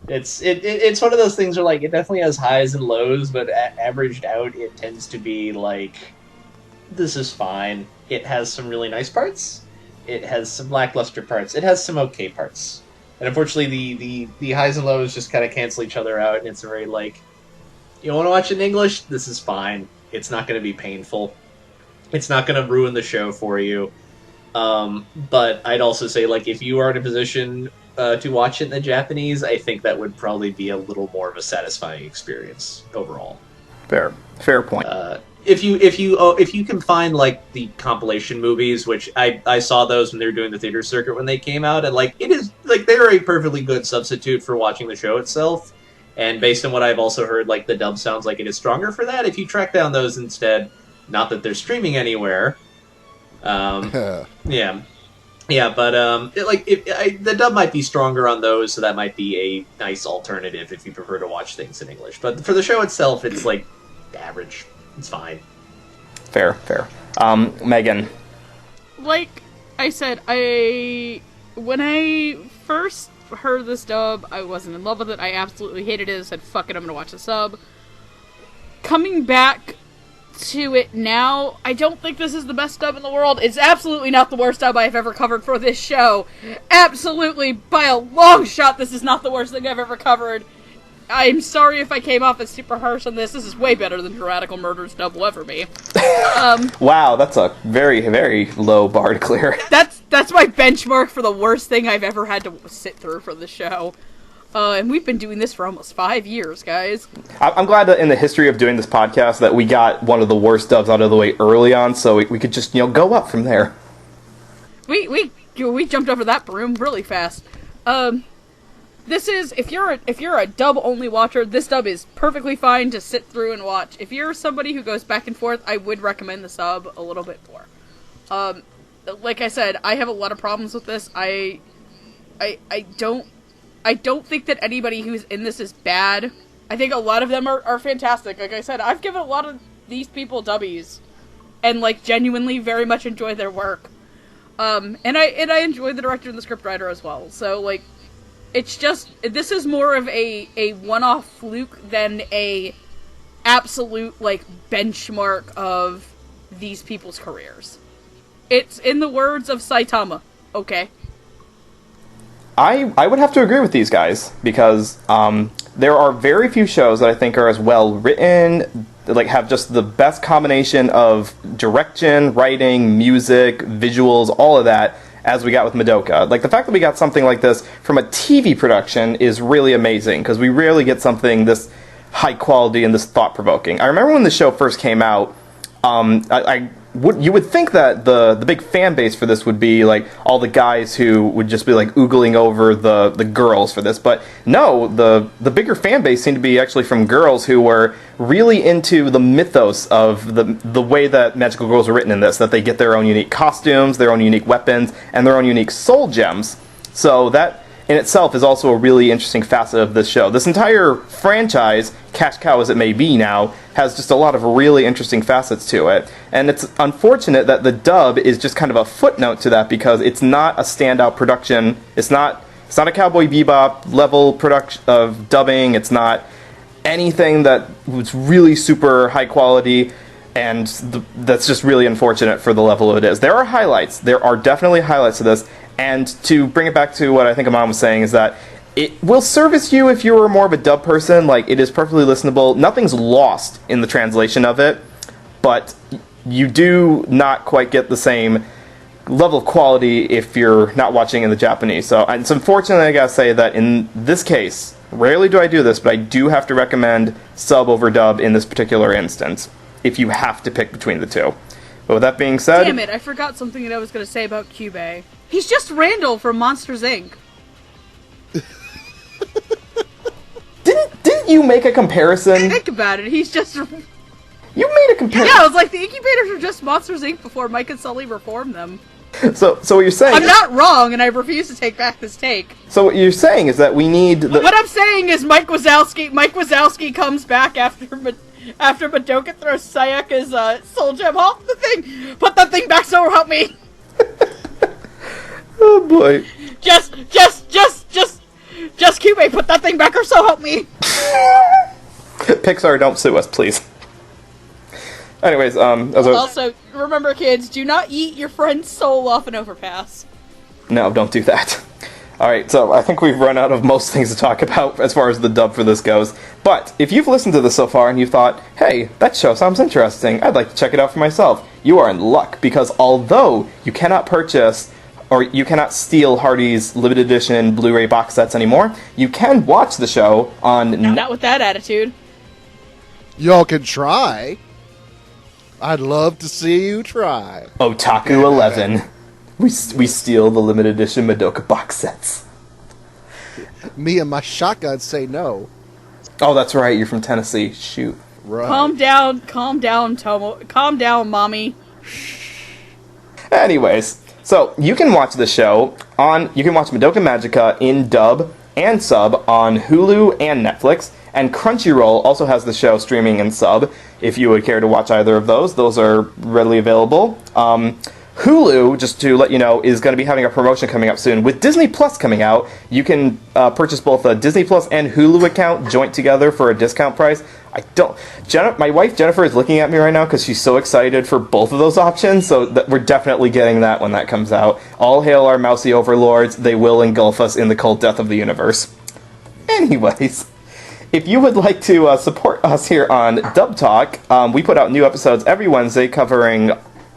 It's one of those things where, like, it definitely has highs and lows, but averaged out, it tends to be like, this is fine. It has some really nice parts. It has some lackluster parts. It has some okay parts. And unfortunately, the highs and lows just kind of cancel each other out, and it's very like, you want to watch it in English? This is fine. It's not going to be painful. It's not going to ruin the show for you. But I'd also say, like, if you are in a position to watch it in the Japanese, I think that would probably be a little more of a satisfying experience overall. Fair point. If you can find like the compilation movies, which I saw those when they were doing the theater circuit when they came out, and like it is like they're a perfectly good substitute for watching the show itself. And based on what I've also heard, like the dub sounds like it is stronger for that. If you track down those instead, not that they're streaming anywhere. Yeah, but the dub might be stronger on those, so that might be a nice alternative if you prefer to watch things in English. But for the show itself, it's like average. It's fine. Fair. Megan. Like I said, when I first heard this dub, I wasn't in love with it. I absolutely hated it. I said, fuck it, I'm gonna watch the sub. Coming back to it now, I don't think this is the best dub in the world. It's absolutely not the worst dub I've ever covered for this show. Absolutely, by a long shot, this is not the worst thing I've ever covered. I'm sorry if I came off as super harsh on this. This is way better than Piratical Murder's dub will ever be. Wow, that's a very, very low bar to clear. That's my benchmark for the worst thing I've ever had to sit through for the show. And we've been doing this for almost 5 years, guys. I'm glad that in the history of doing this podcast that we got one of the worst dubs out of the way early on, so we could just, go up from there. We jumped over that broom really fast. This is, if you're a dub-only watcher, this dub is perfectly fine to sit through and watch. If you're somebody who goes back and forth, I would recommend the sub a little bit more. Like I said, I have a lot of problems with this. I don't think that anybody who's in this is bad. I think a lot of them are fantastic. Like I said, I've given a lot of these people dubbies, and like genuinely very much enjoy their work. And I enjoy the director and the scriptwriter as well. So like, it's just, this is more of a one-off fluke than a absolute like benchmark of these people's careers. It's in the words of Saitama, okay? I would have to agree with these guys, because there are very few shows that I think are as well written, like have just the best combination of direction, writing, music, visuals, all of that, as we got with Madoka. Like, the fact that we got something like this from a TV production is really amazing, because we rarely get something this high quality and this thought-provoking. I remember when the show first came out, you would think that the big fan base for this would be like all the guys who would just be like oogling over the girls for this, but no, the bigger fan base seemed to be actually from girls who were really into the mythos of the way that magical girls are written in this, that they get their own unique costumes, their own unique weapons, and their own unique soul gems. So that in itself is also a really interesting facet of this show. This entire franchise, cash cow as it may be now, has just a lot of really interesting facets to it. And it's unfortunate that the dub is just kind of a footnote to that, because it's not a standout production. It's not a Cowboy Bebop level production of dubbing. It's not anything that was really super high quality, and that's just really unfortunate for the level it is. There are highlights. There are definitely highlights to this. And to bring it back to what I think Amon was saying, is that it will service you if you're more of a dub person. Like, it is perfectly listenable. Nothing's lost in the translation of it, but you do not quite get the same level of quality if you're not watching in the Japanese. So it's unfortunate, I gotta say, that in this case, rarely do I do this, but I do have to recommend sub over dub in this particular instance, if you have to pick between the two. But with that being said... Damn it, I forgot something that I was going to say about Kyubey. He's just Randall from Monsters, Inc. Didn't you make a comparison? Think about it, he's just... You made a comparison. Yeah, it was like the incubators were just Monsters, Inc. before Mike and Sully reformed them. So what you're saying... I'm not wrong, and I refuse to take back this take. So what you're saying is that we need... What I'm saying is Mike Wazowski comes back after Madoka throws Sayaka's soul gem off the thing. Put that thing back, so help me. Oh boy. Just Kyubey, put that thing back, or so help me. Pixar, don't sue us, please. Anyways, Also, remember, kids, do not eat your friend's soul off an overpass. No, don't do that. Alright, so I think we've run out of most things to talk about as far as the dub for this goes. But if you've listened to this so far and you thought, hey, that show sounds interesting, I'd like to check it out for myself, you are in luck, because although you cannot purchase or you cannot steal Hardy's limited edition Blu-ray box sets anymore. You can watch the show on... Not with that attitude. Y'all can try. I'd love to see you try. Otaku 11. We steal the limited edition Madoka box sets. Me and my shotgun say no. Oh, that's right. You're from Tennessee. Shoot. Right. Calm down, Tomo. Calm down, mommy. Anyways, so you can watch the show you can watch Madoka Magica in dub and sub on Hulu and Netflix, and Crunchyroll also has the show streaming in sub. If you would care to watch either of those are readily available. Hulu, just to let you know, is going to be having a promotion coming up soon. With Disney Plus coming out, you can purchase both a Disney Plus and Hulu account joint together for a discount price. My wife Jennifer is looking at me right now because she's so excited for both of those options, so we're definitely getting that when that comes out. All hail our mousy overlords. They will engulf us in the cold death of the universe. Anyways, if you would like to support us here on Dub Talk, we put out new episodes every Wednesday covering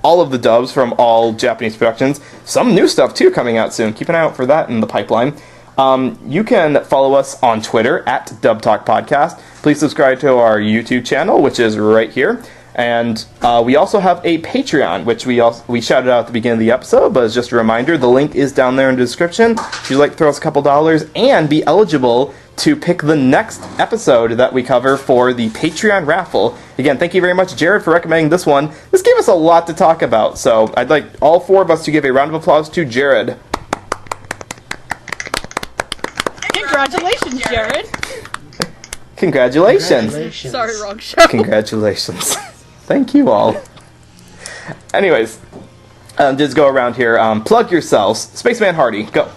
all of the dubs from all Japanese productions. Some new stuff, too, coming out soon. Keep an eye out for that in the pipeline. You can follow us on Twitter at dubtalkpodcast. Please subscribe to our YouTube channel, which is right here. And we also have a Patreon, which we shouted out at the beginning of the episode, but as just a reminder, the link is down there in the description. If you'd like to throw us a couple dollars and be eligible to pick the next episode that we cover for the Patreon raffle. Again, thank you very much, Jared, for recommending this one. This gave us a lot to talk about, so I'd like all four of us to give a round of applause to Jared. Congratulations, Jared. Congratulations. Sorry, wrong show. Congratulations. Thank you all. Anyways, just go around here. Plug yourselves. Spaceman Hardy, go.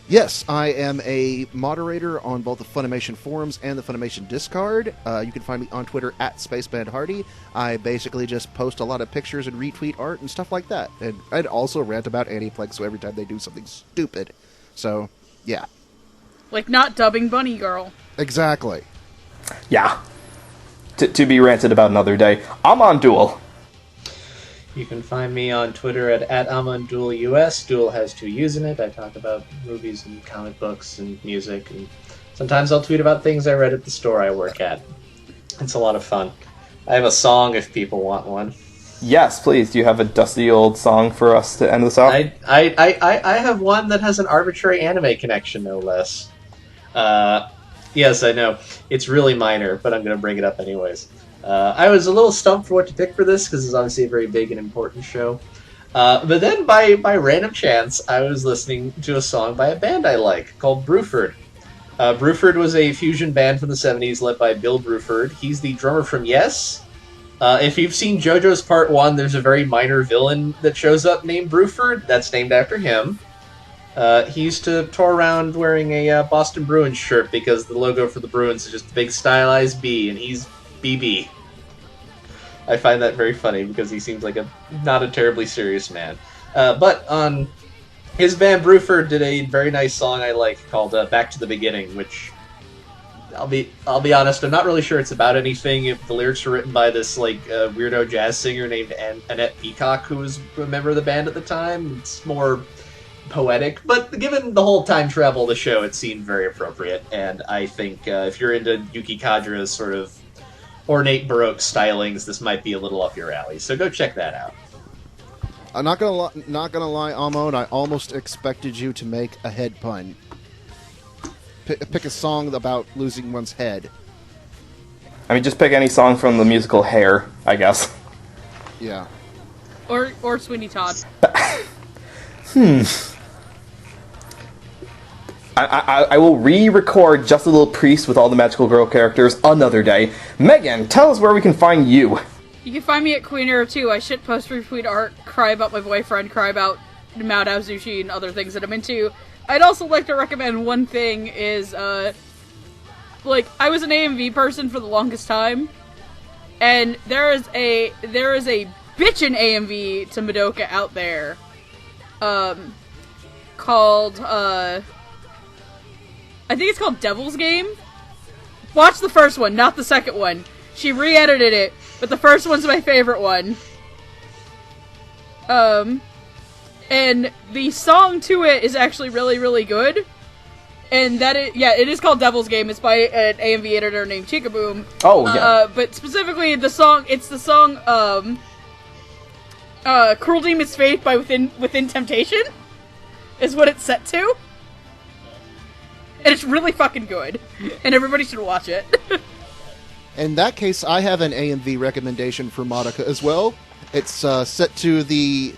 Yes, I am a moderator on both the Funimation forums and the Funimation Discard. You can find me on Twitter at Spaceman Hardy. I basically just post a lot of pictures and retweet art and stuff like that. And I'd also rant about Aniplex so every time they do something stupid. So, yeah. Like not dubbing Bunny Girl. Exactly. Yeah. To be ranted about another day. Amon Duel. You can find me on Twitter at AmonDuelUS. Duel has 2 U's in it. I talk about movies and comic books and music, and sometimes I'll tweet about things I read at the store I work at. It's a lot of fun. I have a song if people want one. Yes, please. Do you have a dusty old song for us to end this off? I have one that has an arbitrary anime connection, no less. Yes, I know. It's really minor, but I'm going to bring it up anyways. I was a little stumped for what to pick for this, because it's obviously a very big and important show. But then, by random chance, I was listening to a song by a band I like, called Bruford. Bruford was a fusion band from the 70s led by Bill Bruford. He's the drummer from Yes. If you've seen JoJo's Part 1, there's a very minor villain that shows up named Bruford. That's named after him. He used to tour around wearing a Boston Bruins shirt because the logo for the Bruins is just a big stylized B, and he's BB. I find that very funny because he seems like not a terribly serious man. But on his band, Bruford did a very nice song I like called "Back to the Beginning," which I'll be honest, I'm not really sure it's about anything. If the lyrics were written by this weirdo jazz singer named Annette Peacock, who was a member of the band at the time, it's more poetic. But given the whole time travel of the show, it seemed very appropriate. And I think if you're into Yuki Kajiura's sort of ornate Baroque stylings, this might be a little up your alley. So go check that out. I'm not gonna lie, Amon. I almost expected you to make a head pun. Pick a song about losing one's head. I mean, just pick any song from the musical Hair, I guess. Yeah. Or Sweeney Todd. I will re-record Just a Little Priest with all the Magical Girl characters another day. Megan, tell us where we can find you. You can find me at Queen Era 2. I shitpost, retweet art, cry about my boyfriend, cry about Madao Zushi and other things that I'm into. I'd also like to recommend one thing is, I was an AMV person for the longest time, and there is a bitchin' AMV to Madoka out there, called, I think it's called Devil's Game. Watch the first one, not the second one. She re-edited it, but the first one's my favorite one. And the song to it is actually really, really good. And it is called Devil's Game. It's by an AMV editor named Chikaboom. Oh, yeah. But specifically, it's the song, Cruelty Miss Faith by Within Temptation is what it's set to. And it's really fucking good. And everybody should watch it. In that case, I have an AMV recommendation for Madoka as well. It's set to the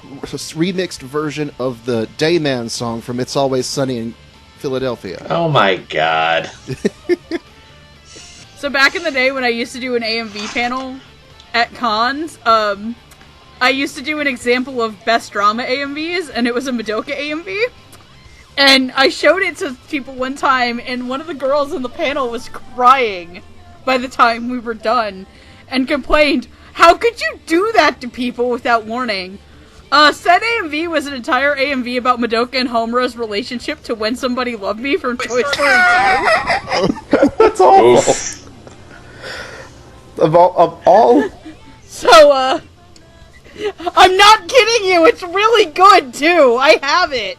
remixed version of the Dayman song from It's Always Sunny in Philadelphia. Oh my god. So back in the day when I used to do an AMV panel at cons, I used to do an example of best drama AMVs, and it was a Madoka AMV. And I showed it to people one time, and one of the girls in the panel was crying by the time we were done, and complained, "How could you do that to people without warning?" Said AMV was an entire AMV about Madoka and Homura's relationship to When Somebody Loved Me from Toy Story 2. That's awful. Of all... So, I'm not kidding you, it's really good, too! I have it!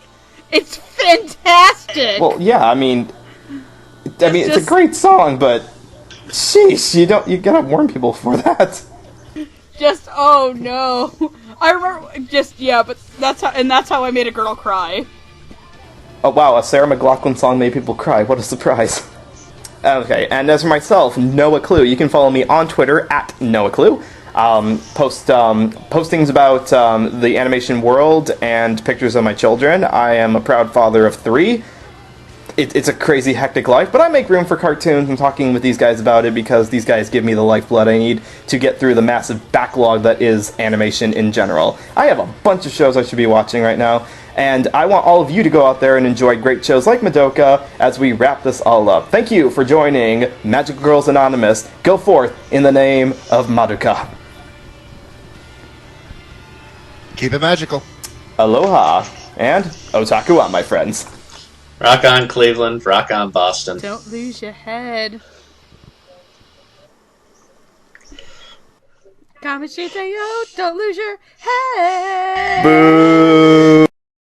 It's fantastic! Well, yeah, I mean, it's a great song, but sheesh, you gotta warn people for that. Oh no. I remember, but that's how I made a girl cry. Oh wow, a Sarah McLachlan song made people cry, what a surprise. Okay, and as for myself, NoahClue, you can follow me on Twitter at NoahClue. Postings about the animation world and pictures of my children. I am a proud father of 3. It's a crazy, hectic life, but I make room for cartoons. I'm talking with these guys about it because these guys give me the lifeblood I need to get through the massive backlog that is animation in general. I have a bunch of shows I should be watching right now, and I want all of you to go out there and enjoy great shows like Madoka as we wrap this all up. Thank you for joining Magical Girls Anonymous. Go forth in the name of Madoka. Keep it magical. Aloha, and otaku on, my friends. Rock on, Cleveland. Rock on, Boston. Don't lose your head. Kamishita, yo, don't lose your head. Boo!